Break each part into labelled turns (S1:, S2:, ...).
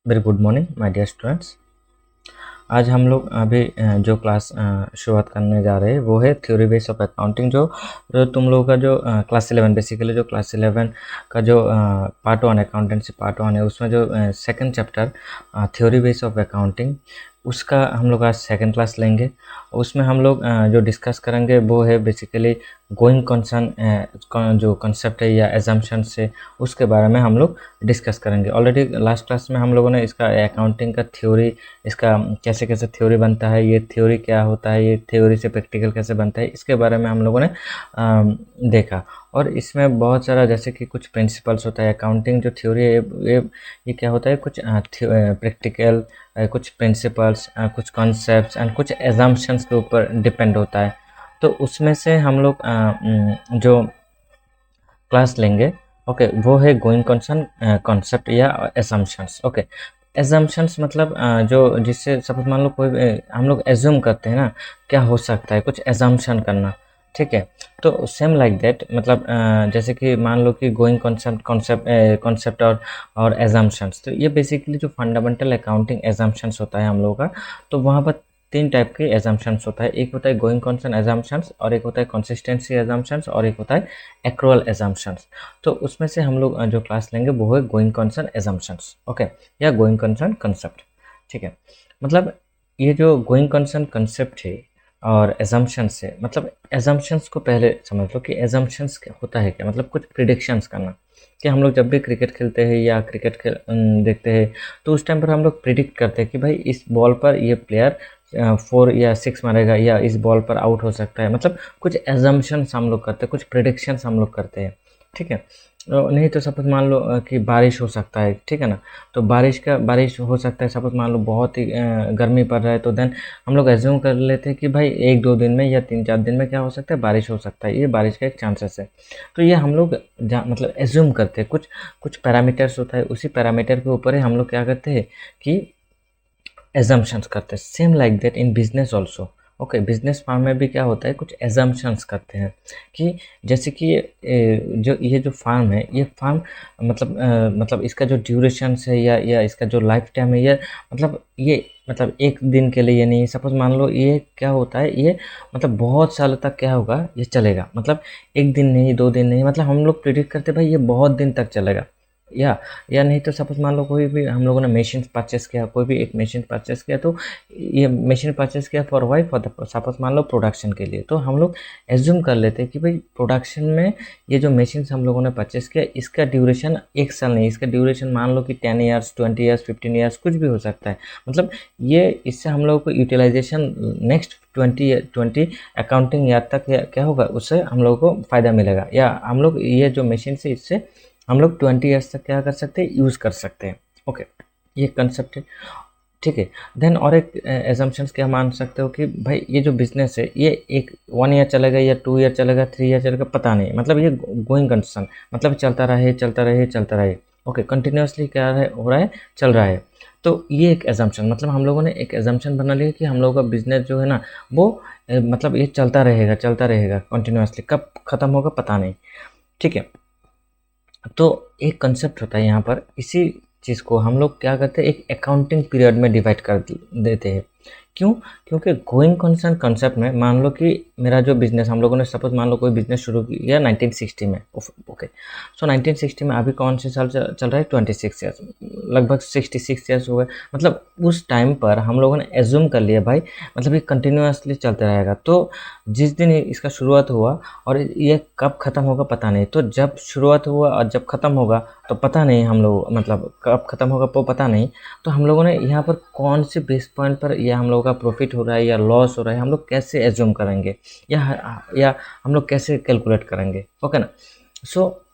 S1: Very good morning my dear students. आज हम लोग अभी जो क्लास शुरुआत करने जा रहे हैं वो है थ्योरी बेस ऑफ अकाउंटिंग। जो तुम लोगों का जो क्लास 11 बेसिकली जो क्लास 11 का जो पार्ट 1 अकाउंटेंसी पार्ट 1 है, उसमें जो second chapter theory base of accounting, उसका हम लोग आज सेकंड क्लास लेंगे। उसमें हम लोग जो डिस्कस करेंगे वो है बेसिकली गोइंग कंसर्न जो कंसेप्ट है या एजम्पशन से, उसके बारे में हम लोग डिस्कस करेंगे। ऑलरेडी लास्ट क्लास में हम लोगों ने इसका अकाउंटिंग का थ्योरी, इसका कैसे कैसे थ्योरी बनता है, ये थ्योरी क्या होता है, ये थ्योरी से प्रैक्टिकल कैसे बनता है, इसके बारे में हम लोगों ने देखा। और इसमें बहुत सारा जैसे कि कुछ प्रिंसिपल्स होता है। अकाउंटिंग जो थ्योरी है ये क्या होता है, कुछ प्रैक्टिकल, कुछ प्रिंसिपल्स, कुछ कॉन्सेप्ट्स एंड कुछ एजम्पशंस के ऊपर डिपेंड होता है। तो उसमें से हम लोग जो क्लास लेंगे, ओके, वो है गोइंग कंसर्न कॉन्सेप्ट या असम्पशंस। ओके, एजम्पशंस मतलब जो जिससे सपोज मान लो कोई हम लोग एज्यूम करते हैं ना, क्या हो सकता है, कुछ एजम्पशन करना, ठीक है। तो सेम लाइक दैट, मतलब जैसे कि मान लो कि गोइंग कॉन्सेप्ट और एजम्पशंस, तो ये बेसिकली जो फंडामेंटल अकाउंटिंग एजम्पशंस होता है हम लोगों का, तो वहाँ पर तीन टाइप के एजम्पशंस होता है। एक होता है गोइंग कंसर्न एजम्पशंस, और एक होता है कंसिस्टेंसी एजम्पशंस, और एक होता है एक्रुअल एजम्पशंस। तो उसमें से हम लोग जो क्लास लेंगे वो है गोइंग कंसर्न एजम्पशंस, ओके, या गोइंग कंसर्न कंसेप्ट, ठीक है। मतलब ये जो गोइंग कंसर्न कंसेप्ट है और एजम्पशंस है, मतलब एजम्पशंस को पहले समझ लो कि एजम्पशंस क्या होता है, क्या मतलब कुछ प्रिडिक्शंस करना। कि हम लोग जब भी क्रिकेट खेलते हैं या क्रिकेट देखते हैं, तो उस टाइम पर हम लोग प्रिडिक्ट करते हैं कि भाई इस बॉल पर ये प्लेयर 4 या 6 मारेगा, या इस बॉल पर आउट हो सकता है। मतलब कुछ एजम्पशंस हम लोग करते हैं, कुछ प्रिडिक्शंस हम लोग करते हैं, ठीक है। नहीं तो सपोज मान लो कि बारिश हो सकता है, ठीक है ना। तो बारिश हो सकता है, सपोज मान लो बहुत ही गर्मी पड़ रहा है, तो देन हम लोग एज्यूम कर लेते हैं कि भाई 1-2 दिन में या 3-4 दिन में क्या हो सकता है, बारिश हो सकता है, ये बारिश का एक चांसेस है। तो ये हम लोग मतलब एज्यूम करते हैं, कुछ कुछ पैरामीटर्स होता है, उसी पैरामीटर के ऊपर ही हम लोग क्या करते हैं कि एजम्पशंस करते हैं। Same like that in business also, okay, business firm में भी क्या होता है, कुछ एजम्पशंस करते हैं कि जैसे कि ये जो फार्म है, ये फार्म मतलब इसका जो ड्यूरेशन है या इसका जो लाइफ टाइम है, मतलब एक दिन के लिए नहीं। सपोज मान लो ये क्या होता है, ये मतलब बहुत सालों तक क्या होगा, ये चलेगा। मतलब एक दिन नहीं, 2 दिन नहीं, मतलब हम लोग प्रिडिक्ट करते हैं भाई ये बहुत दिन तक चलेगा। या नहीं तो सपोज मान लो कोई भी हम लोगों ने मशीन परचेस किया, कोई भी एक मशीन परचेस किया, तो ये मशीन परचेस किया for why, for the suppose मान लो प्रोडक्शन के लिए। तो हम लोग एज्यूम कर लेते हैं कि भाई प्रोडक्शन में ये जो मशीन हम लोगों ने परचेस किया, इसका ड्यूरेशन 1 साल नहीं, इसका ड्यूरेशन मान लो कि 10 ईयर्स, 20 ईयर्स, 15 ईयर्स, कुछ भी हो सकता है। मतलब ये इससे हम लोगों को यूटिलाइजेशन नेक्स्ट 20 अकाउंटिंग ईयर तक क्या होगा, उससे हम लोगों को फ़ायदा मिलेगा, या हम लोग ये जो मशीन से इससे हम लोग 20 ईयर्स तक क्या कर सकते हैं, यूज़ कर सकते हैं। ओके, ये कंसेप्ट है, ठीक है। देन और एक एजम्पशंस क्या मान सकते हो कि भाई ये जो बिजनेस है, ये एक 1 ईयर चलेगा या 2 ईयर चलेगा, 3 ईयर चलेगा, पता नहीं। मतलब ये गोइंग कंसर्न, मतलब चलता रहे चलता रहे चलता रहे, ओके, कंटिन्यूसली क्या हो रहा है, चल रहा है। तो ये एक एजम्पशन, मतलब हम लोगों ने एक एजम्पशन बना लिया कि हम लोगों का बिजनेस जो है ना, वो मतलब ये चलता रहेगा कंटिन्यूसली, कब ख़त्म होगा पता नहीं, ठीक है। तो एक कंसेप्ट होता है यहाँ पर, इसी चीज़ को हम लोग क्या करते हैं, एक अकाउंटिंग पीरियड में डिवाइड कर देते हैं। क्यों? क्योंकि गोइंग कंसर्न कंसेप्ट में मान लो कि मेरा जो बिजनेस, हम लोगों ने सपोज मान लो कोई बिजनेस शुरू किया 1960 में, ओके। सो 1960 में अभी कौन से साल चल रहा है, 26 ईयर्स, लगभग 66 ईयर्स हो गए। मतलब उस टाइम पर हम लोगों ने एज्यूम कर लिया भाई, मतलब ये कंटिन्यूसली चलता रहेगा। तो जिस दिन इसका शुरुआत हुआ और ये कब ख़त्म होगा पता नहीं। तो जब शुरुआत हुआ और जब ख़त्म होगा तो पता नहीं, हम लोग मतलब कब ख़त्म होगा वो पता नहीं। तो हम लोगों ने यहाँ पर कौन से बेस पॉइंट पर यह हम लोगों का प्रॉफिट हो रहा है या लॉस हो रहा है, हम लोग कैसे एज्यूम करेंगे, या हम लोग कैसे कैलकुलेट करेंगे, ओके ना। सो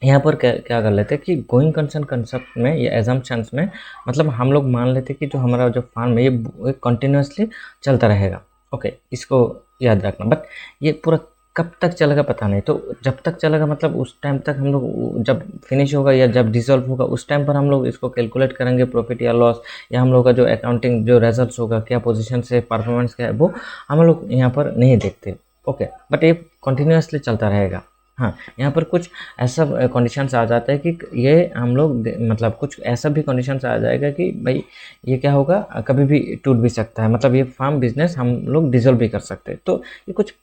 S1: यहाँ पर क्या क्या कर लेते हैं कि गोइंग कंसर्न कंसेप्ट में या एजम्पशंस में, मतलब हम लोग मान लेते हैं कि जो हमारा जो फार्म है ये कंटिन्यूसली चलता रहेगा, ओके, इसको याद रखना। बट ये पूरा कब तक चलेगा पता नहीं। तो जब तक चलेगा मतलब उस टाइम तक हम लोग, जब फिनिश होगा या जब डिसॉल्व होगा, उस टाइम पर हम लोग इसको कैलकुलेट करेंगे, प्रॉफिट या लॉस, या हम लोग का जो अकाउंटिंग जो रिजल्ट्स होगा, क्या पोजीशन से परफॉर्मेंस क्या है, वो हम लोग यहाँ पर नहीं देखते, ओके। बट ये कंटिन्यूसली चलता रहेगा, हाँ, यहाँ पर कुछ ऐसा कंडीशंस आ जाता है कि ये हम लोग मतलब कुछ ऐसा भी कंडीशंस आ जाएगा कि भाई ये क्या होगा, कभी भी टूट भी सकता है, मतलब ये फार्म बिजनेस हम लोग डिसॉल्व भी कर सकते हैं। तो ये कुछ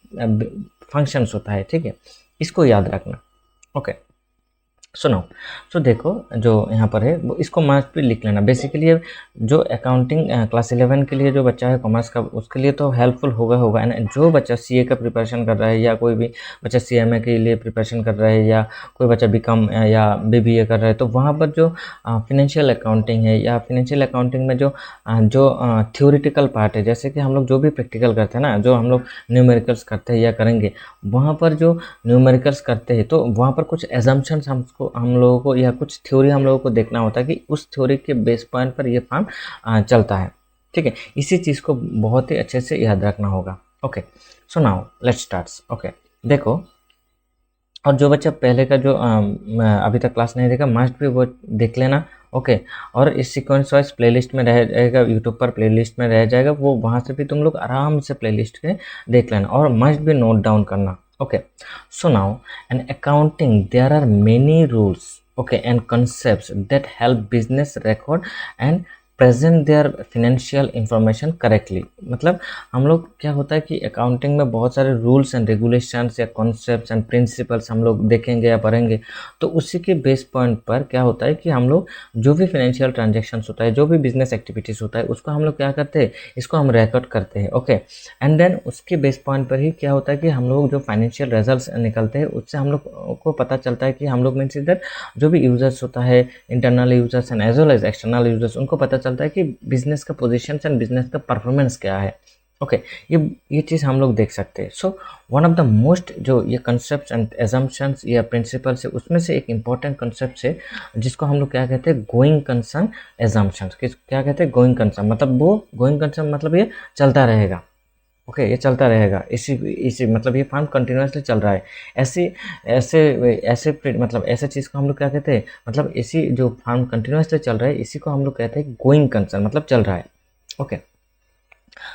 S1: फंक्शंस होता है, ठीक है, इसको याद रखना। ओके, सुनो, सो देखो जो यहाँ पर है वो इसको मस्ट भी लिख लेना। बेसिकली ये जो अकाउंटिंग क्लास 11 के लिए जो बच्चा है कॉमर्स का, उसके लिए तो हेल्पफुल होगा एंड जो बच्चा सीए का प्रिपरेशन कर रहा है, या कोई भी बच्चा सीएमए के लिए प्रिपरेशन कर रहा है, या कोई बच्चा बीकॉम या बीबीए कर रहा है, तो वहाँ पर जो फिनेंशियल अकाउंटिंग है, या फिनेंशियल अकाउंटिंग में जो थ्योरिटिकल पार्ट है, जैसे कि हम लोग जो भी प्रैक्टिकल करते हैं ना, जो हम लोग न्यूमेरिकल्स करते हैं या करेंगे, वहाँ पर जो न्यूमेरिकल्स करते हैं तो वहाँ पर कुछ एजम्पशंस हम लोगों को या कुछ थ्योरी हम लोगों को देखना होता है कि उस थ्योरी के बेस पॉइंट पर ये फॉर्म चलता है, ठीक है। इसी चीज़ को बहुत ही अच्छे से याद रखना होगा। Okay, so now let's start. Okay, देखो, और जो बच्चा पहले का जो अभी तक क्लास नहीं देखा, मस्ट भी वो देख लेना। ओके, और इस सीक्वेंस वाइज प्लेलिस्ट में रह जाएगा, यूट्यूब पर प्लेलिस्ट में रह जाएगा, वो वहाँ से भी तुम लोग आराम से प्लेलिस्ट के देख लेना, और मस्ट भी नोट डाउन करना। Okay, so now in accounting there are many rules, okay, and concepts that help business record and present their financial information correctly। मतलब हम लोग क्या होता है कि अकाउंटिंग में बहुत सारे रूल्स एंड रेगुलेशंस या कॉन्सेप्ट्स एंड प्रिंसिपल्स हम लोग देखेंगे या पढ़ेंगे, तो उसी के बेस पॉइंट पर क्या होता है कि हम लोग जो भी फाइनेंशियल ट्रांजेक्शन्स होता है, जो भी बिजनेस एक्टिविटीज़ होता है, उसको हम लोग क्या करते हैं, इसको हम रिकॉर्ड करते हैं। ओके, एंड देन उसके बेस पॉइंट पर ही क्या होता है कि हम लोग जो फाइनेंशियल रिजल्ट्स निकलते हैं, उससे हम लोग को पता चलता है कि हम लोग मीन्स इधर जो भी यूजर्स होता है, internal users and as well as external users, उनको पता चलता है कि बिजनेस का पोजीशन एंड बिजनेस का परफॉर्मेंस क्या है। ओके, ये चीज़ हम लोग देख सकते हैं। So one of the most जो ये कंसेप्ट एंड एजम्पशंस या प्रिंसिपल्स है, उसमें से एक इम्पॉर्टेंट कंसेप्ट है जिसको हम लोग क्या कहते हैं, गोइंग कंसर्न एजम्पशंस। क्या कहते हैं, गोइंग कंसर्न, मतलब वो गोइंग कंसर्न मतलब ये चलता रहेगा। ओके, ये चलता रहेगा, इसी मतलब ये फॉर्म कंटिन्यूसली चल रहा है। ऐसे ऐसे ऐसे मतलब ऐसे चीज़ को हम लोग क्या कहते हैं, मतलब इसी जो फॉर्म कंटिन्यूसली चल रहा है, इसी को हम लोग कहते हैं गोइंग कंसर्न, मतलब चल रहा है। Okay,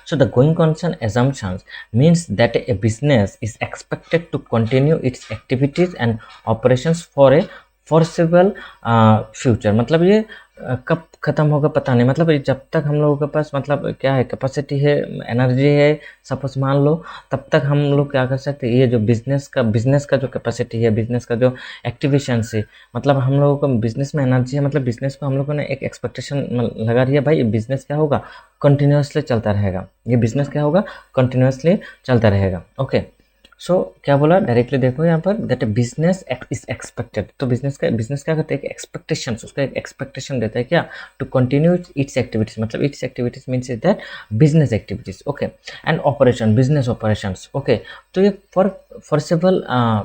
S1: so the going concern assumptions means that a business is expected to continue its activities and operations for a foreseeable future। मतलब ये कब ख़त्म होगा पता नहीं, मतलब जब तक हम लोगों के पास मतलब क्या है, कैपेसिटी है, एनर्जी है, सपोज मान लो, तब तक हम लोग क्या कर सकते हैं, ये जो बिज़नेस का जो कैपेसिटी है, बिज़नेस का जो एक्टिवेशंस है, मतलब हम लोगों को बिज़नेस में एनर्जी है, मतलब बिज़नेस को हम लोगों ने एक एक्सपेक्टेशन लगा रही है, भाई बिज़नेस क्या होगा, कंटिन्यूसली चलता रहेगा, ये बिज़नेस क्या होगा, कंटिन्यूसली चलता रहेगा। ओके, सो क्या बोला, डायरेक्टली देखो यहाँ पर, दैट बिजनेस इज एक्सपेक्टेड। तो बिजनेस क्या करते हैं, एक्सपेक्टेशन, उसका एक एक्सपेक्टेशन देता है क्या, टू कंटिन्यू इट्स एक्टिविटीज, मतलब it's activities means is that business activities. Okay, and operation, business operations. Okay, तो ये फॉरसेबल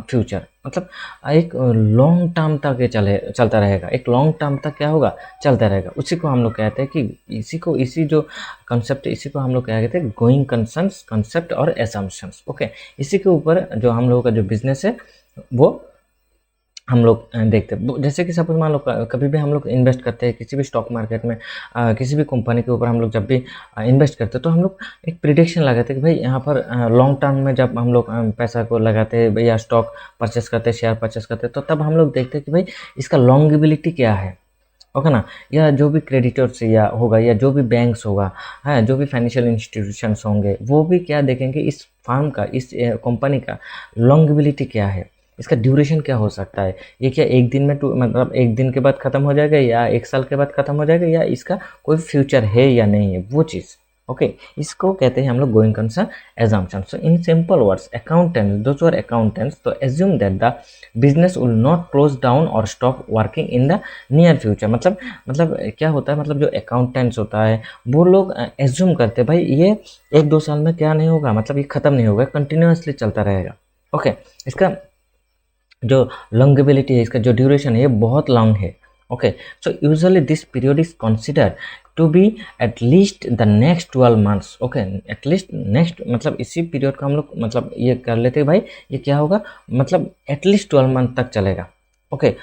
S1: फ्यूचर, मतलब एक लॉन्ग टर्म तक ये चलता रहेगा, एक लॉन्ग टर्म तक क्या होगा, चलता रहेगा। उसी को हम लोग कहते हैं कि इसी जो कंसेप्ट है, इसी को हम लोग क्या कहते हैं, गोइंग कंसर्न्स कंसेप्ट और एसम्पशंस। ओके, इसी के ऊपर जो हम लोगों का जो बिजनेस है वो हम लोग देखते हैं। जैसे कि सपोज मान लो कभी भी हम लोग इन्वेस्ट करते हैं किसी भी स्टॉक मार्केट में, किसी भी कंपनी के ऊपर हम लोग जब भी इन्वेस्ट करते हैं, तो हम लोग एक प्रिडिक्शन लगाते हैं कि भाई यहाँ पर लॉन्ग टर्म में जब हम लोग पैसा को लगाते हैं, भैया स्टॉक परचेस करते हैं, शेयर परचेस करते हैं, तो तब हम लोग देखते हैं कि भाई इसका लॉन्गेबिलिटी क्या है। ओके ना, या जो भी क्रेडिटर्स या होगा, या जो भी बैंक्स होगा, है जो भी फाइनेंशियल इंस्टीट्यूशंस होंगे, वो भी क्या देखेंगे, इस फार्म का, इस कंपनी का लॉन्गेबिलिटी क्या है, इसका ड्यूरेशन क्या हो सकता है, ये क्या एक दिन में मतलब एक दिन के बाद ख़त्म हो जाएगा, या एक साल के बाद ख़त्म हो जाएगा, या इसका कोई फ्यूचर है या नहीं है, वो चीज़। ओके, इसको कहते हैं हम लोग going concern assumption. So in simple words, accountants, those are accountants, तो assume that the business will not close down और stop working in the near future. मतलब क्या होता है, मतलब जो अकाउंटेंट्स होता है वो लोग एज्यूम करते हैं भाई ये 1-2 साल में क्या नहीं होगा, मतलब ये ख़त्म नहीं होगा, कंटिन्यूसली चलता रहेगा। ओके, इसका जो लॉन्गेबिलिटी है, इसका जो ड्यूरेशन है, ये बहुत लॉन्ग है। Okay, so usually this period is considered to be at least the next 12 months. Okay, at least next, मतलब इसी पीरियड को हम लोग मतलब ये कर लेते हैं भाई, ये क्या होगा, मतलब एटलीस्ट 12 मंथ तक चलेगा। Okay,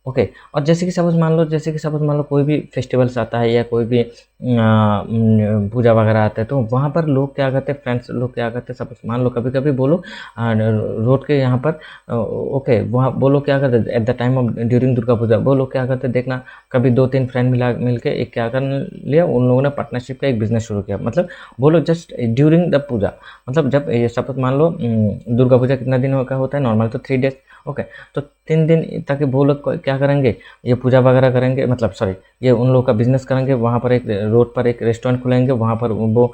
S1: okay. और जैसे कि सपोज मान लो कोई भी फेस्टिवल्स आता है या कोई भी पूजा वगैरह आता है, तो वहाँ पर लोग क्या करते हैं, फ्रेंड्स लोग क्या करते हैं, सपोज मान लो कभी कभी बोलो रोड के यहाँ पर ओके, वहाँ वो लोग क्या करते हैं at the time of during Durga Puja, वो लोग क्या करते हैं देखना, कभी 2-3 फ्रेंड मिल के एक क्या कर लिया, उन लोगों ने पार्टनरशिप का एक बिजनेस शुरू किया। मतलब वो लोग जस्ट ड्यूरिंग द पूजा, मतलब जब ये सपोज मान लो दुर्गा पूजा कितना दिन का होता है, नॉर्मल तो 3 डेज। ओके, तो 3 दिन तक वो लोग क्या करेंगे, ये पूजा वगैरह करेंगे, मतलब सॉरी ये उन लोग का बिजनेस करेंगे। वहाँ पर एक रोड पर एक रेस्टोरेंट खुलेंगे, वहाँ पर वो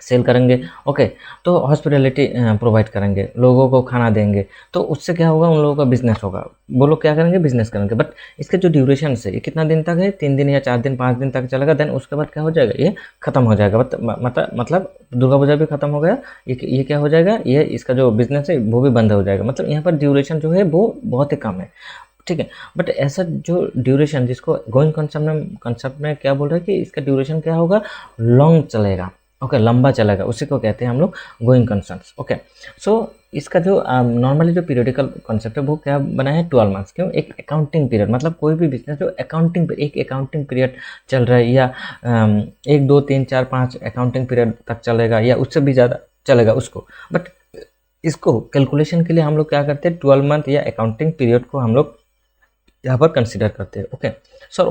S1: सेल करेंगे। ओके, तो हॉस्पिटैलिटी प्रोवाइड करेंगे, लोगों को खाना देंगे, तो उससे क्या होगा, उन लोगों का बिजनेस होगा, वो लोग क्या करेंगे, बिजनेस करेंगे। बट इसके जो ड्यूरेशन है ये कितना दिन तक है, 3 दिन या 4 दिन 5 दिन तक चलेगा, देन उसके बाद क्या हो जाएगा, ये खत्म हो जाएगा। मतलब दुर्गा पूजा भी खत्म हो गया, ये क्या हो जाएगा, ये इसका जो बिजनेस है वो भी बंद हो जाएगा। मतलब यहाँ पर ड्यूरेशन जो है वो बहुत ही कम है, ठीक है। बट ऐसा जो ड्यूरेशन जिसको गोइंग कंसेप्ट में क्या बोल रहे हैं कि इसका ड्यूरेशन क्या होगा, लॉन्ग चलेगा, ओके, लंबा चलेगा, उसी को कहते हैं हम लोग गोइंग कंसर्न्स। ओके, सो इसका जो नॉर्मली जो पीरियडिकल कॉन्सेप्ट है वो क्या बना है, 12 मंथ्स। क्यों, एक अकाउंटिंग पीरियड, मतलब कोई भी बिजनेस जो एक अकाउंटिंग पीरियड चल रहा है, या 1 2 3 4 5 अकाउंटिंग पीरियड तक चलेगा, या उससे भी ज़्यादा चलेगा उसको। बट इसको कैलकुलेशन के लिए हम लोग क्या करते हैं, 12 मंथ या अकाउंटिंग पीरियड को हम लोग यहाँ पर कंसिडर करते हैं। Okay, so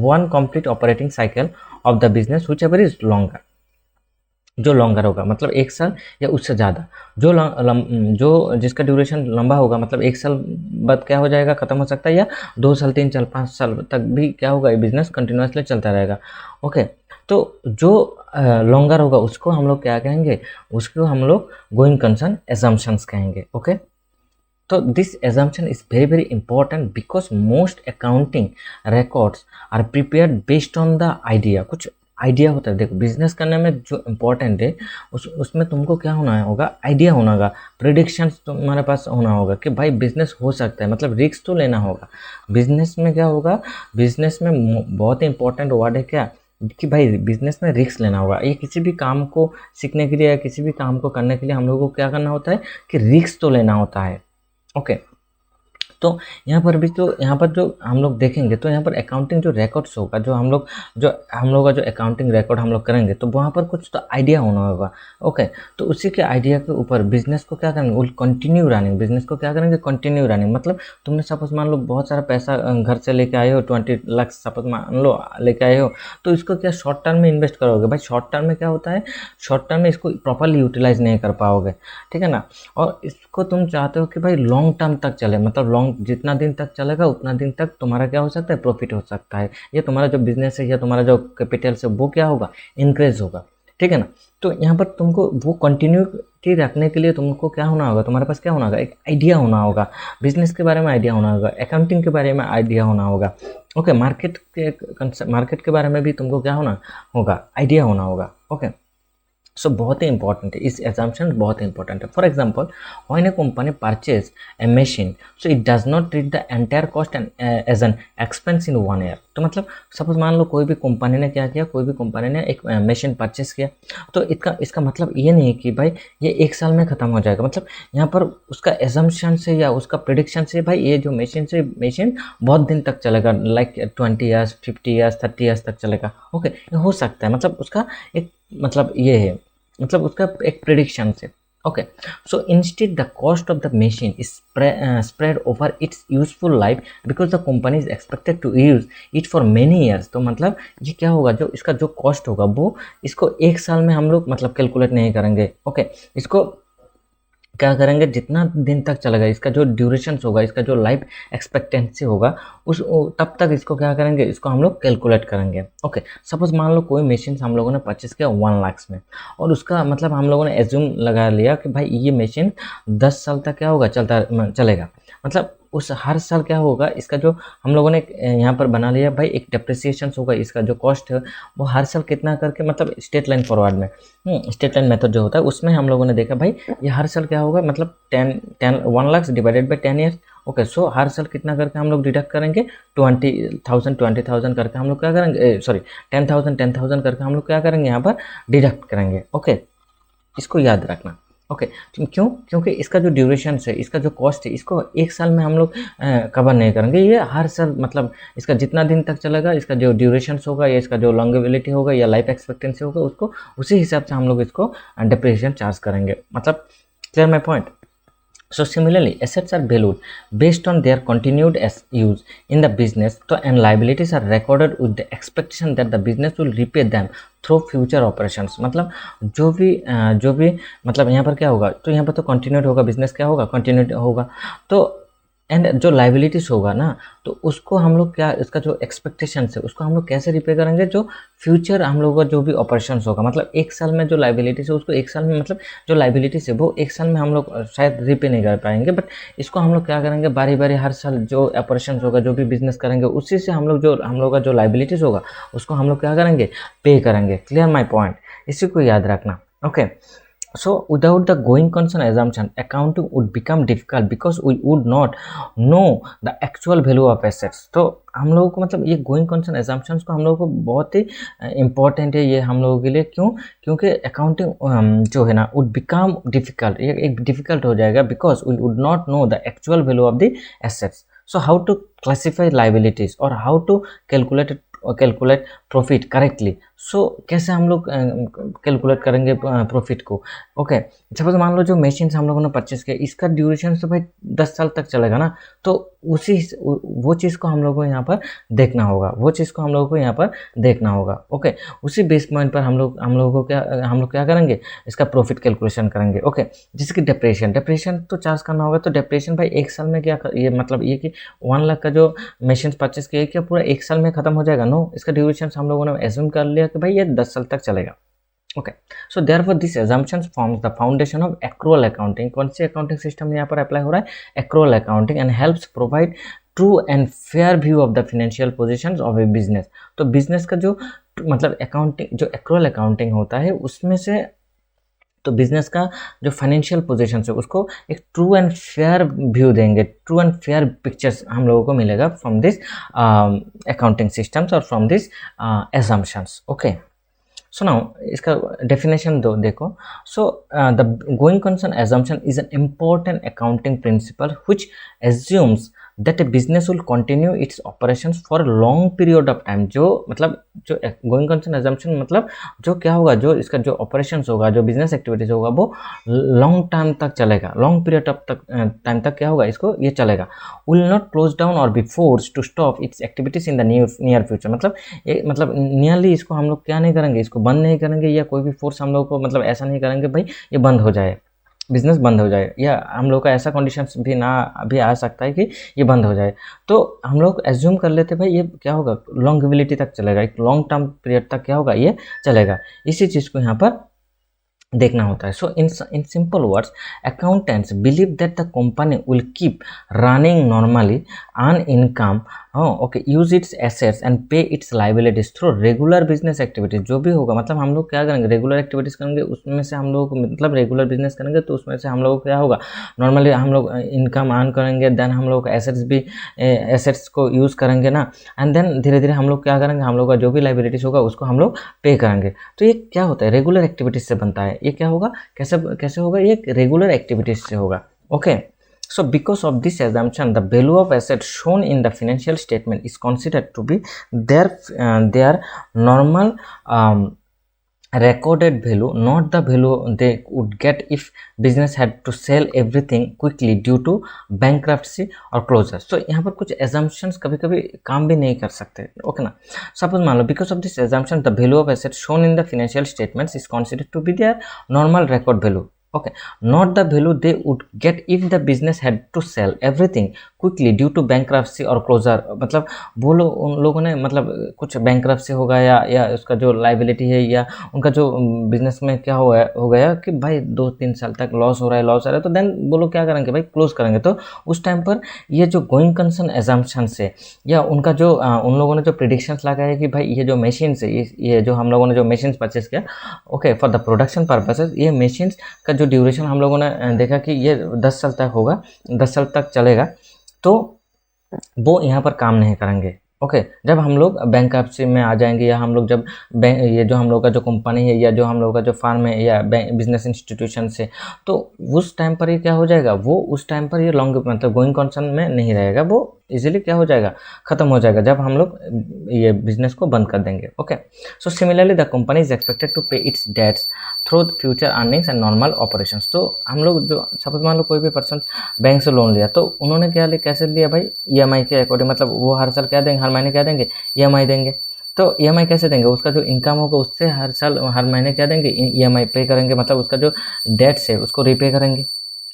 S1: one complete operating cycle of the business which ever is longer, जो लॉन्गर होगा मतलब 1 साल या उससे ज़्यादा, जो जिसका ड्यूरेशन लंबा होगा, मतलब 1 साल बाद क्या हो जाएगा, ख़त्म हो सकता है, या 2 साल 3 साल 5 साल तक भी क्या होगा, ये बिजनेस कंटिन्यूसली चलता रहेगा। ओके, तो जो लॉन्गर होगा उसको हम लोग क्या कहेंगे, उसको हम लोग गोइंग कंसर्न एजम्पशंस कहेंगे। ओके, तो this assumption is very very important because most accounting records are prepared based on the idea। कुछ आइडिया होता है, देखो बिजनेस करने में जो इम्पोर्टेंट है उसमें तुमको क्या होना होगा, आइडिया होना होगा, प्रिडिक्शंस तुम्हारे पास होना होगा कि भाई बिजनेस हो सकता है, मतलब रिस्क तो लेना होगा। बिजनेस में क्या होगा, बिजनेस में बहुत ही इंपॉर्टेंट वर्ड है क्या, कि भाई बिजनेस में रिस्क लेना होगा। ये किसी भी काम को सीखने के लिए या किसी भी काम को करने के लिए हम लोगों को क्या करना होता है कि रिस्क तो लेना होता है। ओके, तो यहाँ पर भी, तो यहाँ पर जो हम लोग देखेंगे, तो यहाँ पर अकाउंटिंग जो रिकॉर्ड्स होगा, जो हम लोग का जो अकाउंटिंग रिकॉर्ड हम लोग करेंगे, तो वहाँ पर कुछ तो आइडिया होना होगा। ओके, तो उसी के आइडिया के ऊपर बिजनेस को क्या करेंगे, विल कंटिन्यू रनिंग, बिजनेस को क्या करेंगे, कंटिन्यू रनिंग। मतलब तुमने सपोज मान लो बहुत सारा पैसा घर से लेके आए हो, 20 लाख सपोज मान लो लेके आए हो, तो इसको क्या शॉर्ट टर्म में इन्वेस्ट करोगे। भाई शॉर्ट टर्म में क्या होता है, शॉर्ट टर्म में इसको प्रॉपरली यूटिलाइज नहीं कर पाओगे, ठीक है ना। और इसको तुम चाहते हो कि भाई लॉन्ग टर्म तक चले, मतलब लॉन्ग जितना दिन तक चलेगा उतना दिन तक तुम्हारा क्या हो सकता है, प्रॉफिट हो सकता है, या तुम्हारा जो बिजनेस है या तुम्हारा जो कैपिटल है वो क्या होगा, इंक्रीज होगा, ठीक है ना। तो यहाँ पर तुमको वो कंटिन्यूटी रखने के लिए तुमको क्या होना होगा, तुम्हारे पास क्या होना होगा, एक आइडिया होना होगा, बिजनेस के बारे में आइडिया होना होगा, अकाउंटिंग के बारे में आइडिया होना होगा। ओके, मार्केट के बारे में भी तुमको क्या होना होगा, आइडिया होना होगा। ओके, सो बहुत ही इंपॉर्टेंट है, इस एजम्पशन बहुत इंपॉर्टेंट है। For example, when a company purchase a machine, so it does not treat the entire cost as an expense in 1 year. तो मतलब सपोज मान लो कोई भी कंपनी ने क्या किया, कोई भी कंपनी ने एक मशीन परचेज किया, तो इसका मतलब ये नहीं कि भाई ये 1 साल में ख़त्म हो जाएगा। मतलब यहाँ पर उसका एजम्पशन से या उसका प्रिडिक्शन से भाई ये जो मशीन बहुत दिन तक चलेगा, लाइक 20 ईयर्स 50 ईयर्स 30 ईयर्स तक चलेगा। ओके, हो सकता है, मतलब उसका एक मतलब ये है, मतलब उसका एक प्रिडिक्शन से। Okay, so instead the cost of the machine is spread over its useful life because the company is expected to use it for many years. तो मतलब ये क्या होगा, जो इसका जो कॉस्ट होगा वो इसको 1 साल में हम लोग मतलब कैलकुलेट नहीं करेंगे। ओके, इसको क्या करेंगे, जितना दिन तक चलेगा, इसका जो ड्यूरेशन होगा, इसका जो लाइफ एक्सपेक्टेंसी होगा, उस तब तक इसको क्या करेंगे, इसको हम लोग कैलकुलेट करेंगे। ओके, सपोज मान लो कोई मशीन हम लोगों ने परचेस किया 1 लाख में, और उसका मतलब हम लोगों ने एज्यूम लगा लिया कि भाई ये मशीन 10 साल तक क्या होगा, चलेगा। मतलब उस हर साल क्या होगा, इसका जो हम लोगों ने यहाँ पर बना लिया भाई एक डेप्रिसिएशन होगा, इसका जो कॉस्ट है वो हर साल कितना करके, मतलब स्ट्रेट लाइन फॉरवर्ड में स्ट्रेट लाइन मेथड जो होता है उसमें हम लोगों ने देखा भाई ये हर साल क्या होगा, मतलब 1 lakh divided by 10 years. Okay, so हर साल कितना करके हम लोग डिडक्ट करेंगे, 20,000 करके हम लोग क्या करेंगे, सॉरी 10,000 करके हम लोग क्या करेंगे, यहाँ पर डिडक्ट करेंगे। ओके, इसको याद रखना। ओके, क्यों? क्योंकि इसका जो ड्यूरेशन है, इसका जो कॉस्ट है, इसको एक साल में हम लोग कवर नहीं करेंगे। ये हर साल मतलब इसका जितना दिन तक चलेगा, इसका जो ड्यूरेशन होगा या इसका जो लॉन्गेबिलिटी होगा या लाइफ एक्सपेक्टेंसी होगा, उसको उसी हिसाब से हम लोग इसको डिप्रिसिएशन चार्ज करेंगे। मतलब clear my point? So similarly, assets are valued based on their continued use in the business, so and liabilities are recorded with the expectation that the business will repay them through future operations। मतलब जो भी मतलब यहाँ पर क्या होगा, तो यहाँ पर तो कंटिन्यूड होगा, बिजनेस क्या होगा, कंटिन्यूड होगा। तो एंड जो लाइबिलिटीज होगा ना, तो उसको हम लोग क्या, इसका जो एक्सपेक्टेशंस है उसको हम लोग कैसे रिपे करेंगे, जो फ्यूचर हम लोगों का जो भी ऑपरेशंस होगा, मतलब एक साल में जो लाइबिलिटीज है उसको एक साल में, मतलब जो लाइबिलिटीज है वो एक साल में हम लोग शायद रिपे नहीं कर पाएंगे, बट इसको हम लोग क्या करेंगे, बारी बारी हर साल जो ऑपरेशंस होगा, जो भी बिजनेस करेंगे, उसी से हम लोग जो हम लोग का जो लाइबिलिटीज होगा उसको हम लोग क्या करेंगे, पे करेंगे। Clear my point? इसी को याद रखना। Okay, so without the going concern assumption, accounting would become difficult because we would not know the actual value of assets। तो हम लोगों को मतलब ये गोइंग कंसर्न assumptions को हम लोगों को बहुत ही इम्पोर्टेंट है ये हम लोगों के लिए। क्यों? क्योंकि अकाउंटिंग जो है ना would become difficult, ये एक डिफिकल्ट हो जाएगा, because we would not know the actual value of the assets। so how to classify liabilities or how to calculate profit correctly. So कैसे हम लोग कैलकुलेट करेंगे प्रॉफिट को? ओके, सपोज मान लो जो मशीन हम लोगों ने परचेस किया, इसका ड्यूरेशन तो भाई 10 साल तक चलेगा ना, तो वो चीज़ को हम लोगों को यहाँ पर देखना होगा, ओके। उसी बेस पॉइंट पर हम लोग क्या करेंगे, इसका प्रॉफिट कैलकुलेशन करेंगे। ओके, जैसे कि डिप्रेशन तो चार्ज करना होगा, तो डिप्रेशन भाई एक साल में क्या ये मतलब ये कि 1 लाख का जो मशीन परचेस किया क्या पूरा एक साल में खत्म हो जाएगा? नो, इसका ड्यूरेशन हम लोगों ने एज्यूम कर लिया कि भाई ये 10 साल तक चलेगा। Okay, so therefore this assumptions forms the foundation of accrual accounting. कौन सी अकाउंटिंग सिस्टम यहाँ पर अप्लाई हो रहा है? Accrual accounting, and helps provide true and fair view of the financial positions of a business. तो बिजनेस का जो मतलब अकाउंटिंग, जो एक्रूअल अकाउंटिंग होता है, उसमें से तो बिजनेस का जो फाइनेंशियल पोजीशन है उसको एक ट्रू एंड फेयर व्यू देंगे, ट्रू एंड फेयर पिक्चर्स हम लोगों को मिलेगा फ्रॉम दिस अकाउंटिंग सिस्टम्स और from this assumptions। Okay, so now इसका डेफिनेशन देखो। सो the going concern assumption is an important accounting principle which assumes that a business will continue its operations for a long period of time। जो going concern assumption मतलब जो क्या होगा, जो इसका जो ऑपरेशंस होगा, जो बिजनेस एक्टिविटीज होगा, वो लॉन्ग टाइम तक चलेगा, लॉन्ग पीरियड ऑफ टाइम तक क्या होगा, इसको ये चलेगा। विल नॉट क्लोज डाउन और be force to stop its activities in the near future. मतलब नियरली इसको हम लोग क्या नहीं करेंगे, इसको बंद नहीं करेंगे, या कोई भी फोर्स हम लोग को मतलब ऐसा नहीं करेंगे भाई ये बंद हो जाए, बिजनेस बंद हो जाए, या हम लोग का ऐसा कंडीशंस भी ना अभी आ सकता है कि ये बंद हो जाए। तो हम लोग एज्यूम कर लेते भाई ये क्या होगा, लॉन्गेबिलिटी तक चलेगा, एक लॉन्ग टर्म पीरियड तक क्या होगा, ये चलेगा। इसी चीज़ को यहाँ पर देखना होता है। So in simple words, accountants believe that the company will keep running normally, earn income, okay, use its assets and pay its liabilities through regular business activities. जो भी होगा मतलब हम लोग क्या करेंगे, रेगुलर एक्टिविटीज करेंगे, उसमें से हम लोग मतलब रेगुलर बिजनेस करेंगे, तो उसमें से हम लोग क्या होगा, नॉर्मली हम लोग इनकम अर्न करेंगे, देन हम लोग एसेट्स को यूज़ करेंगे ना, एंड देन धीरे धीरे हम लोग क्या करेंगे, हम लोग का जो भी लाइबिलिटीज होगा उसको हम लोग पे करेंगे। तो ये क्या होता है, रेगुलर एक्टिविटीज से बनता है। ये क्या होगा, कैसे होगा, ये रेगुलर एक्टिविटीज से होगा। Okay, so because of this assumption, the value of assets shown in the financial statement is considered to be their normal recorded value, not the value they would get if business had to sell everything quickly due to bankruptcy or closure। so यहाँ पर कुछ assumptions कभी कभी काम भी नहीं कर सकते। ओके ना, सपोज मान लो because of this assumption the value of assets shown in the financial statements is considered to be their normal record value, okay, not the value they would get if the business had to sell everything quickly due to bankruptcy or closure। मतलब वो उन लोगों ने मतलब कुछ bankruptcy हो गया या उसका जो liability है या उनका जो बिजनेस में क्या हो गया कि भाई 2-3 साल तक लॉस हो रहा है, तो देन वो लोग क्या करेंगे भाई, क्लोज करेंगे। तो उस टाइम पर ये जो गोइंग कंसर्न एजम्पशन से या उनका जो उन लोगों ने जो प्रिडिक्शंस लगाया कि भाई ये जो मशीन से ये जो हम लोगों ने जो मशीन परचेस किया, okay, for the production purposes, ये मशीन्स का जो ड्यूरेशन हम लोगों ने देखा कि ये 10 साल तक होगा, 10 साल तक चलेगा, तो वो यहाँ पर काम नहीं करेंगे। ओके, जब हम लोग बैंक्रप्सी में आ जाएंगे या हम लोग जब ये जो हम लोग का जो कंपनी है या जो हम लोग का जो फार्म है या बिजनेस इंस्टीट्यूशन से, तो उस टाइम पर ये क्या हो जाएगा, वो उस टाइम पर ये लॉन्ग मतलब गोइंग कंसर्न में नहीं रहेगा, वो इजीली क्या हो जाएगा, खत्म हो जाएगा जब हम लोग ये बिजनेस को बंद कर देंगे। Okay, so similarly the company is expected to pay its debts through future earnings and normal operations. तो हम लोग जो सपोज मान लो कोई भी पर्सन बैंक से लोन लिया, तो उन्होंने क्या लिया, कैसे लिया भाई, ईएमआई के अकॉर्डिंग, मतलब वो हर साल क्या देंगे, हर महीने क्या देंगे, ईएमआई देंगे। तो ईएमआई कैसे देंगे, उसका जो इनकम होगा उससे हर साल हर महीने क्या देंगे, ईएमआई पे करेंगे, मतलब उसका जो डेट्स है उसको रीपे करेंगे।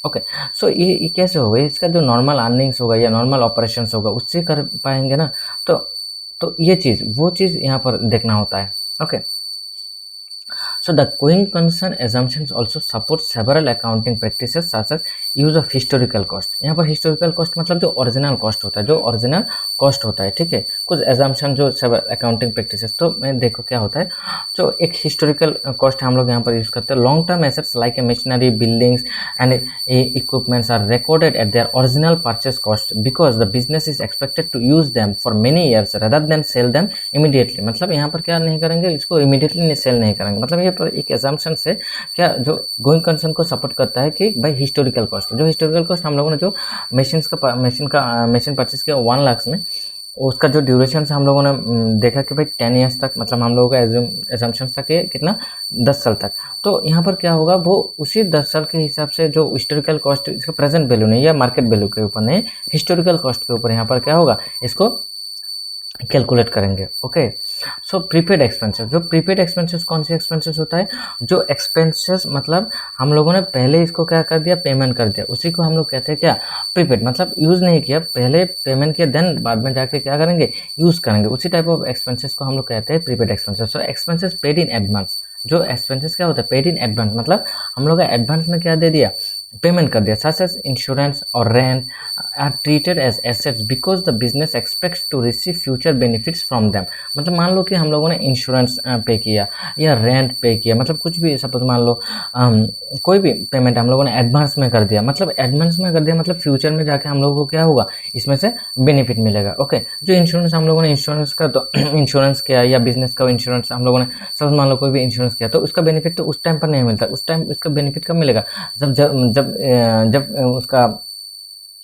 S1: ओके, सो ये कैसे होगा, इसका जो नॉर्मल अर्निंग्स होगा या नॉर्मल ऑपरेशंस होगा उससे कर पाएंगे ना। तो ये चीज़ वो चीज़ यहाँ पर देखना होता है। Okay, so the going concern assumptions also support several accounting practices such as use of historical cost। यहाँ पर historical cost मतलब जो ओरिजिनल कॉस्ट होता है, जो ओरिजिनल कॉस्ट होता है, ठीक है। कुछ एजम्पशन जो सब अकाउंटिंग प्रैक्टिसेस, तो मैं देखो क्या होता है, जो एक हिस्टोरिकल कॉस्ट हम लोग यहाँ पर यूज करते हैं। Long term assets like a machinery, buildings and equipments are recorded at their original purchase cost because the business is expected to use them for many years rather than sell them immediately. मतलब यहाँ पर क्या नहीं करेंगे, इसको immediately cell नहीं करेंगे। मतलब ये पर एक एजम्पशन से क्या जो गोइंग कंसर्न को सपोर्ट करता है कि भाई हिस्टोरिकल कॉस्ट, जो हिस्टोरिकल कॉस्ट हम लोगों ने जो मशीन परचेस किया 1 लाख में, उसका जो ड्यूरेशन से हम लोगों ने देखा कि भाई 10 ईयर्स तक, मतलब हम लोगों का एजम्पशन था कि कितना, 10 साल तक। तो यहाँ पर क्या होगा, वो उसी 10 साल के हिसाब से जो हिस्टोरिकल कॉस्ट, इसका प्रेजेंट वैल्यू नहीं या मार्केट वैल्यू के ऊपर नहीं, हिस्टोरिकल कॉस्ट के ऊपर यहाँ पर क्या होगा, इसको कैलकुलेट करेंगे। ओके, सो प्रीपेड एक्सपेंसेस, जो प्रीपेड एक्सपेंसेस कौन से एक्सपेंसेस होता है, जो एक्सपेंसेस मतलब हम लोगों ने पहले इसको क्या कर दिया, पेमेंट कर दिया, उसी को हम लोग कहते हैं क्या, प्रीपेड। मतलब यूज़ नहीं किया, पहले पेमेंट किया, देन बाद में जाके क्या करेंगे, यूज़ करेंगे, उसी टाइप ऑफ एक्सपेंसेस को हम लोग कहते हैं prepaid expenses. So expenses paid in advance, जो एक्सपेंसेस क्या होता है, पेड इन एडवांस, मतलब हम लोग एडवांस में क्या दे दिया, पेमेंट कर दिया। सच एज इंश्योरेंस और rent are treated as assets because the business expects to receive future benefits from them. मतलब मान लो कि हम लोगों ने इंश्योरेंस पे किया या रेंट पे किया, मतलब कुछ भी, सपोज मान लो कोई भी पेमेंट हम लोगों ने एडवांस में कर दिया, मतलब एडवांस में कर दिया, मतलब फ्यूचर में जाके हम लोगों को क्या होगा, इसमें से बेनिफिट मिलेगा। ओके, जो इंश्योरेंस हम लोगों ने इंश्योरेंस का तो इंश्योरेंस किया या बिजनेस का इंश्योरेंस हम लोगों ने, सपोज मान लो कोई भी इंश्योरेंस किया, तो उसका बेनिफिट तो उस टाइम पर नहीं मिलता, उस टाइम इसका बेनिफिट कब मिलेगा, जब जब जब जब उसका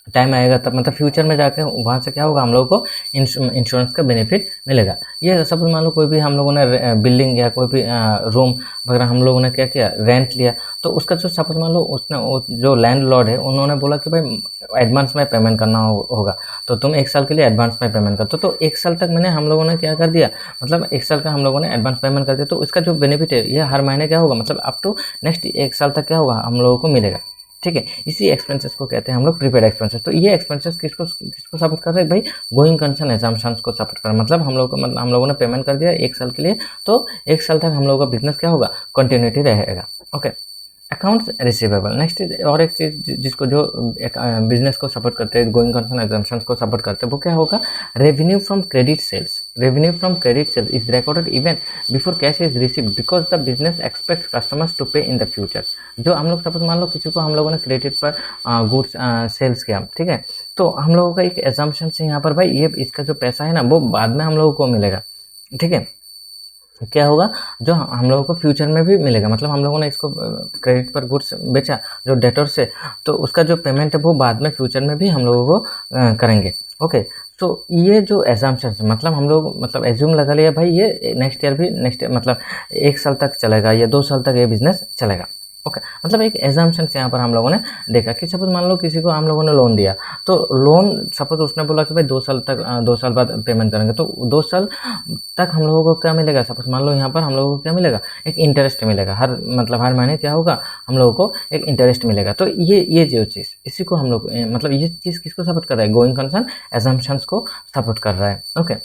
S1: टाइम आएगा, तब मतलब फ्यूचर में जाके वहाँ से क्या होगा, हम लोगों को इंश्योरेंस का बेनिफिट मिलेगा। ये सपोज मान लो कोई भी हम लोगों ने बिल्डिंग या कोई भी रूम वगैरह हम लोगों ने क्या किया, रेंट लिया, तो उसका जो सपोज मान लो उसने जो लैंडलॉर्ड है उन्होंने बोला कि भाई एडवांस में पेमेंट करना होगा, तो तुम 1 साल के लिए एडवांस में पेमेंट करते हो। तो 1 साल तक मैंने हम लोगों ने क्या कर दिया, मतलब 1 साल का हम लोगों ने एडवांस पेमेंट कर दिया, तो इसका जो बेनिफिट है ये हर महीने क्या होगा, मतलब अप टू नेक्स्ट 1 साल तक क्या होगा, हम लोगों को मिलेगा। ठीक है, इसी एक्सपेंसेस को कहते हैं हम लोग प्रीपेड एक्सपेंसेस। तो ये एक्सपेंसेस किसको किसको सपोर्ट कर रहे हैं भाई, गोइंग कंसर्न एजम्पशंस को सपोर्ट कर रहे हैं। मतलब हम लोगों ने पेमेंट कर दिया 1 साल के लिए, तो 1 साल तक हम लोगों का बिजनेस क्या होगा, कंटिन्यूटी रहेगा। ओके, अकाउंट्स रिसीवेबल, नेक्स्ट और एक चीज़ जिसको जो बिजनेस को सपोर्ट करते हैं, गोइंग कंसर्न एग्जाम्पशंस को सपोर्ट करते हैं, वो क्या होगा, revenue from credit sales. Revenue from credit sales is recorded even before cash is received because the business expects customers to pay in the future. जो हम लोग सपोज मान लो किसी को हम लोगों ने क्रेडिट पर गुड्स सेल्स किया, ठीक है, तो हम लोगों का एक एजम्पशन से यहाँ पर भाई ये इसका जो पैसा है ना वो बाद में हम लोगों को मिलेगा। ठीक है, क्या होगा, जो हम लोगों को फ्यूचर में भी मिलेगा। मतलब हम लोगों ने इसको क्रेडिट पर गुड्स बेचा जो डेटर से, तो उसका जो पेमेंट है वो बाद में फ्यूचर में भी हम लोगों को करेंगे। ओके, तो ये जो एजम्पशन है, मतलब हम लोग मतलब एज्यूम लगा लिया भाई ये नेक्स्ट ईयर भी मतलब 1 साल तक चलेगा या 2 साल तक ये बिजनेस चलेगा। ओके, मतलब एक एजम्पशन से यहाँ पर हम लोगों ने देखा कि सपोज मान लो किसी को हम लोगों ने लोन दिया, तो लोन सपोज उसने बोला कि भाई 2 साल तक 2 साल बाद पेमेंट करेंगे, तो 2 साल तक हम लोगों को क्या मिलेगा, सपोज मान लो यहाँ पर हम लोगों को क्या मिलेगा, एक इंटरेस्ट मिलेगा, हर मतलब हर महीने क्या होगा, हम लोगों को एक इंटरेस्ट मिलेगा। तो ये जो चीज़, इसी को हम लोग मतलब ये चीज़ किसको सपोर्ट कर रहा है, गोइंग कंसर्न एजम्पशंस को सपोर्ट कर रहा है। Okay,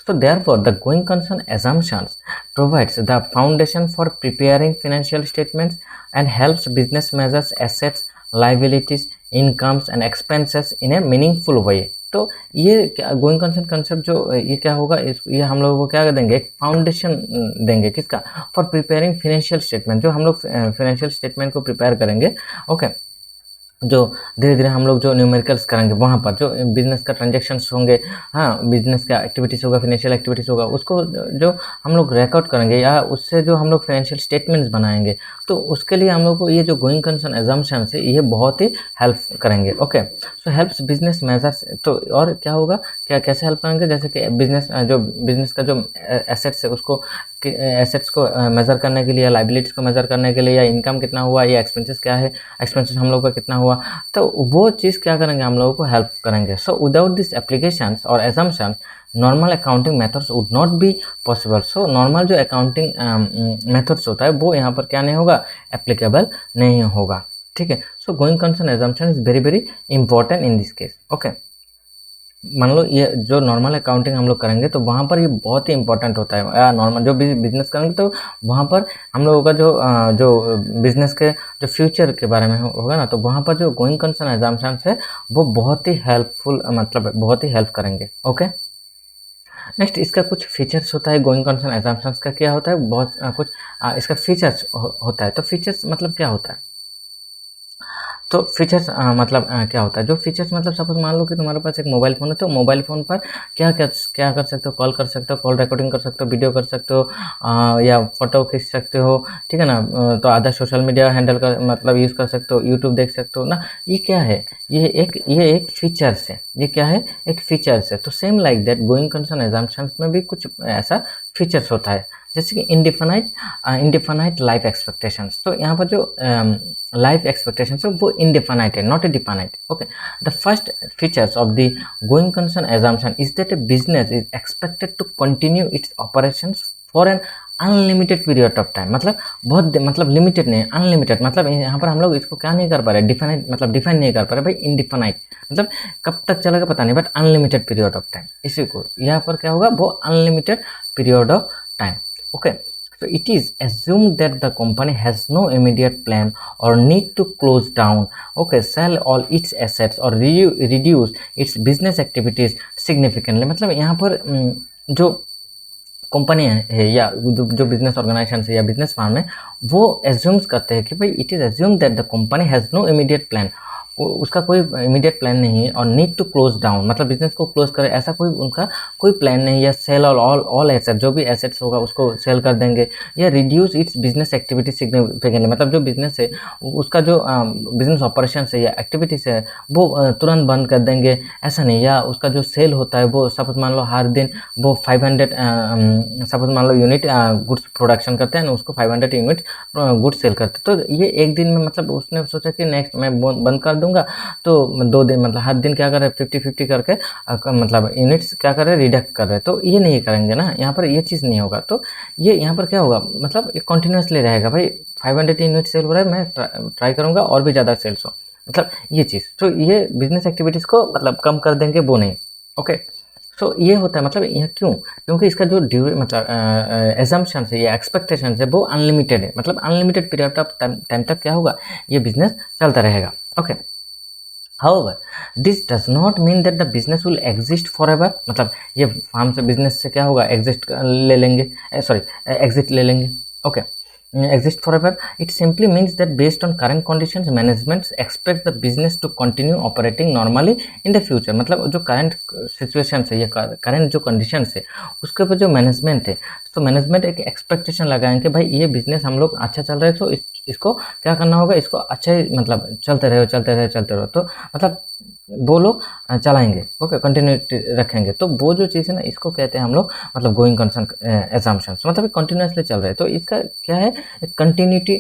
S1: so therefore the going concern assumptions provides the foundation for preparing financial statements and helps business measures assets, liabilities, incomes and expenses in a meaningful way। तो ये going concern concept जो ये क्या होगा, ये हम लोगों को क्या देंगे, एक फाउंडेशन देंगे, किसका, फॉर प्रिपेयरिंग फाइनेंशियल स्टेटमेंट। जो हम लोग फाइनेंशियल स्टेटमेंट को प्रिपेयर करेंगे, ओके, जो धीरे धीरे हम लोग जो न्यूमेरिकल्स करेंगे वहाँ पर जो बिजनेस का ट्रांजेक्शन्स होंगे, हाँ बिजनेस का एक्टिविटीज़ होगा, फिनेंशियल एक्टिविटीज़ होगा, उसको जो हम लोग रिकॉर्ड करेंगे या उससे जो हम लोग फाइनेंशियल स्टेटमेंट्स बनाएंगे, तो उसके लिए हम लोग को ये जो गोइंग कंसर्न एजम्पशंस है ये बहुत ही हेल्प करेंगे। ओके, सो हेल्प्स बिजनेस मेजर्स। तो और क्या होगा, क्या कैसे हेल्प करेंगे, जैसे कि बिजनेस का जो एसेट्स है उसको एसेट्स को मेज़र करने के लिए या लाइबिलिटीज़ को मेज़र करने के लिए, या इनकम कितना हुआ या एक्सपेंसेस क्या है, एक्सपेंसेस हम लोग का कितना हुआ, तो वो चीज़ क्या करेंगे, हम लोगों को हेल्प करेंगे। सो विदाउट दिस एप्लीकेशंस और assumption normal accounting methods would not be possible. So normal जो अकाउंटिंग मेथड्स होता है वो यहाँ पर क्या नहीं होगा, एप्लीकेबल नहीं होगा। ठीक है, so going concern assumption is very very important in this case. Okay, मान लो ये जो नॉर्मल अकाउंटिंग हम लोग करेंगे तो वहाँ पर ये बहुत ही इंपॉर्टेंट होता है। या नॉर्मल जो बिजनेस करेंगे तो वहाँ पर हम लोगों का जो बिजनेस के जो फ्यूचर के बारे में होगा ना, तो वहाँ पर जो गोइंग कंसर्न एजम्पशंस है वो बहुत ही हेल्पफुल, मतलब बहुत ही हेल्प करेंगे। ओके, नेक्स्ट इसका कुछ फीचर्स होता है गोइंग कंसर्न एजम्पशंस का, क्या होता है, बहुत कुछ इसका फीचर्स होता है। तो फीचर्स मतलब क्या होता है, तो फीचर्स मतलब क्या होता है, जो फीचर्स मतलब सपोज मान लो कि तुम्हारे पास एक मोबाइल फ़ोन है, तो मोबाइल फ़ोन पर क्या क्या क्या कर सकते हो, कॉल कर सकते हो, कॉल रिकॉर्डिंग कर सकते हो, वीडियो कर सकते हो, या फ़ोटो खींच सकते हो। ठीक है ना, तो आधा सोशल मीडिया हैंडल कर मतलब यूज़ कर सकते हो, यूट्यूब देख सकते हो ना। ये क्या है, ये एक फीचर्स है। ये क्या है, एक फीचर्स है। तो same like that going concern assumptions में भी कुछ ऐसा फीचर्स होता है, जैसे कि इंडिफाइनाइट लाइफ एक्सपेक्टेशंस। तो यहाँ पर जो लाइफ एक्सपेक्टेशंस है वो इंडिफाइनाइट है, not a definite. Okay, the first features of the going concern assumption is that a business is expected to continue its operations for an unlimited period of time. मतलब बहुत मतलब limited नहीं, unlimited. मतलब यहाँ पर हम लोग इसको क्या नहीं कर पा रहे, डिफाइनाइट मतलब डिफाइन नहीं कर पा रहे भाई, इंडिफाइनाइट मतलब कब तक चलेगा पता नहीं, but unlimited period of time. इसी को यहाँ पर क्या होगा, वो unlimited period of time. Okay, so it is assumed that the company has no immediate plan or need to close down, okay, sell all its assets or reduce its business activities significantly। मतलब यहाँ पर जो company है या जो business organisation है या business farm है, वो एज्यूम्स करते हैं कि भाई it is assume that the company has no immediate plan, उसका कोई इमीडिएट प्लान नहीं है, और नीड टू क्लोज डाउन मतलब बिजनेस को क्लोज करे, ऐसा कोई उनका कोई प्लान नहीं, या सेल ऑल एसेट, जो भी एसेट्स होगा उसको सेल कर देंगे, या reduce it's business activity significantly. मतलब जो बिजनेस है उसका जो बिजनेस ऑपरेशन है या एक्टिविटीज़ है वो तुरंत बंद कर देंगे, ऐसा नहीं। या उसका जो सेल होता है वो सपोज मान लो हर दिन वो 500 सपोज मान लो यूनिट गुड्स प्रोडक्शन करते हैं ना, उसको 500 यूनिट गुड्स सेल करते हैं। तो ये एक दिन में मतलब उसने सोचा कि नेक्स्ट मैं बंद कर दूंगा, तो 2 दिन मतलब हर दिन क्या कर रहे 50-50 करके मतलब यूनिट्स क्या कर रहे रिडक्ट कर रहे, तो ये नहीं करेंगे ना, यहाँ पर ये चीज़ नहीं होगा। तो ये यहाँ पर क्या होगा, मतलब ये कंटिन्यूसली रहेगा भाई, 500 यूनिट सेल हो रहा है, मैं ट्राई करूँगा और भी ज़्यादा सेल्स हो, मतलब ये चीज़। तो ये बिजनेस एक्टिविटीज़ को मतलब कम कर देंगे, वो नहीं। ओके, सो ये होता है। मतलब यह क्यों, क्योंकि इसका जो मतलब एजम्पशन है या एक्सपेक्टेशन है वो अनलिमिटेड है, मतलब अनलिमिटेड पीरियड ऑफ टाइम तक क्या होगा, ये बिजनेस चलता रहेगा। Okay, However, this does not mean that the business will exist forever। मतलब ये फार्म से बिजनेस से क्या होगा, एग्जिस्ट ले लेंगे, सॉरी एग्जिट ले लेंगे। Okay, exist forever, it simply means that based on current conditions management expect the business to continue operating normally in the future। मतलब जो करंट सिचुएशन है या करंट जो कंडीशन है उसके ऊपर जो मैनेजमेंट है, तो मैनेजमेंट एक एक्सपेक्टेशन लगाएंगे कि भाई ये बिजनेस हम लोग अच्छा चल रहा है, तो इसको क्या करना होगा, इसको अच्छा ही मतलब चलते रहो, तो मतलब वो लोग चलाएंगे। ओके, कंटिन्यूटी रखेंगे। तो वो जो चीज़ है ना, इसको कहते हैं हम लोग मतलब गोइंग कंसर्न एजम्पशंस, मतलब कंटिन्यूसली चल रहे हैं। तो इसका क्या है, कंटिन्यूटी,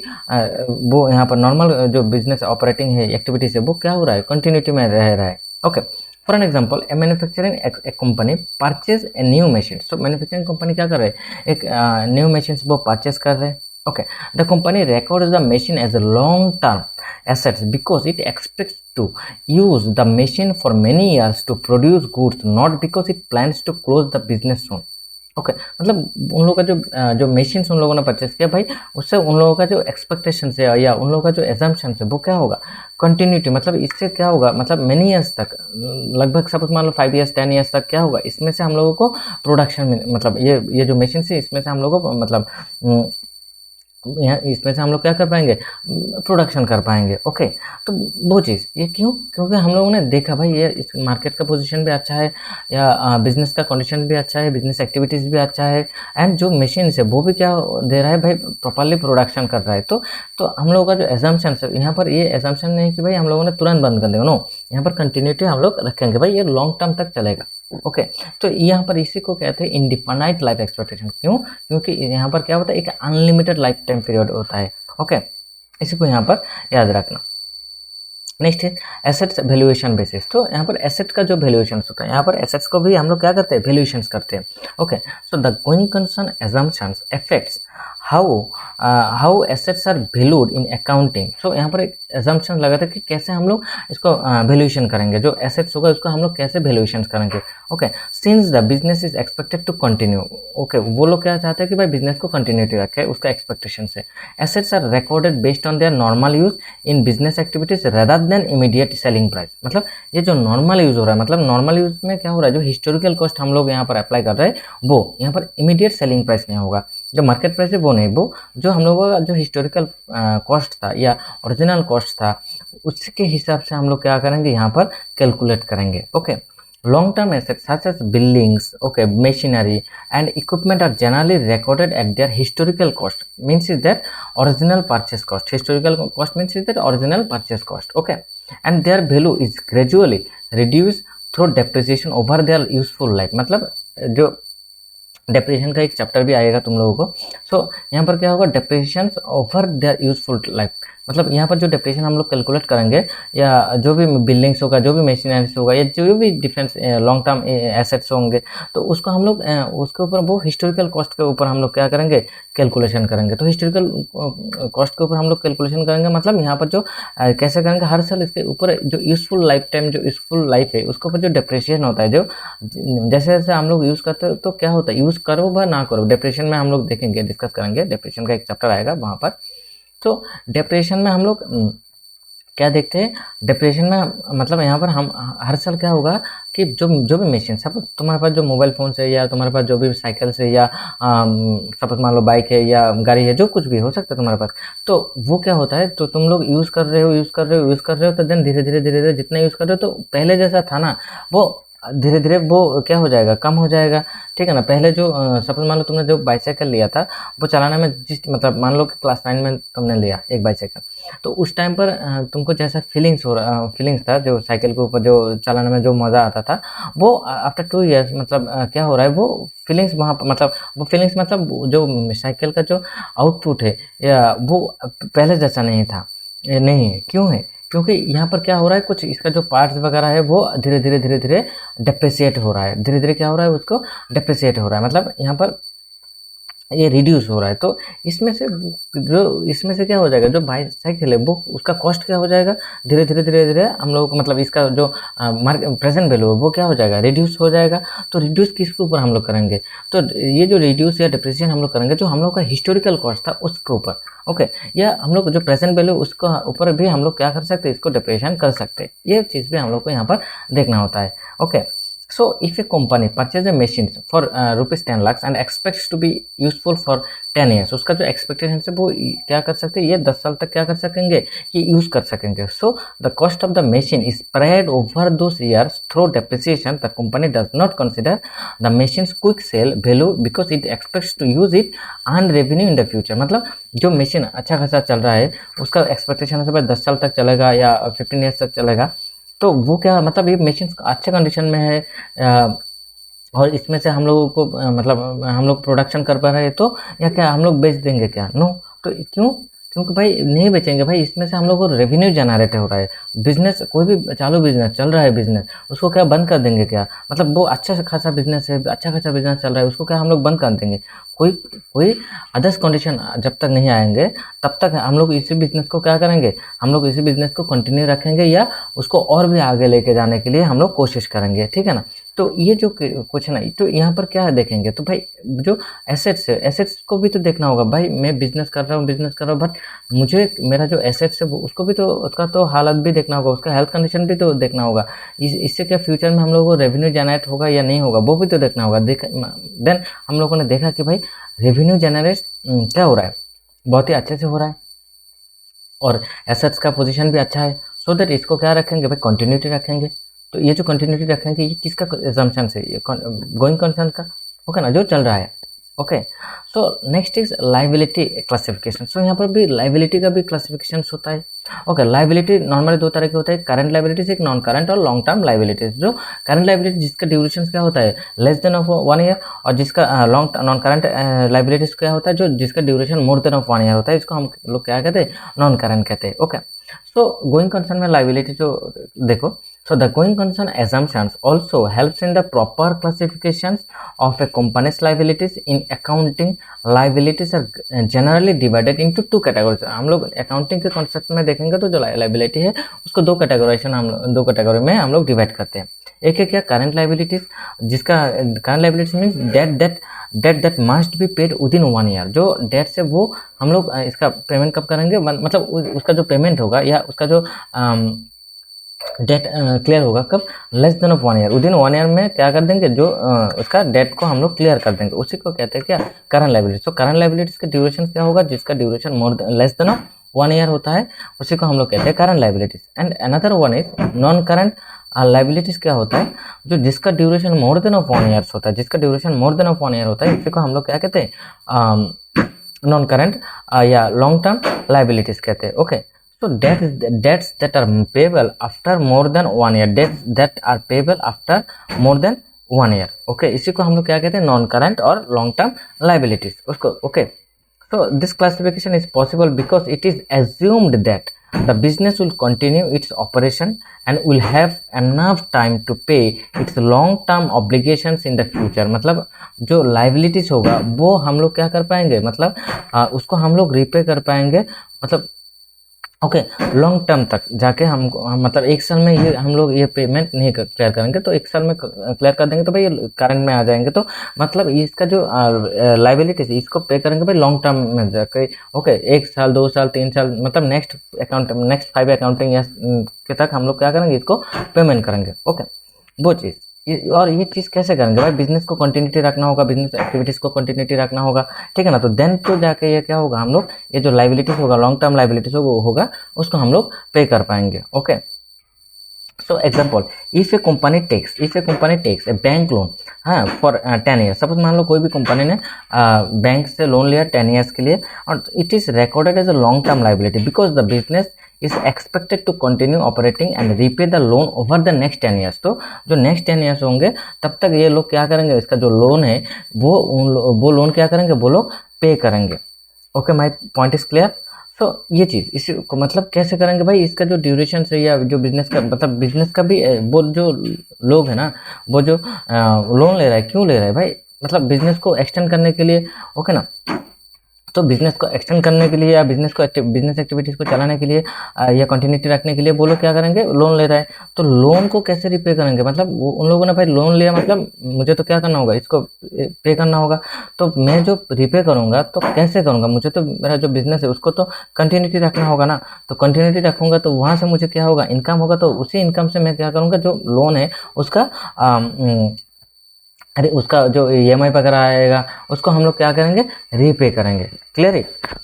S1: वो यहाँ पर नॉर्मल जो बिजनेस ऑपरेटिंग है एक्टिविटीज है वो क्या हो रहा है, कंटिन्यूटी में रह रहा है। Okay, for an example a manufacturing एक company purchase a new machine. तो मैन्युफैक्चरिंग कंपनी क्या कर रहे हैं, एक न्यू मशीन वो परचेज कर रहे हैं। Okay, the company records the machine as a long term assets because it expects to use the machine for many years to produce goods, not because it plans to close the business soon। Okay, मतलब उन लोगों का जो machines उन लोगों ने purchase किया भाई, उससे उन लोगों का जो एक्सपेक्टेशन है या उन लोगों का जो एजम्पशन है वो क्या होगा, कंटिन्यूटी। मतलब इससे क्या होगा, मतलब मेनी ईयर्स तक, लगभग सपोज मान लो 5 ईयर्स 10 ईयर्स तक क्या होगा, इसमें से हम लोगों को प्रोडक्शन में मतलब ये जो मशीन है इसमें से हम लोगों को मतलब यहाँ इसमें से हम लोग क्या कर पाएंगे, प्रोडक्शन कर पाएंगे। ओके, तो वो चीज़ ये क्यों, क्योंकि हम लोगों ने देखा भाई ये इस मार्केट का पोजीशन भी अच्छा है, या बिजनेस का कंडीशन भी अच्छा है, बिजनेस एक्टिविटीज़ भी अच्छा है, एंड जो मशीन है वो भी क्या दे रहा है भाई, प्रॉपरली प्रोडक्शन कर रहा है। तो हम लोगों का जो एजम्पशन है यहाँ पर, ये एजम्पशन नहीं कि भाई हम लोगों ने तुरंत बंद कर देगा, नो, यहाँ पर कंटिन्यूटी हम लोग रखेंगे भाई, ये लॉन्ग टर्म तक चलेगा। ओके, तो यहाँ पर इसी को कहते हैं इंडिफाइनाइट लाइफ एक्सपेक्टेशन। क्यों, क्योंकि यहाँ पर क्या होता है, एक अनलिमिटेड लाइफ टाइम पीरियड होता है। ओके, इसी को यहाँ पर याद रखना। नेक्स्ट है एसेट्स वैल्यूएशन बेसिस। तो यहाँ पर एसेट का जो वैल्यूएशन होता है, यहाँ पर एसेट्स को भी हम लोग क्या करते हैं, वैल्यूएशंस करते हैं। Okay, so the going concern assumptions affects how assets are valued in accounting. So यहाँ पर एक एजम्पशन लगा था कि कैसे हम लोग इसको वैल्यूएशन करेंगे, जो एसेट्स होगा उसको हम लोग कैसे वैल्यूएशन करेंगे। Okay, since the business is expected to continue. Okay, वो लोग क्या चाहते हैं कि भाई बिजनेस को कंटिन्यूटी रखे, उसका एक्सपेक्टेशन से। Assets are recorded based on their normal use in business activities rather than immediate selling price. मतलब ये जो नॉर्मल यूज हो रहा है, मतलब नॉर्मल यूज में क्या हो रहा है, जो हिस्टोरिकल कॉस्ट हम लोग यहाँ पर अप्लाई कर रहे हैं, वो यहाँ पर इमीडिएट सेलिंग प्राइस नहीं होगा, जो मार्केट प्राइस है वो नहीं, वो जो हम लोगों का जो हिस्टोरिकल कॉस्ट था या ओरिजिनल कॉस्ट था, उसके हिसाब से हम लोग क्या करेंगे, यहाँ पर कैलकुलेट करेंगे। Okay, long term assets such as buildings, okay, machinery and equipment are generally recorded at their historical cost, means is that original purchase cost, historical cost means is that original purchase cost। Okay, and their value is gradually reduced through depreciation over their useful life। मतलब जो depreciation का एक chapter भी आएगा तुम लोगों को। सो यहाँ पर क्या होगा, depreciation over their useful life. मतलब यहाँ पर जो डेप्रिसिएशन हम लोग कैलकुलेट करेंगे, या जो भी बिल्डिंग्स होगा, जो भी मशीनरीज होगा, या जो भी डिफरेंस लॉन्ग टर्म एसेट्स होंगे, तो उसको हम लोग उसके ऊपर वो हिस्टोरिकल कॉस्ट के ऊपर हम लोग क्या करेंगे, कैलकुलेशन करेंगे। तो हिस्टोरिकल कॉस्ट के ऊपर हम लोग कैलकुलेशन करेंगे, मतलब यहाँ पर जो कैसे करेंगे, हर साल इसके ऊपर जो यूजफुल लाइफ टाइम, जो यूजफुल लाइफ है उसके ऊपर जो डेप्रिसिएशन होता है, जो जैसे जैसे हम लोग यूज़ करते हैं, तो क्या होता है, यूज़ करो व ना करो, डिप्रेशन में हम लोग देखेंगे, डिस्कस करेंगे, डिप्रेशन का एक चैप्टर आएगा वहाँ पर। तो डिप्रेशन में हम लोग क्या देखते हैं, डिप्रेशन में मतलब यहाँ पर हम हर साल क्या होगा कि जो भी मशीन, सपोज तुम्हारे पास जो मोबाइल फ़ोन से, या तुम्हारे पास जो भी साइकिल से, या सपोज मान लो बाइक है या गाड़ी है, जो कुछ भी हो सकता है तुम्हारे पास, तो वो क्या होता है, तो तुम लोग यूज़ कर रहे हो, तो देन धीरे धीरे जितना यूज़ कर रहे हो, तो पहले जैसा था ना, वो धीरे धीरे वो क्या हो जाएगा, कम हो जाएगा। ठीक है ना, पहले जो सपोज मान लो तुमने जो बाइसाइकिल लिया था, वो चलाने में मतलब मान लो कि क्लास 9 में तुमने लिया एक बाइसाइकिल, तो उस टाइम पर तुमको जैसा फीलिंग्स था, जो साइकिल के ऊपर जो चलाने में जो मज़ा आता था, वो आफ्टर 2 ईयर्स मतलब क्या हो रहा है, वो फीलिंग्स वहाँ पर, मतलब वो फीलिंग्स मतलब जो साइकिल का जो आउटपुट है, या वो पहले जैसा नहीं था, नहीं है। क्यों है, क्योंकि यहाँ पर क्या हो रहा है, कुछ इसका जो पार्ट्स वगैरह है वो धीरे धीरे डेप्रिसिएट हो रहा है, धीरे धीरे क्या हो रहा है, उसको डेप्रिसिएट हो रहा है, मतलब यहाँ पर ये रिड्यूस हो रहा है। तो इसमें से क्या हो जाएगा, जो बाईसाइकिल है वो उसका कॉस्ट क्या हो जाएगा, धीरे धीरे हम लोग को, मतलब इसका जो प्रेजेंट वैल्यू है वो क्या हो जाएगा, रिड्यूस हो जाएगा। तो रिड्यूस किसके ऊपर हम लोग करेंगे, तो ये जो रिड्यूस या डिप्रिसिएशन हम लोग करेंगे, जो हम लोग का हिस्टोरिकल कॉस्ट था उसके ऊपर। ओके, या हम लोग जो प्रेजेंट वैल्यू उसको ऊपर भी हम लोग क्या कर सकते हैं, इसको डिप्रिसिएशन कर सकते हैं। ये चीज़ भी हम लोग को यहाँ पर देखना होता है। Okay, so if a company purchase a machine for rupees 10 lakhs and expects to be useful for 10 years, उसका जो एक्सपेक्टेशन है वो क्या कर सकते हैं, ये 10 साल तक क्या कर सकेंगे, ये यूज़ कर सकेंगे। So the cost of the machine is spread over those years through depreciation. The company does not consider the machines quick sale value because it expects to use it earn revenue in the future. मतलब जो machine अच्छा खासा चल रहा है, उसका expectation है 10 साल तक चलेगा या 15 ईयर्स तक चलेगा, तो वो क्या मतलब ये मशीन अच्छे कंडीशन में है, और इसमें से हम लोगों को मतलब हम लोग प्रोडक्शन कर पा रहे हैं, तो या क्या हम लोग बेच देंगे क्या, नो। तो क्यों, क्योंकि भाई नहीं बेचेंगे भाई, इसमें से हम लोग को रेवेन्यू जनरेट हो रहा है। बिजनेस कोई भी चालू बिजनेस चल रहा है, बिजनेस उसको क्या बंद कर देंगे क्या, मतलब वो अच्छा खासा बिजनेस है, अच्छा खासा बिजनेस चल रहा है, उसको क्या हम लोग बंद कर देंगे। कोई अदर्स कंडीशन जब तक नहीं आएंगे, तब तक हम लोग इसी बिजनेस को क्या करेंगे, हम लोग इसी बिजनेस को कंटिन्यू रखेंगे, या उसको और भी आगे लेके जाने के लिए हम लोग कोशिश करेंगे। ठीक है ना, तो ये जो कुछ ना, तो यहाँ पर क्या देखेंगे, तो भाई जो एसेट्स है, एसेट्स को भी तो देखना होगा भाई। मैं बिजनेस कर रहा हूँ, बट मुझे मेरा जो एसेट्स है उसको भी तो, उसका तो हालत भी देखना होगा, उसका हेल्थ कंडीशन भी तो देखना होगा। इससे क्या फ्यूचर में हम लोगों को रेवेन्यू जनरेट होगा या नहीं होगा, वो भी तो देखना होगा। देन हम लोगों ने देखा कि भाई रेवेन्यू जनरेट क्या हो रहा है, बहुत ही अच्छे से हो रहा है और एसेट्स का पोजीशन भी अच्छा है, सो दैट इसको क्या रखेंगे भाई, कंटिन्यूटी रखेंगे। तो ये जो कंटिन्यूटी रखेंगे ये किसका एजम्पशन है, ये गोइंग कंसर्न का, ओके ना, जो चल रहा है। Okay, so next is liability classification. So यहाँ पर भी लाइबिलिटी का भी क्लासिफिकेशन होता है। ओके, लाइबिलिटी नॉर्मली दो तरह के होता है, करंट लाइबिलिटीज एक नॉन करंट और लॉन्ग टर्म लाइबिलिटीज। जो करंट लाइबिलिटी जिसका ड्यूरेशन क्या होता है लेस देन ऑफ 1 ईयर, और जिसका लॉन्ग नॉन करंट लाइबिलिटीज क्या होता है जो जिसका duration more than of 1 year होता है, इसको हम लोग क्या कहते हैं, नॉन करंट कहते हैं। ओके, सो गोइंग कंसर्न में लाइबिलिटी जो देखो, so the going concern assumptions also helps in the proper classifications of a company's liabilities. In accounting, liabilities are generally divided into two categories. हम लोग accounting के concept में देखेंगे तो जो liability है उसको दो कैटेगरी में हम लोग डिवाइड करते हैं। एक है क्या, करंट लाइबिलिटीज, जिसका current liabilities means debt that must be paid within 1 year. जो डेट से वो हम लोग इसका पेमेंट कब करेंगे, मतलब उसका जो पेमेंट होगा या उसका जो डेट क्लियर होगा कब, less than of 1 year, within 1 year में क्या कर देंगे, जो उसका डेट को हम लोग क्लियर कर देंगे, उसी को कहते हैं क्या, करंट लाइबिलिटी। तो करंट लाइबिलिटीज का ड्यूरेशन क्या होगा, जिसका duration less than of 1 year होता है, उसी को हम लोग कहते हैं current liabilities. And another one is non current liabilities. क्या होता है, जो जिसका duration more than of 1 year होता है, जिसका duration more than of 1 year होता है, इसी को हम लोग क्या कहते हैं, नॉन करंट या लॉन्ग टर्म लाइबिलिटीज कहते हैं। Okay, so debts that are payable after more than 1 year, debts that are payable after more than 1 year। Okay, इसी को हम लोग क्या कहते हैं, नॉन करंट और लॉन्ग टर्म लाइबिलिटीज उसको। Okay, so this classification is possible because it is assumed that the business will continue its operation and will have enough time to pay its long term obligations in the future। मतलब जो liabilities होगा वो हम लोग क्या कर पाएंगे, मतलब उसको हम लोग रीपे कर पाएंगे, मतलब ओके, लॉन्ग टर्म तक जाके हम मतलब एक साल में ये हम लोग ये पेमेंट नहीं क्लियर करेंगे तो एक साल में क्लियर कर देंगे तो भाई ये करंट में आ जाएंगे। तो मतलब इसका जो लाइबिलिटीज इसको पे करेंगे भाई लॉन्ग टर्म में जाके। ओके, 1 साल 2 साल 3 साल, मतलब नेक्स्ट 5 अकाउंटिंग ईयर के तक हम लोग क्या करेंगे, इसको पेमेंट करेंगे। ओके, वो चीज़। और ये चीज़ कैसे करेंगे भाई, बिजनेस को कंटिन्यूटी रखना होगा, बिजनेस एक्टिविटीज़ को कंटिन्यूटी रखना होगा, ठीक है ना। तो देन तो जाके ये क्या होगा, हम लोग ये जो लाइबिलिटीज होगा, लॉन्ग टर्म लाइबिलिटीज होगा उसको हम लोग पे कर पाएंगे। Okay, so example, if a company takes a bank loan, हाँ, फॉर 10 ईयर्स। सपोज मान लो कोई भी कंपनी ने बैंक से लोन लिया 10 ईयर्स के लिए, और it is recorded as a long term liability because the business is expected to continue operating and repay the loan over the next 10 years. तो जो नेक्स्ट 10 ईयर्स होंगे तब तक ये लोग क्या करेंगे, इसका जो लोन है वो लोन क्या करेंगे, वो लोग पे करेंगे। Okay, my point is clear. So ये चीज़ इसी को मतलब कैसे करेंगे भाई, इसका जो ड्यूरेशन से या जो बिजनेस का मतलब बिजनेस का भी वो जो लोग है ना, वो जो लोन ले रहा है क्यों ले रहा है भाई, मतलब बिजनेस को एक्सटेंड करने के लिए। ओके ना, तो बिजनेस को एक्सटेंड करने के लिए या बिजनेस एक्टिविटीज़ को चलाने के लिए या कंटिन्यूटी रखने के लिए वो लोग क्या करेंगे, लोन ले रहा है। तो लोन को कैसे रिपे करेंगे, मतलब उन लोगों ने भाई लोन लिया, मतलब मुझे तो क्या करना होगा, इसको पे करना होगा। तो मैं जो रिपे करूँगा तो कैसे करूँगा, मुझे तो मेरा जो बिजनेस है उसको तो कंटिन्यूटी रखना होगा ना। तो कंटिन्यूटी रखूँगा तो वहाँ से मुझे क्या होगा, इनकम होगा। तो उसी इनकम से मैं क्या करूँगा, जो लोन है उसका अरे उसका जो EMI वगैरह आएगा उसको हम लोग क्या करेंगे, रीपे करेंगे। क्लियर है।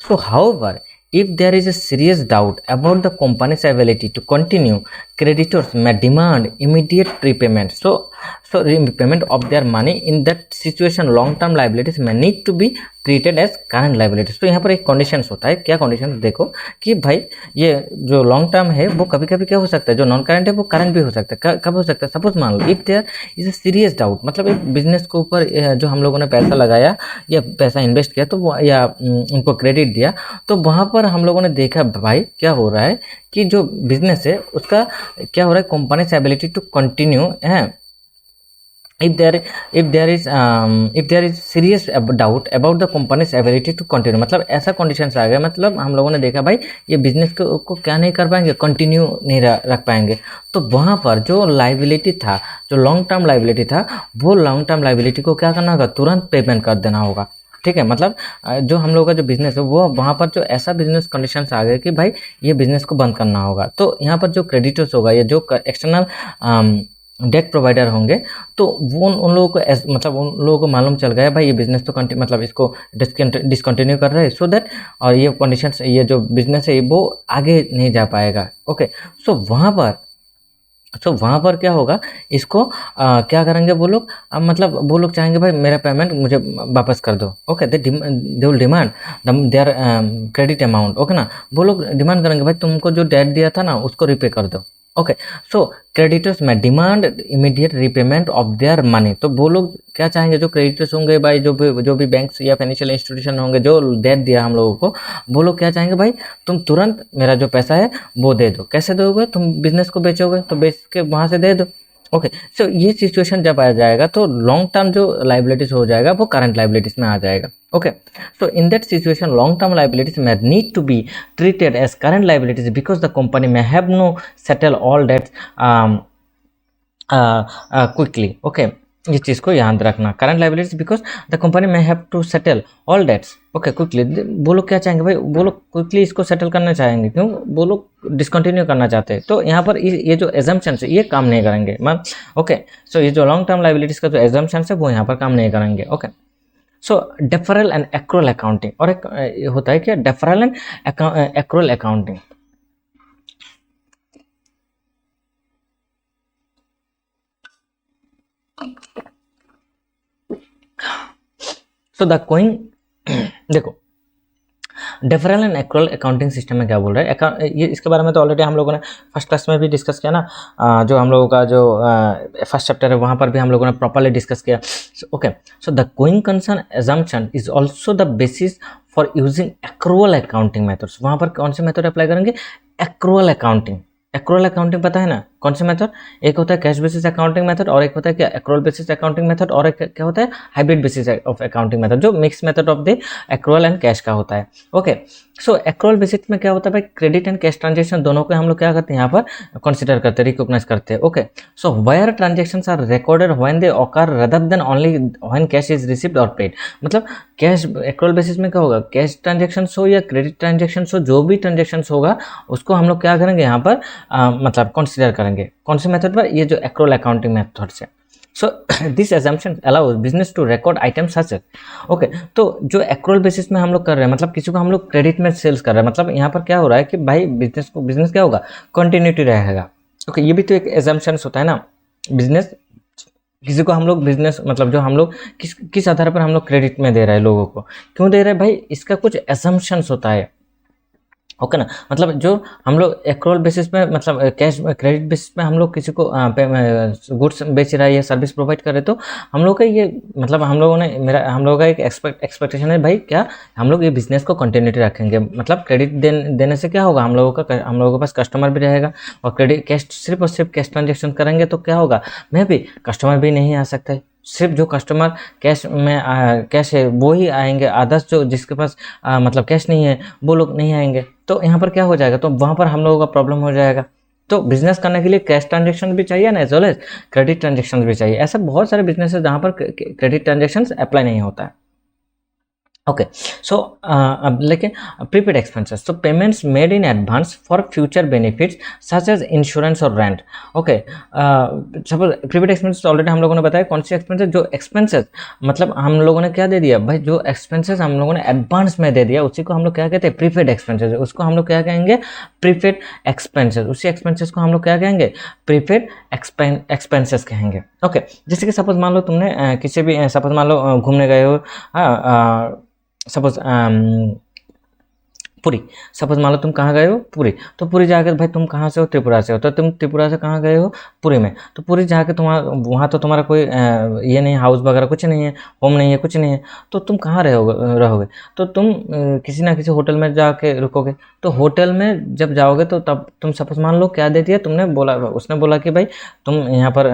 S1: सो however if there is a serious doubt about the company's ability to continue, creditors may demand immediate repayment. So repayment of their money. In that situation long term liabilities may need to be treated as current liabilities. तो यहाँ पर एक condition होता है, क्या condition देखो कि भाई ये जो लॉन्ग टर्म है वो कभी कभी क्या हो सकता है, जो नॉन करंट है वो करंट भी हो सकता है। कब हो सकता है, सपोज मान लो if there is a serious doubt, मतलब एक बिजनेस के ऊपर जो हम लोगों ने पैसा लगाया या पैसा इन्वेस्ट किया तो या उनको क्रेडिट दिया, तो वहाँ पर हम लोगों ने देखा भाई क्या हो रहा है कि जो बिजनेस है उसका क्या हो रहा है, कंपनी एबिलिटी टू कंटिन्यू है। if there is serious doubt about the company's ability to continue, मतलब ऐसा कंडीशन आ गया, मतलब हम लोगों ने देखा भाई ये बिजनेस को क्या नहीं कर पाएंगे, कंटिन्यू नहीं रख पाएंगे। तो वहाँ पर जो लाइबिलिटी था, जो लॉन्ग टर्म लाइबिलिटी था, वो लॉन्ग टर्म लाइबिलिटी को क्या करना होगा, तुरंत पेमेंट कर देना होगा। ठीक है, मतलब जो हम लोग का जो बिजनेस है वो वहाँ पर जो ऐसा बिजनेस कंडीशन आ गए कि भाई ये बिजनेस को बंद करना होगा। तो यहाँ पर जो क्रेडिटर्स होगा या जो एक्सटर्नल डेट प्रोवाइडर होंगे, तो वो उन लोगों को मतलब उन लोगों को मालूम चल गया भाई ये बिजनेस तो मतलब इसको डिसकंटिन्यू कर रहे हैं, सो दैट और ये कंडीशंस, ये जो बिजनेस है वो आगे नहीं जा पाएगा। ओके, सो वहाँ पर क्या होगा, इसको क्या करेंगे वो लोग, मतलब वो लोग चाहेंगे भाई मेरा पेमेंट मुझे वापस कर दो। Okay, they will demand there credit amount. Okay ना, वो लोग डिमांड करेंगे भाई तुमको जो डेट दिया था ना उसको रिपे कर दो। ओके, सो क्रेडिटर्स में demand immediate repayment of their money. तो वो लोग क्या चाहेंगे, जो क्रेडिटर्स होंगे भाई, जो भी बैंक्स या फाइनेंशियल इंस्टीट्यूशन होंगे जो डेट दिया हम लोगों को, वो लोग क्या चाहेंगे भाई तुम तुरंत मेरा जो पैसा है वो दे दो। कैसे दोगे, तुम बिजनेस को बेचोगे तो बेच के वहाँ से दे दो। ओके, सो ये सिचुएशन जब आ जाएगा तो लॉन्ग टर्म जो लाइबिलिटीज हो जाएगा वो करंट लाइबिलिटीज में आ जाएगा। Okay, so in that situation long term liabilities may need to be treated as current liabilities because the company may have no settle all debts quickly. Okay, ये चीज को याद रखना, current liabilities because the company may have to settle all debts. Okay, quickly वो लोग क्या चाहेंगे भाई, वो लोग क्विकली इसको सेटल करना चाहेंगे, क्यों, वो लोग डिसकंटिन्यू करना चाहते हैं। तो यहाँ पर ये जो एजम्पशन है ये काम नहीं करेंगे मान। ओके, सो ये जो लॉन्ग टर्म लाइबिलिटीज का जो एजम्पशन है वो यहाँ पर काम नहीं करेंगे। Okay, so deferral and accrual accounting, और एक होता है क्या, deferral and accrual accounting. So the going देखो, deferral and accrual accounting system में क्या बोल रहे हैं, ये इसके बारे में तो ऑलरेडी हम लोगों ने फर्स्ट क्लास में भी डिस्कस किया ना, जो हम लोगों का जो फर्स्ट चैप्टर है वहाँ पर भी हम लोगों ने प्रॉपरली डिस्कस किया। Okay, so the going concern assumption is also the basis for using accrual accounting methods. वहाँ पर कौन से मेथड अप्लाई करेंगे, एक्रूअल अकाउंटिंग। एक्रूअल अकाउंटिंग पता है ना कौन से मेथड, एक होता है कैश बेसिस अकाउंटिंग मेथड, और एक होता है क्या एक्रूअल बेसिस अकाउंटिंग मेथड, और एक क्या होता है hybrid basis of accounting method, जो mix method of the accrual and cash का होता है। ओके, सो एक्रूअल बेसिस में क्या होता है भाई, क्रेडिट एंड कैश ट्रांजेक्शन दोनों को हम लोग क्या करते हैं यहाँ पर कंसिडर करते हैं, रिकॉग्नाइज करते हैं। Okay, so wire transactions are recorded when they occur rather than only when cash is received और पेड। मतलब कैश एक्रूअल बेसिस में क्या होगा, कैश ट्रांजेक्शन हो या क्रेडिट ट्रांजेक्शन हो, जो भी ट्रांजेक्शन होगा उसको हम लोग क्या करेंगे यहाँ पर मतलब कंसिडर करेंगे कौन से मेथड पर, ये जो एक्रूअल अकाउंटिंग मेथड से। So this assumption allows business to record items such as, okay, तो जो एक्रूअल बेसिस में हम लोग कर रहे हैं, मतलब किसी को हम लोग क्रेडिट में सेल्स कर रहे हैं, मतलब यहाँ पर क्या हो रहा है कि भाई बिजनेस क्या होगा, कंटिन्यूटी रहेगा। ओके, ये भी तो एक एजम्पशन होता है ना, बिजनेस किसी को हम लोग बिजनेस मतलब जो हम लोग किस आधार पर हम लोग क्रेडिट में दे रहे हैं लोगों को, क्यों दे रहे हैं भाई, इसका कुछ एजम्पशंस होता है। ओके ना, मतलब जो हम लोग एक्रूअल बेसिस पे मतलब कैश क्रेडिट बेसिस पे हम लोग किसी को गुड्स बेच रहा है या सर्विस प्रोवाइड कर रहे, तो हम लोग का ये मतलब हम लोगों ने हम लोगों का एक एक्सपेक्टेशन है भाई, क्या हम लोग ये बिजनेस को कंटिन्यूटी रखेंगे। मतलब क्रेडिट देने से क्या होगा, हम लोगों के पास कस्टमर भी रहेगा, और क्रेडिट कैश सिर्फ और सिर्फ कैश ट्रांजेक्शन करेंगे तो क्या होगा, मैं भी कस्टमर भी नहीं आ सकता है, सिर्फ जो कस्टमर कैश में कैश है वो ही आएंगे, अदर्स जो जिसके पास मतलब कैश नहीं है वो लोग नहीं आएंगे। तो यहाँ पर क्या हो जाएगा, तो वहाँ पर हम लोगों का प्रॉब्लम हो जाएगा। तो बिजनेस करने के लिए कैश ट्रांजेक्शन भी चाहिए ना, as well as credit transaction भी चाहिए। ऐसा बहुत सारे बिजनेस है जहाँ पर क्रेडिट ट्रांजेक्शन अप्लाई नहीं होता है। ओके, सो अब लेकिन प्रीपेड एक्सपेंसेस, तो payments made in advance for future benefits such as insurance और rent. Okay, suppose prepaid expenses already हम लोगों ने बताया कौन सी एक्सपेंसेस, जो एक्सपेंसेस मतलब हम लोगों ने क्या दे दिया भाई, जो एक्सपेंसेस हम लोगों ने एडवांस में दे दिया उसी को हम लोग क्या कहते हैं, प्रीपेड एक्सपेंसेस। उसको हम लोग क्या कहेंगे, प्रीपेड एक्सपेंसेस। उसी एक्सपेंसेस को हम लोग क्या कहेंगे, प्रीपेड एक्सपेंसेस कहेंगे। ओके, जैसे कि सपोज मान लो तुमने किसी भी सपोज मान लो घूमने गए हो, सपोज पुरी, सपोज मान लो तुम कहाँ गए हो, पुरी। तो पुरी जाकर भाई तुम कहाँ से हो, त्रिपुरा से हो, तो तुम त्रिपुरा से कहाँ गए हो, पुरी में। तो पुरी जाकर वहाँ तो तुम्हारा कोई ये नहीं, हाउस वगैरह कुछ नहीं है, होम नहीं है, कुछ नहीं है, तो तुम कहाँ रहोगे, तो तुम किसी ना किसी होटल में जाके रुकोगे। तो होटल में जब जाओगे तो तब तुम सपोज मान लो क्या दे दिया तुमने, बोला उसने बोला कि भाई तुम यहाँ पर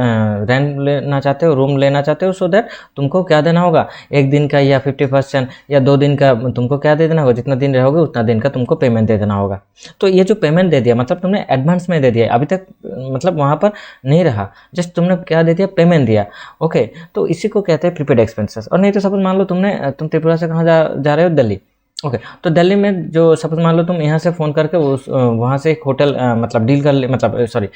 S1: रेंट लेना चाहते हो, रूम लेना चाहते हो, सो दैट तुमको क्या देना होगा, एक दिन का या 50% या 2 दिन का तुमको क्या दे देना होगा, जितना दिन रहोगे उतना दिन का तुमको पेमेंट दे देना होगा। तो ये जो पेमेंट दे दिया मतलब तुमने एडवांस में दे दिया, अभी तक मतलब वहाँ पर नहीं रहा, जस्ट तुमने क्या दे दिया, पेमेंट दिया। ओके, तो इसी को कहते हैं प्रीपेड एक्सपेंसेस। और नहीं तो सपोज मान लो तुम त्रिपुरा से कहाँ जा रहे हो, दिल्ली। ओके, तो दिल्ली में जो सपोज मान लो तुम यहाँ से फ़ोन करके वहाँ से एक होटल मतलब डील कर ले, मतलब सॉरी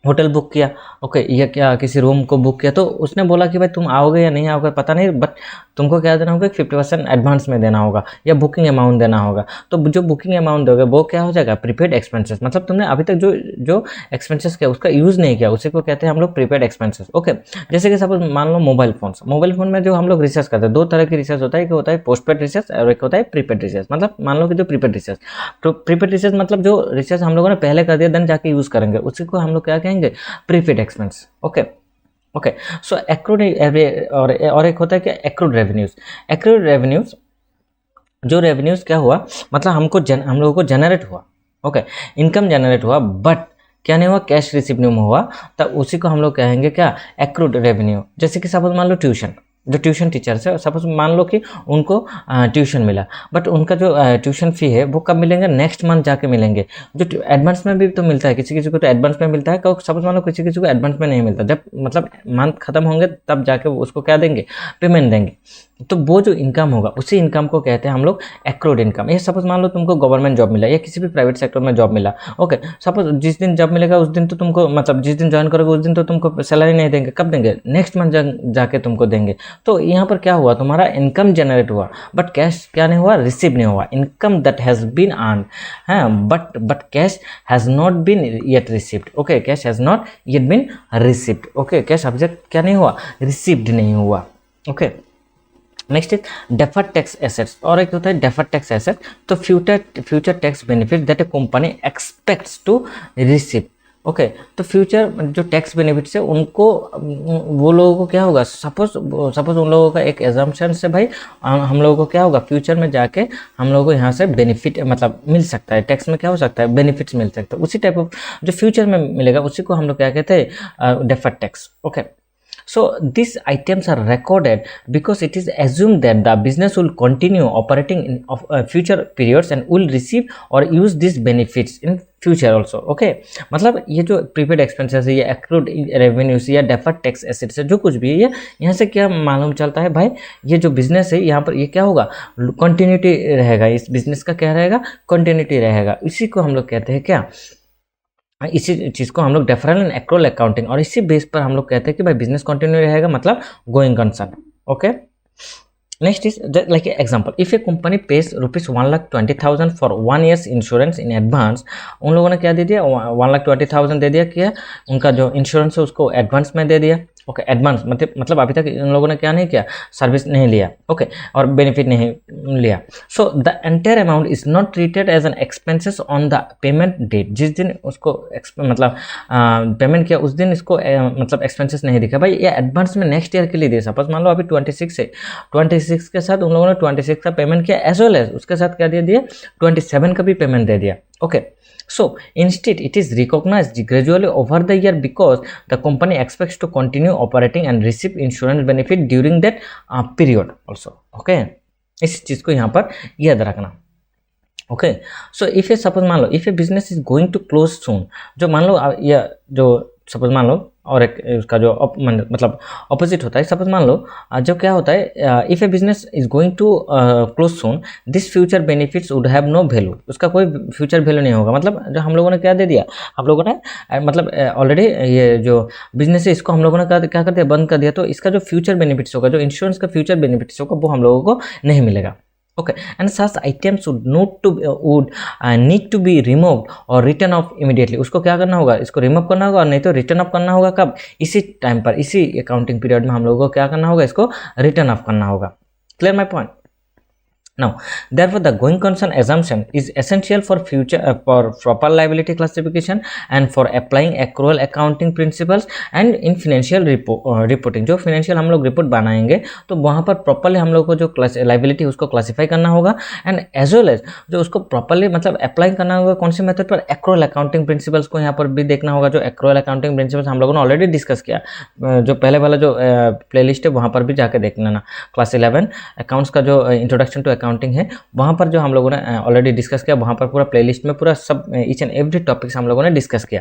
S1: होटल बुक किया, ओके, या क्या किसी रूम को बुक किया, तो उसने बोला कि भाई तुम आओगे या नहीं आओगे पता नहीं, बट तुमको क्या देना होगा, 50% एडवांस में देना होगा या बुकिंग अमाउंट देना होगा। तो जो बुकिंग अमाउंट दोगे वो क्या हो जाएगा, प्रीपेड एक्सपेंसेस, मतलब तुमने अभी तक जो जो एक्सपेंसेस किया उसका यूज़ नहीं किया, उसी को कहते हैं हम लोग प्रीपेड एक्सपेंसेस। ओके, जैसे कि सपोज मान लो मोबाइल फ़ोन में जो हम लोग रिचार्ज करते हैं, दो तरह की रिचार्ज होता है, एक होता है पोस्टपेड रिचार्ज और एक होता है प्रीपेड रिचार्ज। मतलब मान लो कि जो प्रीपेड रिचार्ज, तो प्रीपेड रिचार्ज मतलब जो रिचार्ज हम लोगों ने पहले कर दिया देन जाके यूज़ करेंगे, उसी को हम लोग क्या कहेंगे, प्रीपेड एक्सपेंस। ओके ओके, सो एक्रूड, और एक होता है कि एक्रूड रेवेन्यूज। एक्रूड रेवेन्यूज, जो रेवेन्यूज क्या हुआ, मतलब हम लोगों को जनरेट हुआ, ओके, इनकम जनरेट हुआ, बट क्या नहीं हुआ, कैश रिसीव नहीं हुआ, तब उसी को हम लोग कहेंगे क्या, एक्रूड रेवेन्यू। जैसे कि सपोज मान लो जो ट्यूशन टीचर्स है, सपोज मान लो कि उनको ट्यूशन मिला, बट उनका जो ट्यूशन फ़ी है वो कब मिलेंगे, नेक्स्ट मंथ जाके मिलेंगे। जो एडवांस में भी तो मिलता है, किसी किसी को तो एडवांस में मिलता है, सपोज मान लो किसी किसी को एडवांस में नहीं मिलता, जब मतलब मंथ खत्म होंगे तब जाके उसको क्या देंगे, पेमेंट देंगे। तो वो जो इनकम होगा उसी इनकम को कहते हैं हम लोग एक्रूड इनकम। ये सपोज मान लो तुमको गवर्नमेंट जॉब मिला या किसी भी प्राइवेट सेक्टर में जॉब मिला, ओके, सपोज जिस दिन जॉब मिलेगा उस दिन तो तुमको, मतलब जिस दिन ज्वाइन करोगे उस दिन तो तुमको सैलरी नहीं देंगे, कब देंगे, नेक्स्ट मंथ जाके तुमको देंगे। तो यहाँ पर क्या हुआ, तुम्हारा इनकम जनरेट हुआ बट कैश क्या नहीं हुआ, रिसीव नहीं हुआ। Income that has been earn है, but cash has not been yet received. Okay, cash has not yet been received. Okay, cash object क्या नहीं हुआ, रिसीव्ड नहीं हुआ। Okay, next is deferred tax assets, और एक होता है डेफर्ड टैक्स एसेट। तो future tax benefit that a company expects to receive. Okay, तो फ्यूचर जो टैक्स बेनिफिट्स है उनको, वो लोगों को क्या होगा, सपोज उन लोगों का एक एजम्पशन से भाई हम लोगों को क्या होगा, फ्यूचर में जाके हम लोगों को यहाँ से बेनिफिट मतलब मिल सकता है, टैक्स में क्या हो सकता है, बेनिफिट्स मिल सकता है। उसी टाइप ऑफ जो फ्यूचर में मिलेगा उसी को हम लोग क्या कहते हैं, deferred tax. Okay, so these items are recorded because it is assumed that the business will continue operating in future periods and will receive or use these benefits in future also. Okay, मतलब ये जो prepaid expenses है, ये accrued revenues या deferred tax assets है, जो कुछ भी है, यहाँ से क्या मालूम चलता है भाई, ये जो बिजनेस है यहाँ पर ये क्या होगा, कंटिन्यूटी रहेगा, इस बिजनेस का क्या रहेगा, कंटिन्यूटी रहेगा। इसी को हम लोग कहते हैं क्या, इसी चीज़ को हम लोग डेफरल एंड एक्रूअल अकाउंटिंग, और इसी बेस पर हम लोग कहते हैं कि भाई बिजनेस कंटिन्यू रहेगा, मतलब going concern. Okay, next is like example, if a company page ₹1,20,000 for 1 year's insurance in advance. उन लोगों ने क्या दे दिया, 1,20,000 दे दिया, क्या उनका जो इंश्योरेंस है उसको एडवांस में दे दिया। ओके, एडवांस मतलब अभी तक इन लोगों ने क्या नहीं किया, सर्विस नहीं लिया, ओके, और बेनिफिट नहीं लिया। So the entire amount is not treated as an expenses on the payment date. जिस दिन उसको मतलब पेमेंट किया उस दिन इसको मतलब एक्सपेंसेस नहीं दिखा भाई, ये एडवांस में नेक्स्ट ईयर के लिए दिया। सपोज मान लो अभी 26 है, 26 के साथ उन लोगों ने 26 का पेमेंट किया, एज वेल एज उसके साथ क्या दे दिया, 27 का भी पेमेंट दे दिया। Okay, so instead it is recognized gradually over the year because the company expects to continue operating and receive insurance benefit during that period also. Okay, इस चीज़ को यहाँ पर याद रखना। Okay, so if a suppose मान लो if a business is going to close soon, जो मान लो या जो सपोज मान लो, और एक उसका जो मतलब ऑपोजिट होता है, सपोज मान लो जो क्या होता है, if a business is going to close soon this future benefits would have no value. उसका कोई फ्यूचर वैल्यू नहीं होगा, मतलब जो हम लोगों ने क्या दे दिया, हम लोगों ने मतलब ऑलरेडी ये जो बिजनेस है इसको हम लोगों ने क्या कर दिया, बंद कर दिया, तो इसका जो फ्यूचर बेनिफिट्स होगा, जो इंश्योरेंस का फ्यूचर बेनिफिट्स होगा, वो हम लोगों को नहीं मिलेगा। Okay, and such items would need to be removed और रिटर्न ऑफ इमीडिएटली। उसको क्या करना होगा, इसको रिमूव करना होगा, और नहीं तो रिटर्न ऑफ करना होगा कब, इसी टाइम पर, इसी अकाउंटिंग पीरियड में हम लोगों को क्या करना होगा, इसको रिटर्न ऑफ करना होगा। Clear my point? Now, therefore, the going concern assumption is essential for proper liability classification and for applying accrual accounting principles and in financial reporting। जो financial हम लोग रिपोर्ट बनाएंगे तो वहाँ पर प्रॉपरली हम लोग को जो लाइबिलिटी उसको क्लासीफाई करना होगा, एंड एज वेल एज जो उसको प्रॉपरली मतलब अप्लाई करना होगा कौन से मेथड पर, accrual accounting principles को यहाँ पर भी देखना होगा। जो accrual accounting principles हम लोगों ने ऑलरेडी डिस्कस किया, जो पहले वाला जो प्ले लिस्ट है वहाँ पर भी जाके देख लेना। क्लास 11 अकाउंट्स का जो इंट्रोडक्शन टू अकाउंटिंग है वहाँ पर जो हम लोगों ने ऑलरेडी डिस्कस किया, वहाँ पर पूरा प्लेलिस्ट में पूरा सब ईच एंड एवरी टॉपिक्स हम लोगों ने डिस्कस किया।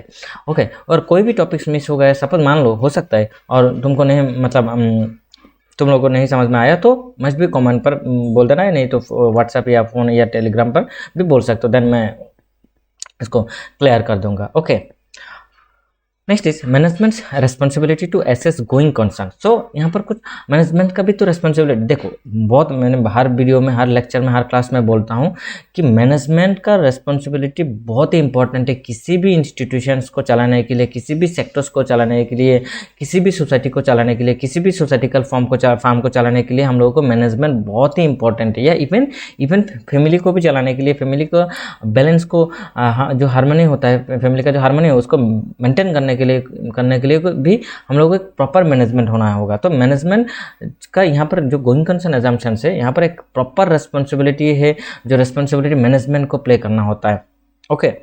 S1: ओके, और कोई भी टॉपिक्स मिस हो गया, सपोज मान लो हो सकता है और तुमको नहीं मतलब तुम लोगों को नहीं समझ में आया, तो मस्ट भी कमेंट पर बोल देना है, नहीं तो व्हाट्सएप या फ़ोन या टेलीग्राम पर भी बोल सकते हो, देन मैं इसको क्लियर कर दूंगा। Okay, next is management responsibility to assess going concern. So यहाँ पर कुछ मैनेजमेंट का भी तो रेस्पॉन्सिबिलिटी देखो, बहुत मैंने हर वीडियो में, हर लेक्चर में, हर क्लास में बोलता हूँ कि मैनेजमेंट का रेस्पॉन्सिबिलिटी बहुत ही इंपॉर्टेंट है किसी भी इंस्टीट्यूशंस को चलाने के लिए, किसी भी सेक्टर्स को चलाने के लिए, किसी भी सोसाइटी को चलाने के लिए, किसी भी सोसाइटिकल फॉर्म को चलाने के लिए हम लोगों को मैनेजमेंट बहुत ही इंपॉर्टेंट है। या इवन फैमिली को भी चलाने के लिए, फैमिली को बैलेंस को जो हार्मनी होता है, फैमिली का जो हार्मनी है उसको मेंटेन करने के लिए भी हम लोगों को एक प्रॉपर मैनेजमेंट होना होगा। तो मैनेजमेंट का यहाँ पर जो गोइंग कंसर्न एजम्पशन है, यहाँ पर एक प्रॉपर रिस्पॉन्सिबिलिटी है, जो रिस्पॉन्सिबिलिटी मैनेजमेंट को प्ले करना होता है। ओके,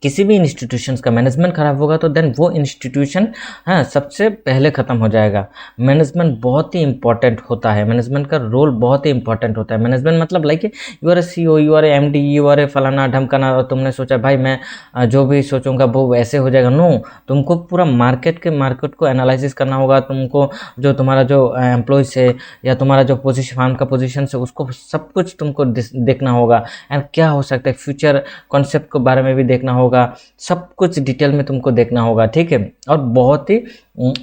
S1: किसी भी इंस्टीट्यूशंस का मैनेजमेंट खराब होगा तो देन वो इंस्टीट्यूशन सबसे पहले ख़त्म हो जाएगा। मैनेजमेंट बहुत ही इंपॉर्टेंट होता है, मैनेजमेंट का रोल बहुत ही इंपॉर्टेंट होता है। मैनेजमेंट मतलब like you are a CEO, you are a MD, you are a फलाना ढमकाना, और तुमने सोचा भाई मैं जो भी सोचूंगा वो वैसे हो जाएगा। नो, तुमको पूरा मार्केट को एनालिसिस करना होगा। तुमको जो तुम्हारा जो एम्प्लॉयज है या तुम्हारा जो फार्म का पोजिशन है उसको सब कुछ तुमको देखना होगा, एंड क्या हो सकता है फ्यूचर कॉन्सेप्ट के बारे में भी देखना होगा, सब कुछ डिटेल में तुमको देखना होगा, ठीक है, और बहुत ही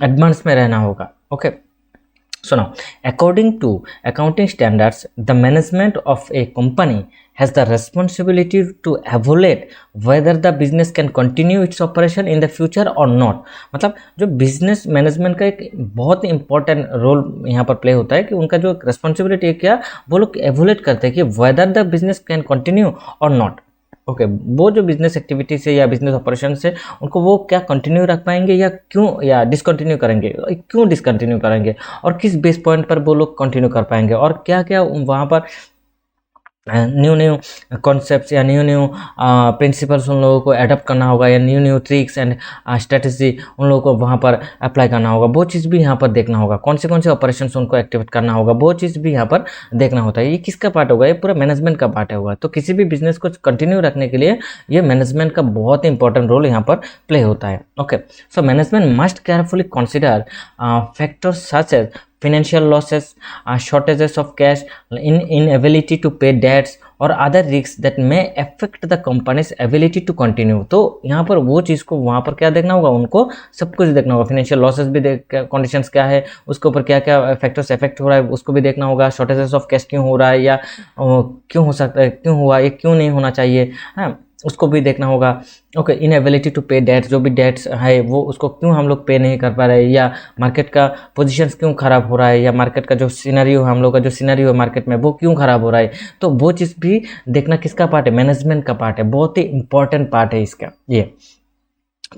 S1: एडवांस में रहना होगा। Okay, so now according to accounting standards, the management of a company has the responsibility to evaluate whether the business can continue its operation in the future or not। मतलब जो बिजनेस मैनेजमेंट का एक बहुत important role यहाँ पर play होता है कि उनका जो रिस्पॉन्सिबिलिटी है क्या, वो लोग एवोलेट करते हैं कि whether the business can continue और नॉट। ओके, वो जो बिजनेस एक्टिविटी से या बिजनेस ऑपरेशन से उनको वो क्या कंटिन्यू रख पाएंगे या क्यों, या डिसकंटिन्यू करेंगे, क्यों डिसकंटिन्यू करेंगे, और किस बेस पॉइंट पर वो लोग कंटिन्यू कर पाएंगे, और क्या क्या वहाँ पर न्यू कॉन्सेप्ट्स या न्यू प्रिंसिपल्स उन लोगों को एडप्ट करना होगा, या न्यू ट्रिक्स एंड स्ट्रेटजी उन लोगों को वहाँ पर अप्लाई करना होगा। वो चीज़ भी यहाँ पर देखना होगा, कौन से ऑपरेशंस उनको एक्टिवेट करना होगा, वो चीज़ भी यहाँ पर देखना होता है। ये किसका पार्ट होगा, ये पूरा मैनेजमेंट का पार्ट होगा। तो किसी भी बिजनेस को कंटिन्यू रखने के लिए ये मैनेजमेंट का बहुत ही इंपॉर्टेंट रोल यहाँ पर प्ले होता है। Okay, so management must carefully consider factors such as financial losses, shortages of cash, inability to pay debts और other risk that may affect the company's ability to continue. तो यहाँ पर वो चीज़ को वहाँ पर क्या देखना होगा, उनको सब कुछ देखना होगा। फाइनेंशियल लॉसेस भी कंडीशंस क्या है, उसके ऊपर क्या क्या फैक्टर्स इफेक्ट हो रहा है उसको भी देखना होगा। शॉर्टेजेस ऑफ कैश क्यों हो रहा है, या क्यों हो सकता है, क्यों हुआ, ये क्यों नहीं होना चाहिए, हाँ उसको भी देखना होगा। ओके, इनएबिलिटी टू पे डेट्स, जो भी डेट्स है वो उसको क्यों हम लोग पे नहीं कर पा रहे, या मार्केट का पोजीशंस क्यों खराब हो रहा है, या मार्केट का जो सिनेरियो है, हम लोग का जो सिनेरियो है मार्केट में वो क्यों खराब हो रहा है। तो वो चीज़ भी देखना किसका पार्ट है, मैनेजमेंट का पार्ट है, बहुत ही इंपॉर्टेंट पार्ट है इसका ये।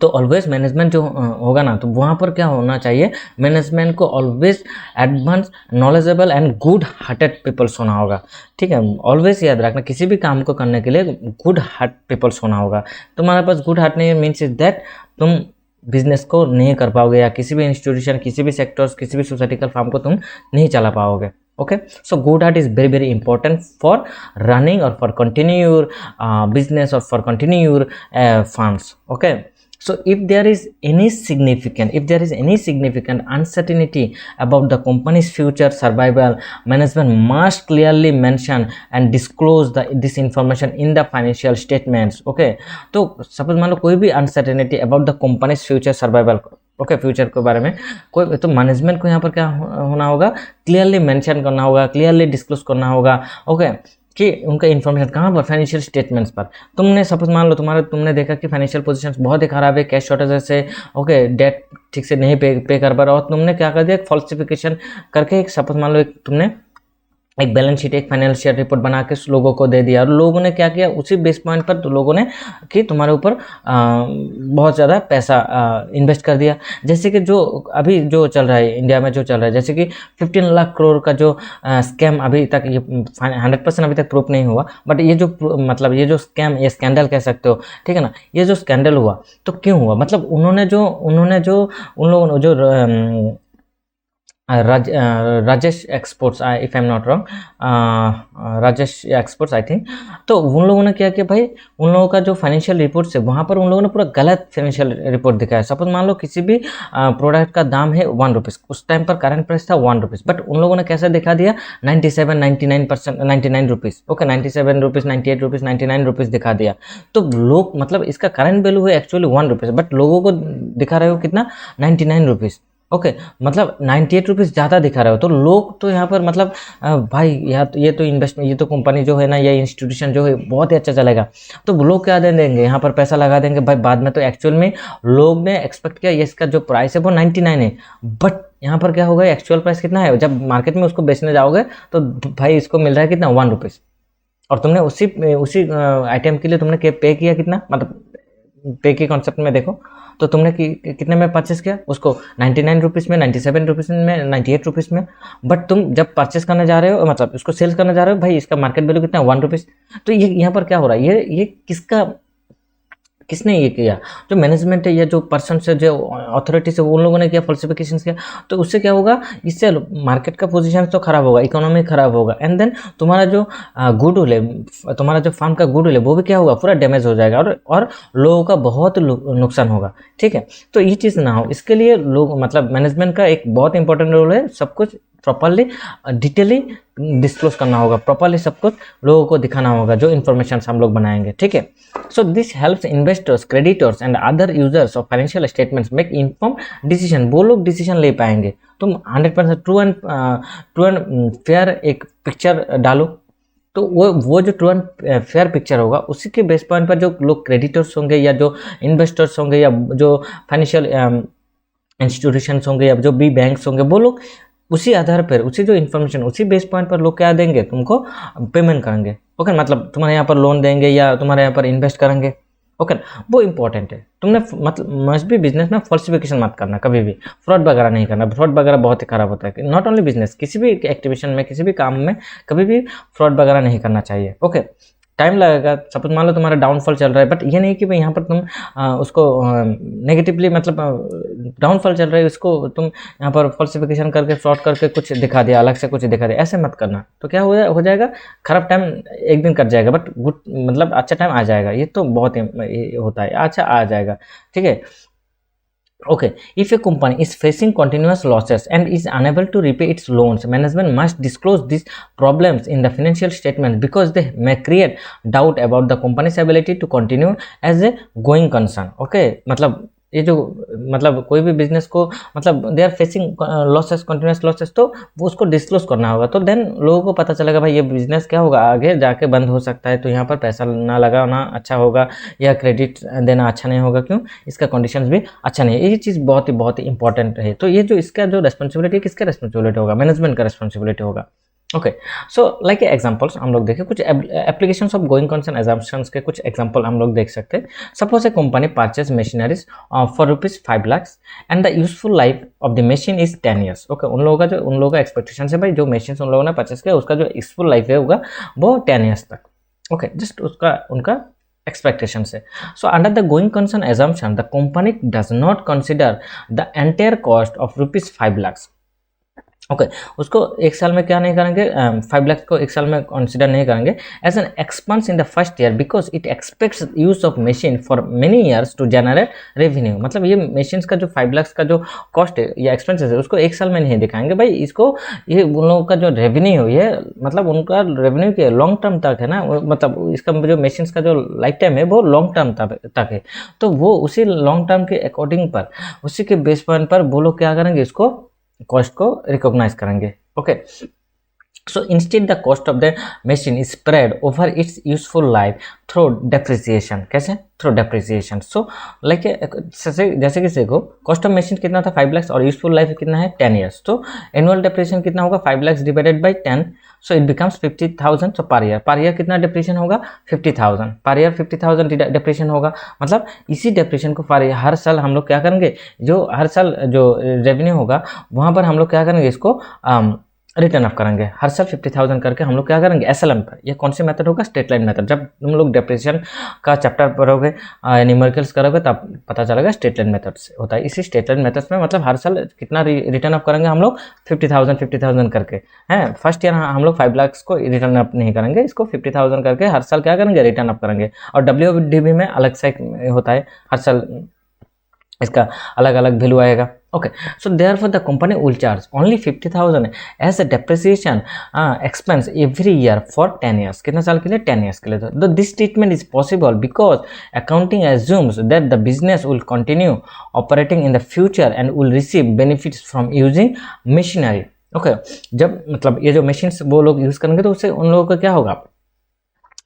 S1: तो ऑलवेज मैनेजमेंट जो होगा ना, तो वहाँ पर क्या होना चाहिए, मैनेजमेंट को always advance, knowledgeable and good hearted peoples होना होगा, ठीक है। ऑलवेज याद रखना, किसी भी काम को करने के लिए गुड हार्ट पीपल्स होना होगा। तुम्हारे पास गुड हार्ट नहीं मीन्स इज दैट तुम बिजनेस को नहीं कर पाओगे, या किसी भी इंस्टीट्यूशन, किसी भी सेक्टर्स, किसी भी सोसाइटिकल फार्म को तुम नहीं चला पाओगे। Okay, so good heart is very important for running or for continue your business or for continue your funds. Okay, so if there is any significant uncertainty about the company's future survival, management must clearly mention and disclose this information in the financial statements. Okay, तो suppose मान लो कोई भी uncertainty about the company's future survival, okay future के बारे में कोई, तो मैनेजमेंट को यहाँ पर क्या होना होगा, क्लियरली मेंशन करना होगा, क्लियरली डिस्क्लोज करना होगा। ओके, कि उनका इन्फॉर्मेशन कहाँ पर, फाइनेंशियल स्टेटमेंट्स पर। तुमने सपोज मान लो तुमने देखा कि फाइनेंशियल पोजीशंस बहुत ही खराब है, कैश शॉर्टेज से, ओके डेट ठीक से नहीं पे कर पा रहा, और तुमने क्या कर दिया, एक फॉल्सिफिकेशन करके एक सपोज मान लो तुमने एक बैलेंस शीट, एक फाइनेंशियल रिपोर्ट बना के लोगों को दे दिया, और लोगों ने क्या किया, उसी बेस पॉइंट पर तो लोगों ने कि तुम्हारे ऊपर बहुत ज़्यादा पैसा इन्वेस्ट कर दिया। जैसे कि जो अभी जो चल रहा है इंडिया में, जो चल रहा है, जैसे कि 15 लाख करोड़ का जो स्कैम अभी तक, ये 100% अभी तक प्रूफ नहीं हुआ, बट ये जो मतलब ये जो स्कैम, ये स्कैंडल कह सकते हो, ठीक है ना, ये जो स्कैंडल हुआ तो क्यों हुआ, मतलब उन लोगों ने जो Rajesh exports, if I am not wrong, Rajesh exports I think. तो उन लोगों ने क्या किया भाई, उन लोगों का जो फाइनेंशियल रिपोर्ट्स है वहाँ पर उन लोगों ने पूरा गलत फाइनेंशियल रिपोर्ट दिखाया। सपोज मान लो किसी भी प्रोडक्ट का दाम है 1 रुपीज़, उस टाइम पर करंट प्राइस था 1 रुपीज़, बट उन लोगों ने कैसे दिखा दिया 97, 99%, 99 rupees, okay 97 rupees, 98 rupees, 99 rupees दिखा दिया। तो लोग मतलब इसका करंट वैल्यू है एक्चुअली 1 रुपीज़, बट लोगों को दिखा रहे हो कितना 99 रुपीज़, ओके मतलब 98 रुपीज़ ज़्यादा दिखा रहे हो। तो लोग तो यहाँ पर मतलब भाई ये तो इन्वेस्टमेंट, ये तो कंपनी जो है ना, ये इंस्टीट्यूशन जो है बहुत ही अच्छा चलेगा, तो लोग क्या दे देंगे यहाँ पर पैसा लगा देंगे भाई। बाद में तो एक्चुअल में लोग ने एक्सपेक्ट किया इसका जो प्राइस है वो 99 है, बट यहाँ पर क्या होगा एक्चुअल प्राइस कितना है, जब मार्केट में उसको बेचने जाओगे तो भाई इसको मिल रहा है कितना 1 रुपीज़, और तुमने उसी आइटम के लिए तुमने पे किया कितना, मतलब पे के कॉन्सेप्ट में देखो तो तुमने कितने में परचेस किया उसको 99 रुपीज़ में, 97 रुपीज़ में, 98 रुपीज़ में, बट तुम जब परचेस करने जा रहे हो मतलब उसको सेल्स करने जा रहे हो भाई इसका मार्केट वैल्यू कितना है 1 रुपीज़। तो ये यहाँ पर क्या हो रहा है, ये किसने ये किया, जो मैनेजमेंट है या जो पर्सन से जो अथॉरिटी से उन लोगों ने किया, फॉल्सिफिकेशन किया। तो उससे क्या होगा, इससे मार्केट का पोजीशन तो खराब होगा, इकोनॉमी खराब होगा, एंड देन तुम्हारा जो गुडविल है, तुम्हारा जो फर्म का गुडविल है वो भी क्या होगा, पूरा डैमेज हो जाएगा, और लोगों का बहुत नुकसान होगा। ठीक है, तो ये चीज़ ना हो इसके लिए लोग मतलब मैनेजमेंट का एक बहुत इंपॉर्टेंट रोल है, सब कुछ प्रॉपरली डिटेली डिस्क्लोज करना होगा, प्रॉपरली सब कुछ लोगों को दिखाना होगा जो इन्फॉर्मेशन हम लोग बनाएंगे। ठीक है, so this helps investors, creditors and other users of financial statements make inform decision. वो लोग डिसीजन ले पाएंगे। तुम 100% ट्रू एंड फेयर एक पिक्चर डालो, तो वो जो ट्रू एंड फेयर पिक्चर होगा उसी के बेस पॉइंट पर जो लोग क्रेडिटर्स होंगे या जो इन्वेस्टर्स होंगे या जो फाइनेंशियल इंस्टीट्यूशंस होंगे या जो भी बैंक्स होंगे, वो लोग उसी आधार पर, उसी जो इन्फॉर्मेशन, उसी बेस पॉइंट पर लोग क्या देंगे, तुमको पेमेंट करेंगे। ओके, मतलब तुम्हारे यहाँ पर लोन देंगे या तुम्हारे यहाँ पर इन्वेस्ट करेंगे। ओके, वो इंपॉर्टेंट है। तुमने मतलब मस्ट भी बिजनेस में फॉल्सिफिकेशन मत करना, कभी भी फ्रॉड वगैरह नहीं करना। फ्रॉड वगैरह बहुत ही खराब होता है। नॉट ओनली बिजनेस, किसी भी एक्टिविशन में, किसी भी काम में कभी भी फ्रॉड वगैरह नहीं करना चाहिए। ओके, टाइम लगेगा। सपोज मान लो तुम्हारा डाउनफॉल चल रहा है, बट ये नहीं कि भाई यहाँ पर तुम उसको नेगेटिवली मतलब डाउनफॉल चल रहा है उसको तुम यहाँ पर फॉल्सिफिकेशन करके फ्रॉड करके कुछ दिखा दिया, अलग से कुछ दिखा दिया, ऐसे मत करना। तो क्या हो जाएगा, खराब टाइम एक दिन कट जाएगा, बट गुड मतलब अच्छा टाइम आ जाएगा। ये तो बहुत ही होता है, अच्छा आ जाएगा। ठीक है, okay, if a company is facing continuous losses and is unable to repay its loans, management must disclose these problems in the financial statement because they may create doubt about the company's ability to continue as a going concern. Okay, मतलब ये जो मतलब कोई भी business को मतलब they are facing losses, continuous losses, तो वो उसको डिस्क्लोज करना होगा। तो देन लोगों को पता चलेगा भाई ये बिजनेस क्या होगा, आगे जाके बंद हो सकता है, तो यहाँ पर पैसा ना लगाना अच्छा होगा या क्रेडिट देना अच्छा नहीं होगा। क्यों, इसका कंडीशंस भी अच्छा नहीं है। ये चीज़ बहुत ही इंपॉर्टेंट है। तो ये जो इसका जो रेस्पॉन्सिबिलिटी, किसका रेस्पॉन्सिबिलिटी होगा, मैनेजमेंट का रेस्पॉन्सिबिलिटी होगा। ओके, सो लाइक एग्जांपल्स हम लोग देखें, कुछ applications of going concern assumptions के कुछ एग्जांपल हम लोग देख सकते हैं। Suppose A company purchase machineries for ₹5 lakh and the useful life of the machine is 10 years. Okay, उन लोगों का एक्सपेक्टेशन है भाई जो मशीन उन लोगों ने परचेज किया उसका जो यूजफुल लाइफ है होगा वो 10 ईयर्स तक। ओके, जस्ट उनका expectation से। So under the going concern assumption, the company does not consider the entire cost of ₹5 lakhs। Okay, उसको एक साल में क्या नहीं करेंगे, 5 लाख को एक साल में कंसिडर नहीं करेंगे as an expense in the first year because it expects use of machine for many years to generate revenue. मतलब ये मशीन्स का जो 5 लाख का जो कॉस्ट है या एक्सपेंसेस है उसको एक साल में नहीं दिखाएंगे भाई, इसको ये उन लोगों का जो रेवेन्यू है मतलब उनका रेवेन्यू के लॉन्ग टर्म तक है ना, मतलब इसका जो मशीन्स का जो लाइफ टाइम है वो लॉन्ग टर्म तक है। तो वो उसी लॉन्ग टर्म के अकॉर्डिंग पर, उसी के बेस पॉइंट पर वो लोग क्या करेंगे, इसको कॉस्ट को रिकॉग्नाइज करेंगे। Okay, so instead the cost of the machine is spread over its useful life through depreciation। कैसे, थ्रू डेप्रिसिएशन। सो लाइक जैसे कि देखो कॉस्ट ऑफ मशीन कितना था 5 लाख और यूजफुल लाइफ कितना है 10 ईयर्स। तो एनुअल डेप्रिसिएशन कितना होगा 5 lakh divided by 10, so it becomes 50,000। So per year कितना डेप्रिसिएशन होगा 50,000 पर ईयर, 50,000 डेप्रिसिएशन होगा। मतलब इसी डेप्रिसिएशन को पर हर साल हम लोग क्या करेंगे, जो हर साल जो रेवेन्यू होगा वहाँ पर हम लोग क्या करेंगे, इसको रिटर्न अप करेंगे हर साल 50,000 करके हम लोग क्या करेंगे एसएलएम पर। ये कौन सी मेथड होगा? Straight line method. जब तुम लोग डेप्रिसिएशन का चैप्टर पढ़ोगे, न्यूमेरिकल्स करोगे, तब पता चलेगा स्ट्रेट लाइन मेथड से होता है। इसी स्ट्रेट लाइन मेथड्स में मतलब हर साल कितना रिटर्न अप करेंगे हम लोग? 50,000 करके हैं। फर्स्ट ईयर हम लोग 5 लाख को रिटर्न अप नहीं करेंगे, इसको 50,000 करके हर साल क्या करेंगे? रिटर्न अप करेंगे। और WDV में अलग से होता है, हर साल इसका अलग अलग वैल्यू आएगा। Okay, so therefore the company will charge only 50,000 as a depreciation expense every year for 10 years. कितना साल के लिए? 10 ईयर्स के लिए। तो this treatment is possible because accounting assumes that the business will continue operating in the future and will receive benefits from using machinery. Okay, जब मतलब ये जो मशीन्स वो लोग यूज़ करेंगे तो उससे उन लोगों का क्या होगा?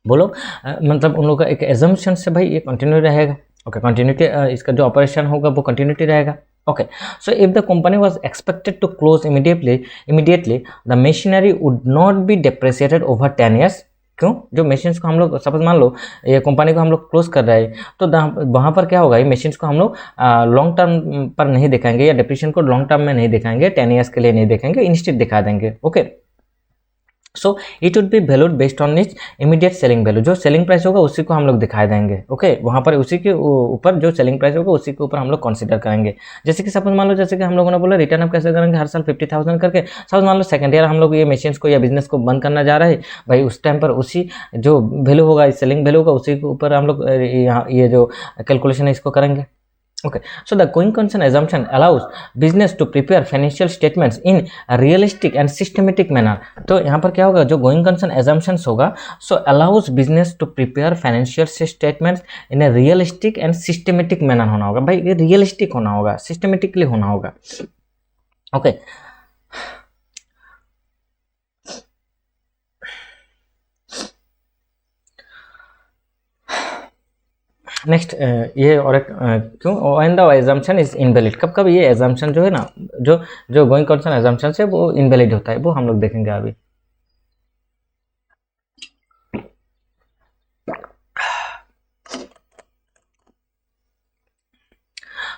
S1: वो लोग मतलब उन लोगों का एक एजम्पशन से भाई ये कंटिन्यू रहेगा। ओके, कंटिन्यूटी, इसका जो ऑपरेशन होगा वो कंटिन्यूटी रहेगा। Okay, so if the company was expected to close immediately the machinery would not be depreciated over 10 years. क्यों? जो मशीन्स को हम लोग सपोज मान लो ये कंपनी को हम लोग क्लोज कर रहे हैं, तो वहाँ पर क्या होगा? ये मशीन्स को हम लोग लॉन्ग टर्म पर नहीं दिखाएंगे या डेप्रिसिएशन को लॉन्ग टर्म में नहीं दिखाएंगे, 10 ईयर्स के लिए नहीं दिखाएंगे, इंस्टेड दिखा देंगे। Okay, so it would be valued based on it's immediate selling value. जो सेलिंग प्राइस होगा उसी को हम लोग दिखा देंगे। ओके, वहाँ पर उसी के ऊपर जो सेलिंग प्राइस होगा उसी के ऊपर हम लोग कंसीडर करेंगे। जैसे कि सपोज मान लो, जैसे कि हम लोगों ने बोला रिटर्न अप कैसे करेंगे? हर साल 50,000 करके। सपोज मान लो सेकंड ईयर हम लोग ये मशीन्स को या बिजनेस को बंद करना जा रहे हैं भाई, उस टाइम पर उसी जो वैल्यू होगा, सेलिंग वैल्यू होगा, उसी के ऊपर हम लोग ये जो कैलकुलेशन है इसको करेंगे। Okay, so the going concern assumption allows business to prepare financial statements in a realistic and systematic manner. तो यहाँ पर क्या होगा? जो going concern assumptions होगा, so allows business to prepare financial statements in a realistic and systematic manner होना होगा। भाई ये realistic होना होगा, systematically होना होगा। Okay, नेक्स्ट ये और एक क्यों when the assumption is invalid. कब कब ये एजम्पशन जो है ना, जो गोइंग कंसर्न एजम्पशन है वो इनवैलिड होता है, वो हम लोग देखेंगे अभी।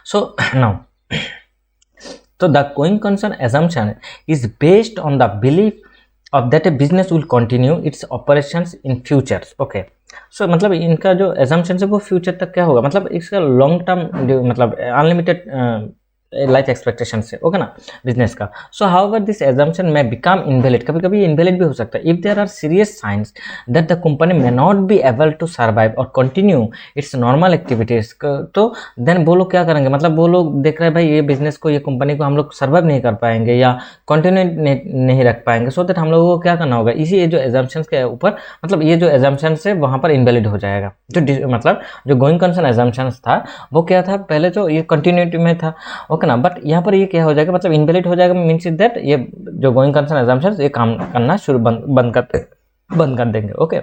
S1: सो नाउ तो the going concern assumption is based on the belief of that a business will continue its operations in futures. Okay, so मतलब इनका जो assumption है वो फ्यूचर तक क्या होगा? मतलब इसका लॉन्ग टर्म मतलब अनलिमिटेड लाइफ एक्सपेक्टेशन से, ओके ना, बिजनेस का। So however this assumption may become invalid, कभी कभी इनवैलिड भी हो सकता है, if there are serious signs that the company may not be able to survive और कंटिन्यू इट्स नॉर्मल एक्टिविटीज। तो देन वो लोग क्या करेंगे? मतलब वो लोग देख रहे हैं भाई ये बिजनेस को, ये कंपनी को हम लोग सर्वाइव नहीं कर पाएंगे या कंटिन्यू नहीं रख पाएंगे, सो दैट हम लोगों को क्या करना होगा? इसी ये जो एजम्पशंस के ऊपर मतलब ये जो एजम्पशंस है वहाँ पर इनवैलिड हो जाएगा। जो मतलब जो गोइंग कंसर्न एजम्पशंस था वो क्या था? पहले जो ये कंटिन्यूटी में था, ओके ना, बट यहाँ पर ये क्या हो जाएगा? मतलब इनवैलिड हो जाएगा, मीन्स इज दैट ये जो गोइंग कंसर्न एजम्पशंस ये काम करना शुरू बंद कर देंगे। Okay,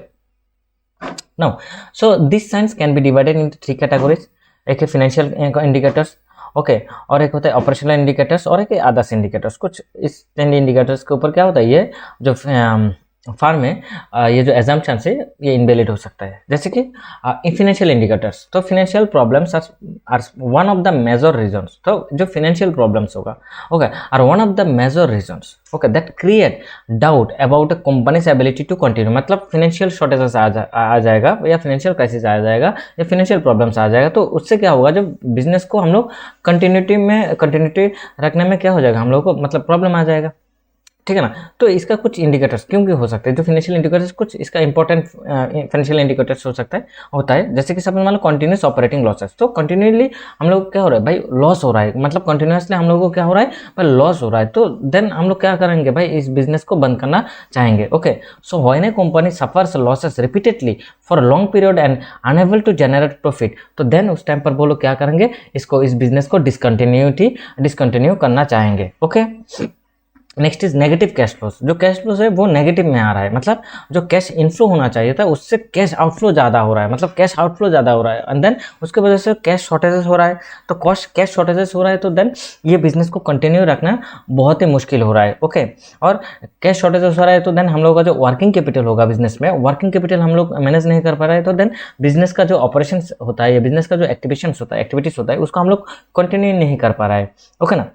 S1: now so this science can be divided into 3 categories. एक है फाइनेंशियल इंडिकेटर्स, ओके, और एक होता है ऑपरेशनल इंडिकेटर्स, और एक है अदर्स इंडिकेटर्स। कुछ इस 10 इंडिकेटर्स के ऊपर क्या होता है? ये जो फार्म में ये जो एजम्पशन है ये इनवैलिड हो सकता है। जैसे कि फाइनेंशियल इंडिकेटर्स, तो financial problems are one of the major reasons. तो जो फाइनेंशियल प्रॉब्लम्स होगा, okay, are one of the major reasons, okay, that create doubt about a company's ability to continue. मतलब फाइनेंशियल शॉर्टेजेस आ जाएगा या financial crisis आ जाएगा या financial problems आ जाएगा, तो उससे क्या होगा? जब बिजनेस को हम लोग कंटिन्यूटी रखने में क्या हो जाएगा? हम लोग को मतलब प्रॉब्लम आ जाएगा, ठीक है ना। तो इसका कुछ इंडिकेटर्स क्योंकि हो सकते हैं, जो फाइनेंशियल इंडिकेटर्स कुछ इसका इंपॉर्टेंट फाइनेंशियल इंडिकेटर्स होता है जैसे कि सब मान लो कंटिन्यूस ऑपरेटिंग लॉसेस। तो कंटिन्यूअसली हम लोग क्या हो रहा है भाई? लॉस हो रहा है, मतलब कंटिन्यूसली हम लोगों को क्या हो रहा है भाई? लॉस हो रहा है। तो देन हम लोग क्या करेंगे भाई? इस बिजनेस को बंद करना चाहेंगे। Okay, so when a company suffers losses repeatedly for long period and unable to generate profit, तो देन उस टाइम पर वो लोग क्या करेंगे? इस बिजनेस को डिसकंटिन्यू करना चाहेंगे। Okay, next is negative cash flows. जो कैश फ्लोस है वो नेगेटिव में आ रहा है, मतलब जो कैश इनफ्लो होना चाहिए था उससे कैश आउटफ्लो ज़्यादा हो रहा है, मतलब कैश आउटफ्लो ज़्यादा हो रहा है, एंड देन उसके वजह से कैश शॉर्टेजेस हो रहा है। तो कैश शॉर्टेजेस हो रहा है तो देन ये बिजनेस को कंटिन्यू रखना बहुत ही मुश्किल हो रहा है। ओके, और कैश शॉर्टेजेस हो रहा है तो देन हम लोग का जो वर्किंग कैपिटल होगा बिजनेस में, वर्किंग कैपिटल हम लोग मैनेज नहीं कर पा रहे हैं, तो देन बिजनेस का जो ऑपरेशन होता है या बिजनेस का जो एक्टिविटीज़ होता है उसको हम लोग कंटिन्यू नहीं कर पा रहा है। ओके ना,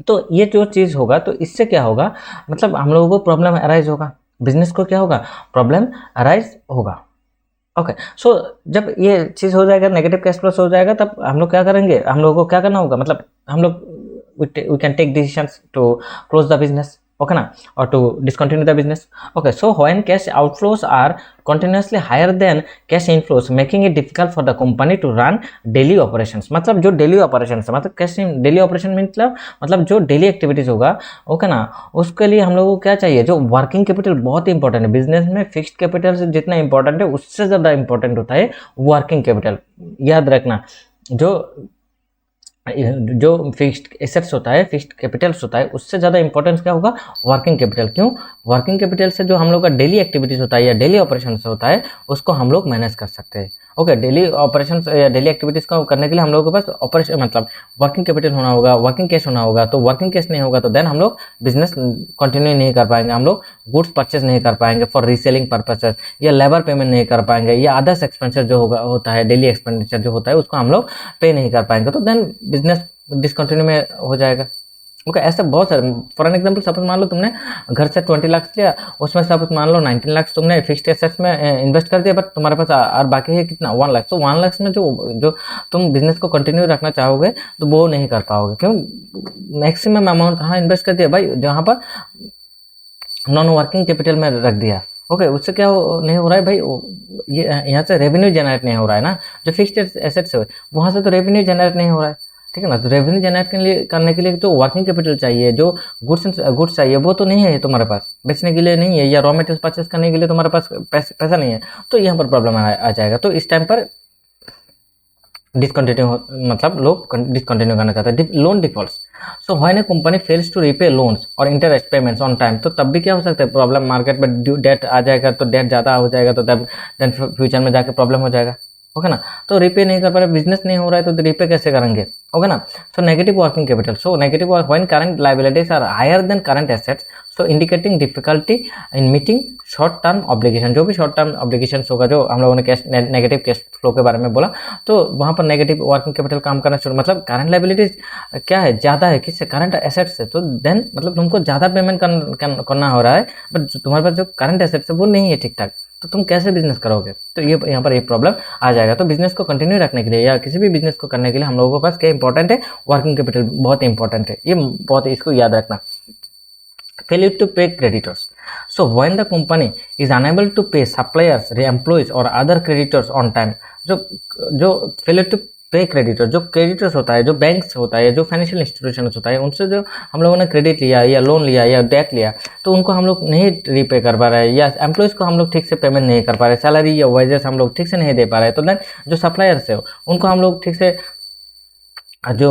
S1: तो ये जो चीज़ होगा तो इससे क्या होगा, मतलब हम लोगों को प्रॉब्लम अराइज होगा, बिजनेस को क्या होगा, प्रॉब्लम अराइज होगा। ओके सो जब ये चीज़ हो जाएगा, नेगेटिव कैश फ्लो हो जाएगा, तब हम लोग क्या करेंगे, हम लोगों को क्या करना होगा, मतलब हम लोग we can take decisions to close the business, okay ना, और to discontinue the business. Okay so when cash outflows are continuously higher than cash inflows making it difficult for the company to run daily operations, मतलब जो daily operation है, मतलब cash daily operation मतलब जो daily activities होगा, okay ना, उसके लिए हम लोगों को क्या चाहिए, जो वर्किंग कैपिटल बहुत इंपॉर्टेंट है बिजनेस में, फिक्स्ड कैपिटल से जितना इंपॉर्टेंट है उससे ज़्यादा इंपॉर्टेंट होता है वर्किंग कैपिटल, याद रखना। जो जो फिक्स्ड एसेट्स होता है, फिक्स्ड कैपिटल्स होता है, उससे ज़्यादा इंपॉर्टेंस क्या होगा, वर्किंग कैपिटल। क्यों, वर्किंग कैपिटल से जो हम लोग का डेली एक्टिविटीज़ होता है या डेली ऑपरेशन होता है उसको हम लोग मैनेज कर सकते हैं। ओके, डेली ऑपरेशन या डेली एक्टिविटीज़ को करने के लिए हम लोगों के पास ऑपरेशन मतलब वर्किंग कैपिटल होना होगा, वर्किंग कैश होना होगा। तो वर्किंग कैश नहीं होगा तो देन हम लोग बिजनेस कंटिन्यू नहीं कर पाएंगे, हम लोग गुड्स परचेज नहीं कर पाएंगे फॉर रीसेलिंग पर्पसेस, या लेबर पेमेंट नहीं कर पाएंगे, या अदर्स एक्सपेंसेस जो होता है, डेली एक्सपेंडिचर जो होता है उसको हम लोग पे नहीं कर पाएंगे, तो देन बिजनेस डिसकंटिन्यू में हो जाएगा। ओके, ऐसे बहुत सारे, फॉर एन एग्जाम्पल सपोज मान लो तुमने घर से 20 लाख लिया, उसमें सपोज मान लो 19 लाख तुमने फिक्स्ड एसेट्स में इन्वेस्ट कर दिया, बट तुम्हारे पास और बाकी है कितना, 1 लाख। तो 1 लाख में जो तुम बिजनेस को कंटिन्यू रखना चाहोगे तो वो नहीं कर पाओगे। क्यों, मैक्सिमम अमाउंट कहाँ इन्वेस्ट कर दिया भाई, जहाँ पर नॉन वर्किंग कैपिटल में रख दिया। ओके, उससे क्या नहीं हो रहा है भाई, ये यहाँ से रेवेन्यू जनरेट नहीं हो रहा है ना, जो फिक्स्ड एसेट्स है वहाँ से तो रेवेन्यू जनरेट नहीं हो रहा है, ठीक है ना। तो रेवेन्यू जनरेट करने के लिए तो वर्किंग कैपिटल चाहिए, जो गुड्स चाहिए वो तो नहीं है तुम्हारे पास, बेचने के लिए नहीं है, या रॉ मटेरियल परचेस करने के लिए तुम्हारे पास पैसा नहीं है, तो यहाँ पर प्रॉब्लम आ जाएगा। तो इस टाइम पर डिसकंटिन्यू, मतलब लोग डिसकंटिन्यू करना चाहते हैं। Loan defaults, so when a company fails to repay loans और इंटरेस्ट पेमेंट्स ऑन टाइम, तो तब भी क्या हो सकता है, प्रॉब्लम मार्केट में ड्यू डेट आ जाएगा, तो डेट ज़्यादा हो जाएगा, तो तब देन फ्यूचर में जाके प्रॉब्लम हो जाएगा। ओके ना, तो रीपे नहीं कर पा रहे, बिजनेस नहीं हो रहा है, तो रीपे कैसे करेंगे। ओके ना, so negative working capital, so negative when current liabilities are higher than current assets, so indicating difficulty in meeting short term obligation. जो भी शॉर्ट टर्म ऑब्लिगेशन होगा, जो हम लोगों ने कैश नेगेटिव कैश फ्लो के बारे में बोला, तो वहाँ पर नेगेटिव वर्किंग कैपिटल काम करना शुरू, मतलब करंट लायबिलिटीज क्या है, ज़्यादा है किससे, करंट एसेट्स से, तो देन मतलब तुमको ज़्यादा पेमेंट करना हो रहा है, बट तुम्हारे पास जो करंट एसेट्स है वो नहीं है ठीक ठाक, तो तुम कैसे बिजनेस करोगे। तो ये यहाँ पर एक प्रॉब्लम आ जाएगा। तो बिजनेस को कंटिन्यू रखने के लिए या किसी भी बिजनेस को करने के लिए हम लोगों के पास क्या इंपॉर्टेंट है, वर्किंग कैपिटल बहुत इंपॉर्टेंट है, ये बहुत, इसको याद रखना। Failure to pay creditors, so when the company is unable to pay suppliers, employees or other creditors on time, जो जो failure to पे क्रेडिटर, जो क्रेडिटर्स होता है, जो बैंक्स होता है, जो फाइनेंशियल इंस्टीट्यूशन होता है, उनसे जो हम लोगों ने क्रेडिट लिया या लोन लिया या डेट लिया, तो उनको हम लोग नहीं रीपे कर पा रहे हैं, या एम्प्लॉयज़ को हम लोग ठीक से पेमेंट नहीं कर पा रहे, सैलरी या वेजेस हम लोग ठीक से नहीं दे पा रहे, तो देन जो सप्लायर्स है उनको हम लोग ठीक से जो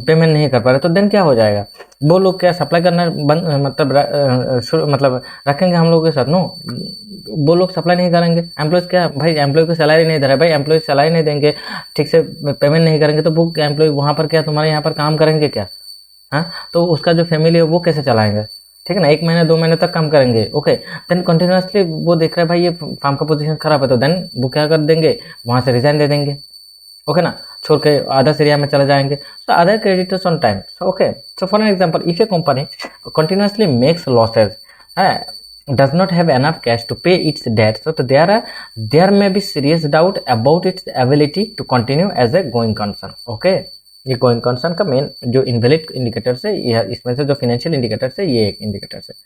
S1: पेमेंट नहीं कर पा रहे, तो देन क्या हो जाएगा, वो लोग क्या सप्लाई करना बंद, मतलब रखेंगे हम लोगों के साथ, नो, वो लोग सप्लाई नहीं करेंगे। एम्प्लॉयज़ क्या भाई, एम्प्लॉय को सैलरी नहीं दे रहा है भाई, एम्प्लॉय सैलरी नहीं देंगे, ठीक से पेमेंट नहीं करेंगे, तो वो एम्प्लॉय वहाँ पर क्या तुम्हारे यहाँ पर काम करेंगे क्या, हाँ, तो उसका जो फैमिली है वो कैसे चलाएंगे, ठीक है ना, 1 महीने 2 महीने तक काम करेंगे। ओके, देन कंटिन्यूसली वो देख रहे हैं भाई ये फार्म का पोजीशन खराब है, तो देन वो क्या कर देंगे, वहाँ से रिजाइन दे देंगे, ओके ना, छोड़ के अदर्स एरिया में चले जाएंगे। So other creditors on time, so okay, so for an example, if a company continuously makes losses, does not have enough cash to pay its debt, so there may be serious doubt about its ability to continue as a going concern। okay, ये going concern का main जो invalid indicators है, ये इसमें से जो financial indicators है, ये एक इंडिकेटर्स है।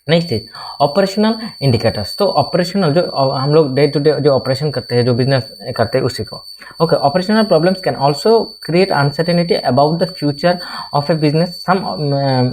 S1: नेक्स्ट चीज, ऑपरेशनल इंडिकेटर्स। तो ऑपरेशनल जो हम लोग डे टू डे जो ऑपरेशन करते हैं, जो बिजनेस करते हैं, उसी को। Okay, operational problems can also create uncertainty about the future of a business. Some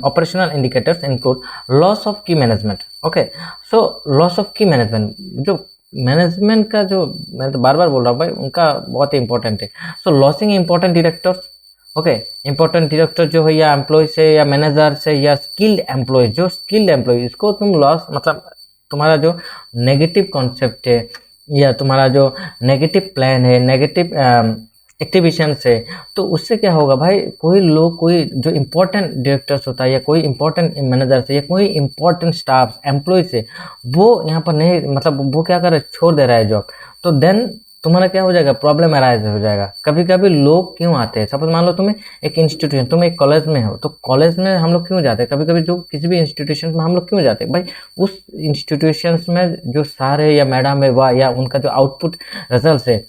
S1: operational indicators include loss of key management. Okay, so loss of key management, जो management का जो, मैं तो बार बार बोल रहा हूँ भाई, उनका बहुत ही इंपॉर्टेंट है। So losing important directors, okay, important director जो है, या एम्प्लॉय से, या मैनेजर से, या स्किल्ड एम्प्लॉय, जो स्किल्ड एम्प्लॉय, इसको तुम लॉस, मतलब तुम्हारा जो नेगेटिव कॉन्सेप्ट है, या तुम्हारा जो नेगेटिव प्लान है, नेगेटिव एक्टिविशन से, तो उससे क्या होगा भाई, कोई लोग, कोई जो इंपॉर्टेंट डायरेक्टर्स होता है, या कोई इंपॉर्टेंट मैनेजर से, या कोई इंपॉर्टेंट स्टाफ एम्प्लॉय से, वो यहाँ पर नहीं, मतलब वो क्या कर रहा है, छोड़ दे रहा है जॉब, तो देन तुम्हारा क्या हो जाएगा, प्रॉब्लम अराइज हो जाएगा। कभी कभी लोग क्यों आते हैं, सपोज मान लो तुम्हें एक इंस्टीट्यूशन, तुम एक कॉलेज में हो, तो कॉलेज में हम लोग क्यों जाते हैं, कभी कभी जो किसी भी इंस्टीट्यूशन में हम लोग क्यों जाते हैं भाई, उस इंस्टीट्यूशन में जो सर है या मैडम है वह, या उनका जो आउटपुट रिजल्ट है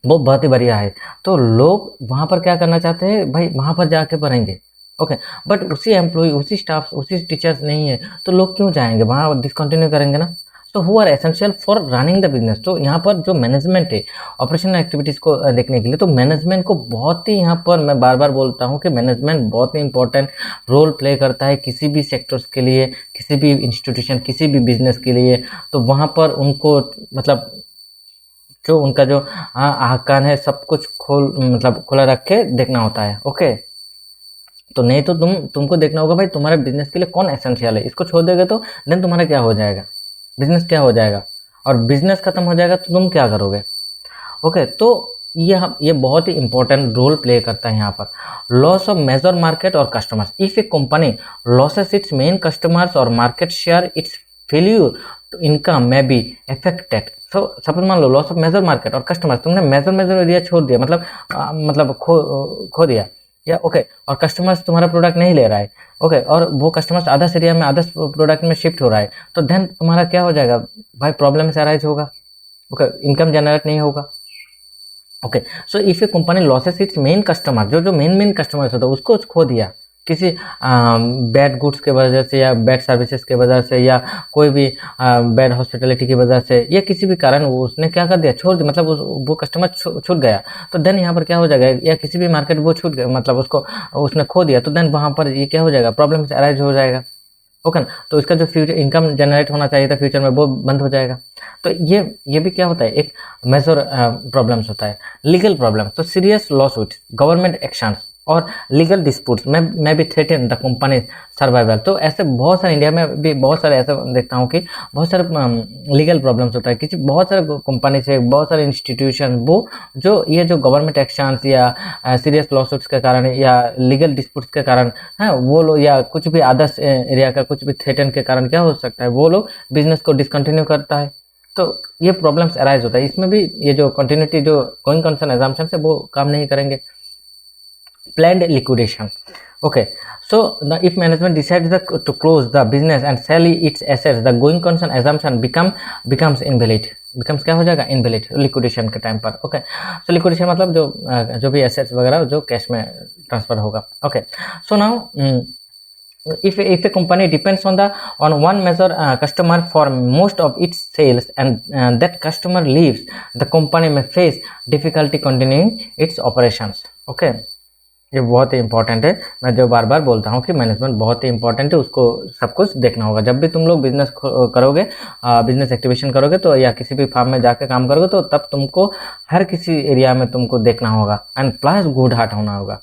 S1: वो बहुत ही बढ़िया है, तो लोग वहाँ पर क्या करना चाहते हैं भाई, वहाँ पर जाके पढ़ेंगे। ओके, बट उसी एम्प्लॉय, उसी स्टाफ, उसी टीचर्स नहीं है, तो लोग क्यों जाएंगे वहाँ, डिसकंटिन्यू करेंगे ना। तो who are essential for running the business. तो यहाँ पर जो मैनेजमेंट है ऑपरेशनल एक्टिविटीज़ को देखने के लिए, तो मैनेजमेंट को बहुत ही, यहाँ पर मैं बार बार बोलता हूँ कि मैनेजमेंट बहुत ही इंपॉर्टेंट रोल प्ले करता है किसी भी सेक्टर्स के लिए, किसी भी इंस्टीट्यूशन, किसी भी बिजनेस के लिए। तो वहाँ पर उनको मतलब जो उनका जो आकान है सब कुछ मतलब खुला रख के देखना होता है। ओके, तो नहीं तो तुमको देखना होगा भाई तुम्हारे बिजनेस के लिए कौन एसेंशियल है, इसको छोड़ देगा तो देन तुम्हारा क्या हो जाएगा, बिजनेस क्या हो जाएगा, और बिजनेस खत्म हो जाएगा तो तुम क्या करोगे। ओके, तो ये बहुत ही इंपॉर्टेंट रोल प्ले करता है यहाँ पर। लॉस ऑफ मेजर मार्केट और customers, if a company losses its main customers और market share, its failure to income may be affected. So suppose मान लो लॉस ऑफ मेजर मार्केट और कस्टमर्स, तुमने मेजर एरिया छोड़ दिया, मतलब खो दिया, या ओके, और कस्टमर्स तुम्हारा प्रोडक्ट नहीं ले रहा है, ओके, और वो कस्टमर्स अदर्स एरिया में अदर्स प्रोडक्ट में शिफ्ट हो रहा है, तो देन तुम्हारा क्या हो जाएगा भाई, प्रॉब्लम से अराइज होगा। ओके, इनकम जनरेट नहीं होगा। Okay, so if a company losses its main customer, जो जो मेन कस्टमर्स होता है उसको खो दिया किसी बैड गुड्स के वजह से, या बैड सर्विसेज के वजह से, या कोई भी बैड हॉस्पिटलिटी की वजह से, या किसी भी कारण वो उसने क्या कर दिया, छोड़ दिया, मतलब वो कस्टमर छूट गया, तो देन यहाँ पर क्या हो जाएगा, या किसी भी मार्केट वो छूट गया, मतलब उसको उसने खो दिया, तो देन वहाँ पर ये क्या हो जाएगा, प्रॉब्लम अराइज हो जाएगा। ओके ना, तो इसका जो फ्यूचर इनकम जनरेट होना चाहिए था फ्यूचर में वो बंद हो जाएगा। तो ये भी क्या होता है, एक मेजर प्रॉब्लम्स होता है। लीगल प्रॉब्लम, तो serious law suit, government actions और लीगल डिस्प्यूट्स में भी थ्रेटन द कंपनी सर्वाइवल। तो ऐसे बहुत सारे, इंडिया में भी बहुत सारे ऐसे देखता हूँ कि बहुत सारे लीगल प्रॉब्लम्स होता है किसी, बहुत सारे कंपनी से, बहुत सारे इंस्टीट्यूशन, वो जो ये जो गवर्नमेंट एक्शंस या सीरियस लॉ सूट्स के कारण या लीगल डिस्प्यूट्स के कारण है, वो लोग या कुछ भी अदर्स एरिया का कुछ भी थ्रेटन के कारण क्या हो सकता है, वो लोग बिजनेस को डिसकंटिन्यू करता है। तो ये प्रॉब्लम्स अराइज होता है, इसमें भी ये जो कंटिन्यूटी, जो गोइंग कंसर्न एग्जाम्पशन है वो काम नहीं करेंगे। Planned liquidation. Okay, so if management decides to close the business and sell its assets, the going concern assumption becomes invalid, becomes क्या हो जाएगा, invalid liquidation के टाइम पर। ओके, सो लिक्विडेशन मतलब जो भी एसेट्स वगैरह जो कैश में ट्रांसफर होगा। Okay, so now if a company depends on one major customer for most of its sales, and that customer leaves, the company may face difficulty continuing its operations. Okay, ये बहुत ही important है। मैं जो बार बार बोलता हूँ कि मैनेजमेंट बहुत ही इंपॉर्टेंट है, उसको सब कुछ देखना होगा। जब भी तुम लोग बिजनेस करोगे, बिजनेस एक्टिवेशन करोगे, तो या किसी भी फार्म में जाकर काम करोगे, तो तब तुमको हर किसी एरिया में तुमको देखना होगा, एंड प्लस गुड हार्ट होना होगा।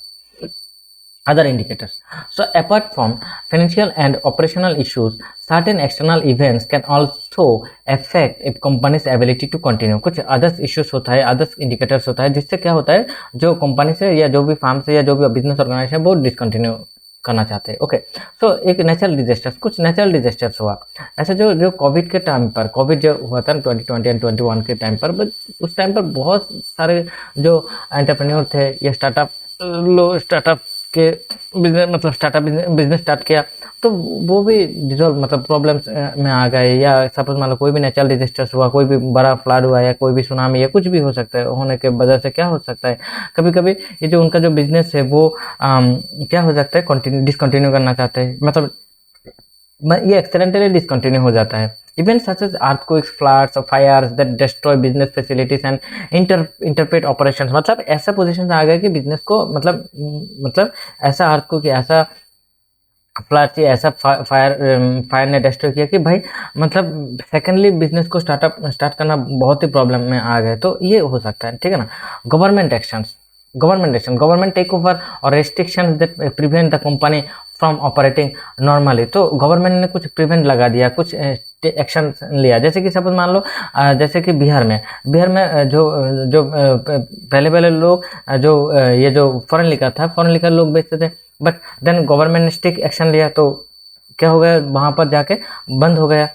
S1: Other indicators, so apart from financial and operational issues, certain external events can also affect a company's ability to continue. कुछ अदर्स इश्यूज होता है, अदर्स इंडिकेटर्स होता है, जिससे क्या होता है, जो कंपनी से या जो भी फार्म से या जो भी बिजनेस ऑर्गेनाइजेशन है वो डिसकंटिन्यू करना चाहते हैं। ओके, सो एक नेचुरल डिजास्टर्स, कुछ नेचुरल डिजास्टर्स हुआ ऐसे, जो कोविड के टाइम पर, कोविड जो हुआ था 2020 एंड 2021 के टाइम पर, उस टाइम पर बहुत सारे जो एंटरप्रेन्योर थे या स्टार्टअप के बिजनेस, मतलब स्टार्टअप बिजनेस स्टार्ट किया, तो वो भी डिजॉल्व, मतलब प्रॉब्लम्स में आ गए। या सपोज मान लो कोई भी नेचुरल डिजास्टर्स हुआ, कोई भी बड़ा फ्लड हुआ, या कोई भी सुनामी, या कुछ भी हो सकता है, होने के वजह से क्या हो सकता है, कभी कभी ये जो उनका जो बिजनेस है वो क्या हो सकता है, डिसकंटिन्यू करना चाहते हैं, मतलब ये एक्सीडेंटली डिसकंटिन्यू हो जाता है। Events such as earthquakes, floods, or fires that destroy business facilities and interrupt operations, मतलब ऐसा पोजीशन आ गया कि बिजनेस को मतलब ऐसा earthquake, ऐसा फ्लड, ऐसा फायर ने डिस्ट्रॉय किया कि भाई, मतलब सेकेंडली बिजनेस को स्टार्ट करना बहुत ही प्रॉब्लम में आ गए। तो ये हो सकता है, ठीक है ना। गवर्नमेंट गवर्नमेंट टेक ओवर और restrictions that prevent the company from operating normally. तो गवर्नमेंट ने कुछ प्रिवेंट लगा दिया, कुछ एक्शन लिया, जैसे कि सपोज मान लो जैसे कि बिहार में जो पहले लोग जो ये जो फॉरेन लिकर लोग बेचते थे, बट देन गवर्नमेंट ने स्ट्रिक्ट एक्शन लिया, तो क्या हो गया, वहाँ पर जाके बंद हो गया।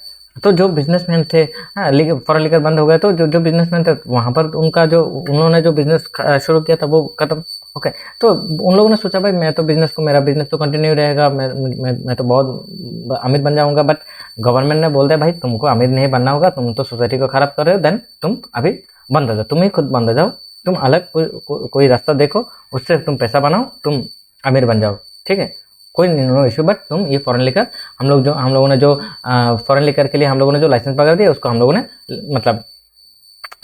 S1: तो जो बिजनेसमैन थे, हाँ, फॉरेन लीकर बंद हो गए, तो जो जो बिजनेसमैन थे वहाँ पर उनका जो उन्होंने जो बिजनेस शुरू किया था वो खत्म। ओके, तो उन लोगों ने सोचा भाई मैं तो बिजनेस को, मेरा बिजनेस तो कंटिन्यू रहेगा, मैं तो बहुत अमीर बन जाऊंगा, बट गवर्नमेंट ने बोल दिया भाई तुमको अमीर नहीं बनना होगा, तुम तो सोसाइटी को खराब कर रहे हो, देन तुम अभी बंद हो जाओ, तुम ही खुद बंद हो जाओ, तुम अलग कोई रास्ता देखो, उससे तुम पैसा बनाओ, तुम अमीर बन जाओ, ठीक है, कोई नो इशू, बट तुम ये फॉरेन लिकर, हम लोगों ने जो फॉरेन लिकर के लिए हम लोगों ने जो लाइसेंस पकड़ दिया उसको हम लोगों ने मतलब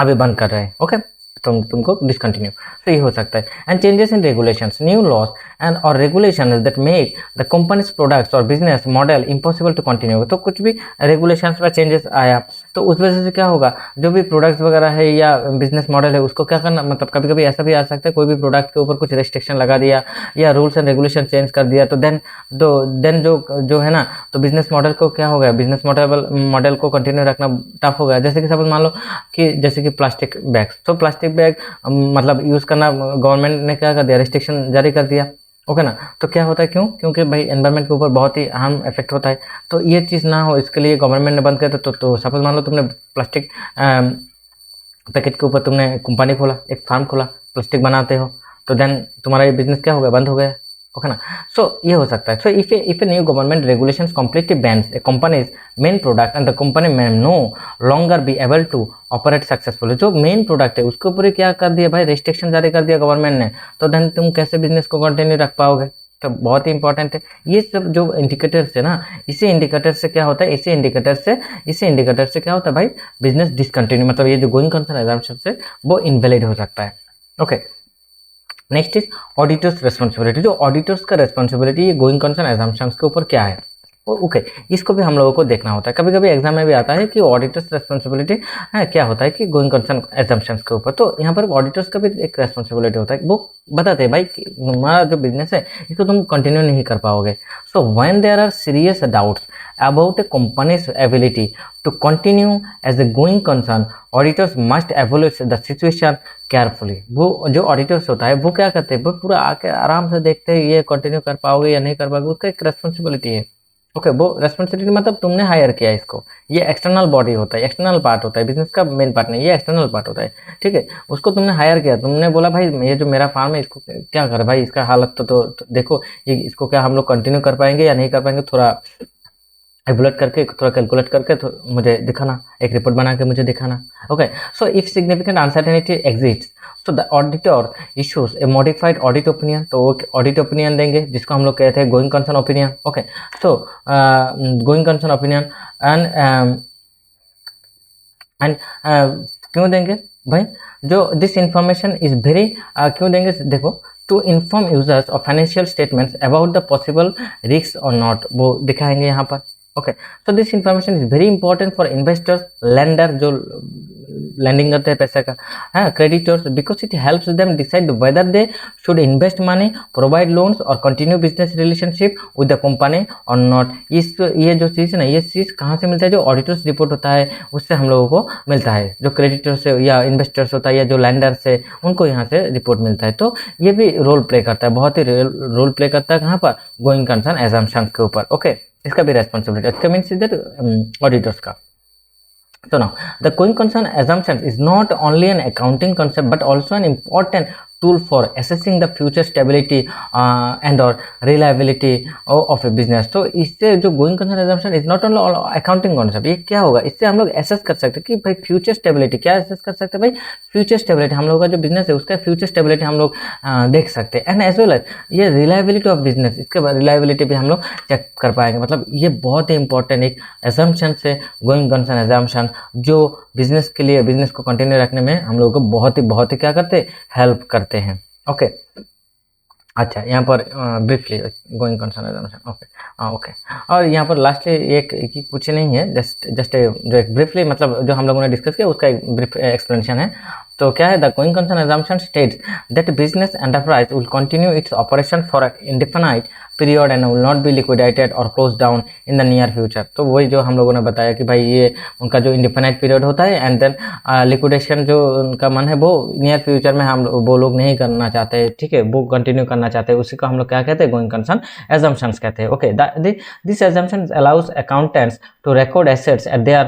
S1: अभी बंद कर रहे हैं। ओके, तुमको डिसकंटिन्यू, तो ये हो सकता है। And changes in regulations, new laws and और regulation that make the companies products और business model impossible to continue. तो कुछ भी रेगुलेशंस में चेंजेस आया तो उस वजह से क्या होगा, जो भी प्रोडक्ट्स वगैरह है या बिजनेस मॉडल है उसको क्या करना, मतलब कभी कभी ऐसा भी आ सकता है कोई भी प्रोडक्ट के ऊपर कुछ रेस्ट्रिक्शन लगा दिया या रूल्स एंड रेगुलेशन चेंज कर दिया, तो देन जो है ना, तो बिजनेस मॉडल को क्या हो गया, बिजनेस मॉडल को कंटिन्यू रखना टफ हो गया। जैसे कि सपोज मान लो कि जैसे कि प्लास्टिक बैग्स, तो प्लास्टिक बैग मतलब यूज़ करना गवर्नमेंट ने क्या कर दिया, रेस्ट्रिक्शन जारी कर दिया। ओके ना, तो क्या होता है, क्योंकि भाई एनवायरनमेंट के ऊपर बहुत ही हार्म इफेक्ट होता है, तो ये चीज़ ना हो इसके लिए गवर्नमेंट ने बंद कर दिया। तो सपोज मान लो तुमने प्लास्टिक पैकेट के ऊपर तुमने कंपनी खोला, एक फार्म खोला, प्लास्टिक बनाते हो, तो देन तुम्हारा ये बिजनेस क्या हो गया, बंद हो गया। ओके ना, सो ये हो सकता है। सो if a new government regulations completely bans a company's main product and the company may no longer be able to operate successfully, जो मेन प्रोडक्ट है उसके ऊपर ही क्या कर दिया भाई, रेस्ट्रिक्शन जारी कर दिया गवर्नमेंट ने, तो देन तुम कैसे बिजनेस को कंटिन्यू रख पाओगे। तो बहुत ही इंपॉर्टेंट है ये सब जो इंडिकेटर्स है ना, इसी इंडिकेटर से क्या होता है, इसी इंडिकेटर से क्या होता है भाई, बिजनेस डिसकंटिन्यू, मतलब ये जो गोइंग कंसर्न एजम्पशन है वो इनवैलिड हो सकता है। Okay, next is auditors responsibility. जो ऑडिटर्स का रेस्पॉन्सिबिलिटी ये गोइंग कंसर्न एजम्पशंस के ऊपर क्या है, ओके, इसको भी हम लोगों को देखना होता है। कभी कभी एग्जाम में भी आता है कि ऑडिटर्स रेस्पॉन्सिबिलिटी है क्या होता है कि गोइंग कंसर्न एजम्पशंस के ऊपर, तो यहाँ पर ऑडिटर्स का भी एक रेस्पॉन्सिबिलिटी होता है, वो बताते हैं भाई कि तुम्हारा जो बिजनेस है इसको तुम कंटिन्यू नहीं कर पाओगे। So when there are serious doubts about a company's ability to continue as a going concern, auditors must evaluate the situation carefully। वो जो ऑडिटर्स होता है वो क्या करते हैं, वो पूरा आके आराम से देखते हैं ये कंटिन्यू कर पाओगे या नहीं कर पाओगे, उसका एक रेस्पॉन्सिबिलिटी है। ओके, वो रेस्पॉन्सिबिलिटी मतलब तुमने हायर किया इसको, ये एक्सटर्नल बॉडी होता है, एक्सटर्नल पार्ट होता है, बिजनेस का मेन पार्ट नहीं, ये एक्सटर्नल पार्ट होता है, ठीक है, उसको तुमने हायर किया, तुमने बोला भाई ये जो मेरा फार्म है इसको क्या कर भाई, इसका हालत तो देखो, ये इसको क्या हम लोग कंटिन्यू कर पाएंगे या नहीं कर पाएंगे, थोड़ा एवलुएट करके, थोड़ा कैलकुलेट करके तो मुझे दिखाना, एक रिपोर्ट बना के मुझे दिखाना। Okay, so if significant uncertainty exist, so the auditor issues A modified audit opinion, तो वो ऑडिट ओपिनियन देंगे जिसको हम लोग कहते हैं going concern opinion. Okay, so going concern opinion and क्यों देंगे भाई, जो दिस इंफॉर्मेशन इज वेरी, क्यों देंगे देखो, to inform users of financial statements about the possible risk और नॉट, वो दिखाएंगे यहाँ पर। Okay, so this information is very important for investors, lender जो लैंडिंग करते हैं पैसे का, हाँ, creditors, because it helps them decide whether they should invest money, provide loans और continue business relationship with the company और नॉट। ये जो चीज़ है ना, ये चीज़ कहाँ से मिलता है, जो ऑडिटर्स रिपोर्ट होता है उससे हम लोगों को मिलता है, जो क्रेडिटर्स से या इन्वेस्टर्स होता है या जो लैंडर्स है उनको यहाँ से रिपोर्ट मिलता है। तो ये भी रोल प्ले करता है, बहुत ही रोल प्ले करता है कहाँ पर, गोइंग कंसर्न एजम्पशन के ऊपर। ओके, इसका भी रेस्पॉन्सिबिलिटी, इसका मीन्स इज दैट ऑडिटर्स का। So now, the going concern assumption is not only an accounting concept but also an important tool for assessing the future stability and or reliability of a business। तो इससे जो going concern assumption is not only accounting concept, ये क्या होगा, इससे हम लोग assess कर सकते हैं कि भाई फ्यूचर स्टेबिलिटी, क्या एसेस कर सकते हैं भाई, फ्यूचर स्टेबिलिटी, हम लोग का जो बिजनेस है उसका फ्यूचर स्टेबिलिटी हम लोग देख सकते हैं। एंड एज वेल एज ये रिलायबिलिटी ऑफ बिजनेस, इसके बाद रिलायबिलिटी भी हम लोग चेक कर पाएंगे। मतलब ये बहुत ही इंपॉर्टेंट एक एजम्पशन से गोइंग कंसर्न एजम्पशन, जो बिजनेस के लिए, बिजनेस को कंटिन्यू रखने में हम लोगों को बहुत ही क्या करते हैं, हेल्प करते हैं। ओके, अच्छा, यहाँ पर briefly going concern assumption. Okay, okay, और यहाँ पर लास्टली एक कुछ नहीं है, जस्ट जो एक ब्रीफली मतलब जो हम लोगों ने डिस्कस किया उसका एक ब्रीफ एक्सप्लेनेशन है। तो क्या है, the going concern assumption states that business enterprise will continue its operation for an indefinite period and will not be liquidated or closed down in the near future। तो वही जो हम लोगों ने बताया कि भाई ये उनका जो इंडिफिनाइट पीरियड होता है एंड देन लिक्विडेशन जो उनका मन है वो नियर फ्यूचर में हम वो लोग नहीं करना चाहते, ठीक है, वो कंटिन्यू करना चाहते हैं, उसी को हम लोग क्या कहते हैं, गोइंग कंसर्न एजम्पशंस कहते हैं। Okay, this assumption allows accountants to record assets at their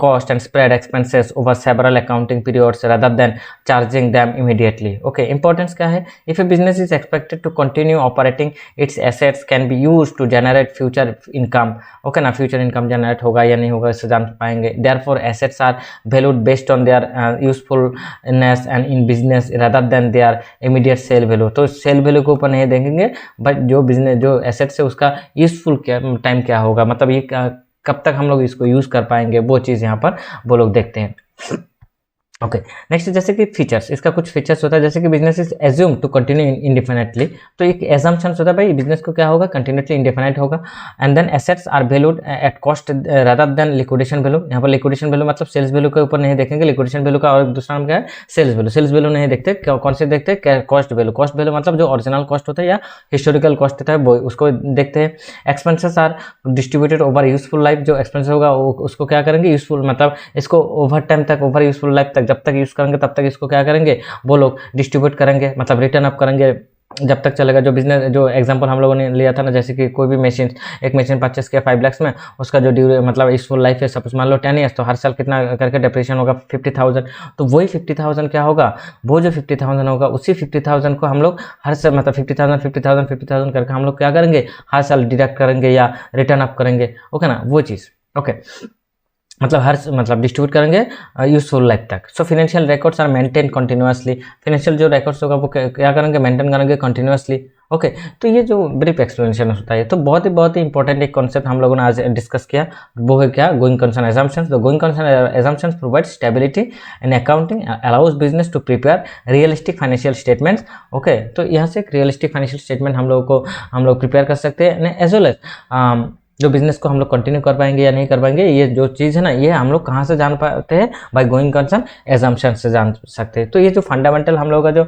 S1: cost and spread expenses over several accounting periods rather than charging them immediately। Okay, importance क्या है, if a business is expected to continue operating, its assets can be used to generate future income। okay ना, future income generate होगा या नहीं होगा इससे जान पाएंगे। therefore assets are valued based on their usefulness and in business rather than their immediate sale value। तो cell value के ऊपर नहीं देखेंगे, बट जो बिजनेस जो एसेट्स है उसका यूजफुल क्या टाइम क्या होगा, मतलब ये कब तक हम लोग इसको यूज कर पाएंगे, वो चीज़ यहाँ पर वो लोग देखते हैं। ओके, नेक्स्ट जैसे कि फीचर्स, इसका कुछ फीचर्स होता है जैसे कि business is assume to continue indefinitely. तो एक एजम्पशन होता है भाई बिजनेस को क्या होगा, कंटिन्यूसली इंडिफिनिट होगा। And then assets are valued at cost rather than liquidation value. यहाँ पर लिक्विडेशन वैल्यू मतलब सेल्स वैल्यू के ऊपर नहीं देखेंगे, लिक्विडेशन वैल्यू का और दूसरा नाम क्या है, सेल्स वैल्यू। सेल्स वैल्यू नहीं देखते, कौन से देखते हैं, कॉस्ट वैल्यू। कॉस्ट वैल्यू मतलब जो ओरिजिनल कॉस्ट होता है या हिस्टोरिकल कॉस्ट होता है वो उसको देखते हैं। Expenses are distributed over useful life. जो एक्सपेंसेस होगा उसको क्या करेंगे, यूजफुल मतलब इसको ओवर टाइम तक, ओवर यूजफुल लाइफ तक, जब तक यूज करेंगे तब तक इसको क्या करेंगे वो लोग डिस्ट्रीब्यूट करेंगे, मतलब रिटर्न अप करेंगे जब तक चलेगा। जो बिजनेस जो एग्जांपल हम लोगों ने लिया था ना, जैसे कि कोई भी मशीन, एक मशीन परचेस किया 5 लाख में, उसका जो ड्यू मतलब यूजफुल लाइफ है सपोज मान लो 10 ईयर्स, तो हर साल कितना करके डिप्रेशन होगा 50,000। तो वही 50,000 क्या होगा, वो जो 50,000 होगा उसी 50,000 को हम लोग हर साल मतलब 50,000 करके हम लोग क्या करेंगे, हर साल डिडक्ट करेंगे या रिटर्न अप करेंगे। ओके ना, वो चीज़। ओके, मतलब हर मतलब डिस्ट्रीब्यूट करेंगे यूजफुल लाइफ तक। So financial records are maintain continuously. Financial जो रिकॉर्ड्स होगा वो क्या करेंगे, मेंटेन करेंगे कंटिन्यूअसली। ओके, तो ये जो ब्रीफ एक्सप्लेनेशन होता है तो बहुत ही इंपॉर्टेंट एक कॉन्सेप्ट हम लोगों ने आज डिस्कस किया, वो है क्या, going concern assumptions. The going concern assumptions provide stability in accounting, allows business to prepare realistic financial statements. Okay, तो यहाँ से एक रियलिस्टिक फाइनेंशियल स्टेटमेंट हम लोग प्रिपेयर कर सकते हैं, एज वेल एज जो बिजनेस को हम लोग कंटिन्यू कर पाएंगे या नहीं कर पाएंगे, ये जो चीज़ है ना, ये हम लोग कहाँ से जान पाते हैं, बाय गोइंग कंसर्न एजम्पशन से जान सकते हैं। तो ये जो फंडामेंटल हम लोग का जो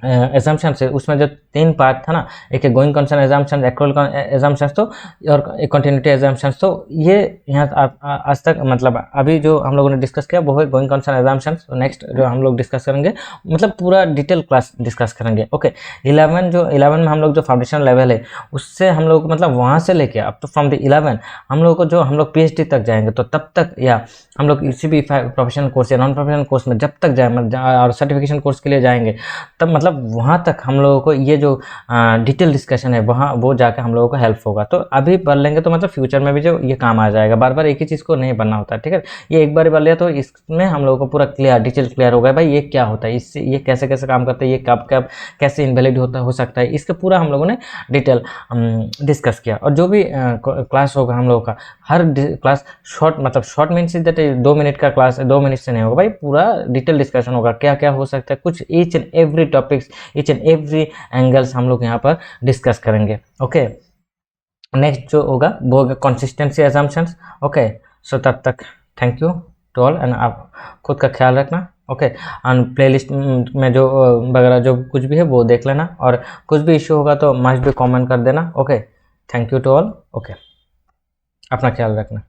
S1: एजम्पशन है उसमें जो 3 पार्ट था ना, एक है going concern assumption, actual assumption तो और एक कंटिन्यूटी एजम्पशन। तो ये यहाँ आज तक मतलब अभी जो हम लोगों ने डिस्कस किया वो है गोइंग कंसर्न एजम्पशन। तो नेक्स्ट जो हम लोग डिस्कस करेंगे मतलब पूरा डिटेल क्लास डिस्कस करेंगे। ओके, 11 में हम लोग जो फाउंडेशन लेवल है उससे हम लोग मतलब वहाँ से लेके अब तो फ्रॉम द 11 हम लोग को जो हम लोग PhD तक जाएंगे, तो तब तक या हम लोग किसी भी प्रोफेशनल कोर्स या नॉन प्रोफेशनल कोर्स में जब तक जाए और सर्टिफिकेशन कोर्स के लिए जाएंगे, तब मतलब वहाँ तक हम लोगों को ये जो डिटेल डिस्कशन है वहाँ वो जाकर हम लोगों को हेल्प होगा। तो अभी पढ़ लेंगे तो मतलब फ्यूचर में भी जो ये काम आ जाएगा, बार बार एक ही चीज़ को नहीं पढ़ना होता है, ठीक है। ये एक बार पढ़ लिया तो इसमें हम लोगों को पूरा डिटेल क्लियर हो गया भाई ये क्या होता है, इससे ये कैसे कैसे काम करता है, ये कब कब कैसे इनवैलिड हो सकता है, इसका पूरा हम लोगों ने डिटेल डिस्कस किया। और जो भी क्लास होगा हम लोगों का, हर class short means that 2 minute का क्लास, 2 मिनट से नहीं होगा भाई, पूरा डिटेल डिस्कशन होगा, क्या क्या हो सकता है, कुछ each and every topics, each and every angles हम लोग यहाँ पर डिस्कस करेंगे। ओके, नेक्स्ट जो होगा वो होगा कंसिस्टेंसी एजम्पशंस। ओके, सो तब तक thank you to all and आप खुद का ख्याल रखना। ओके, एंड प्लेलिस्ट में जो वगैरह जो कुछ भी है वो देख लेना, और कुछ भी इश्यू होगा तो मस्ट भी कमेंट कर देना। Okay, thank you to all. Okay, अपना ख्याल रखना।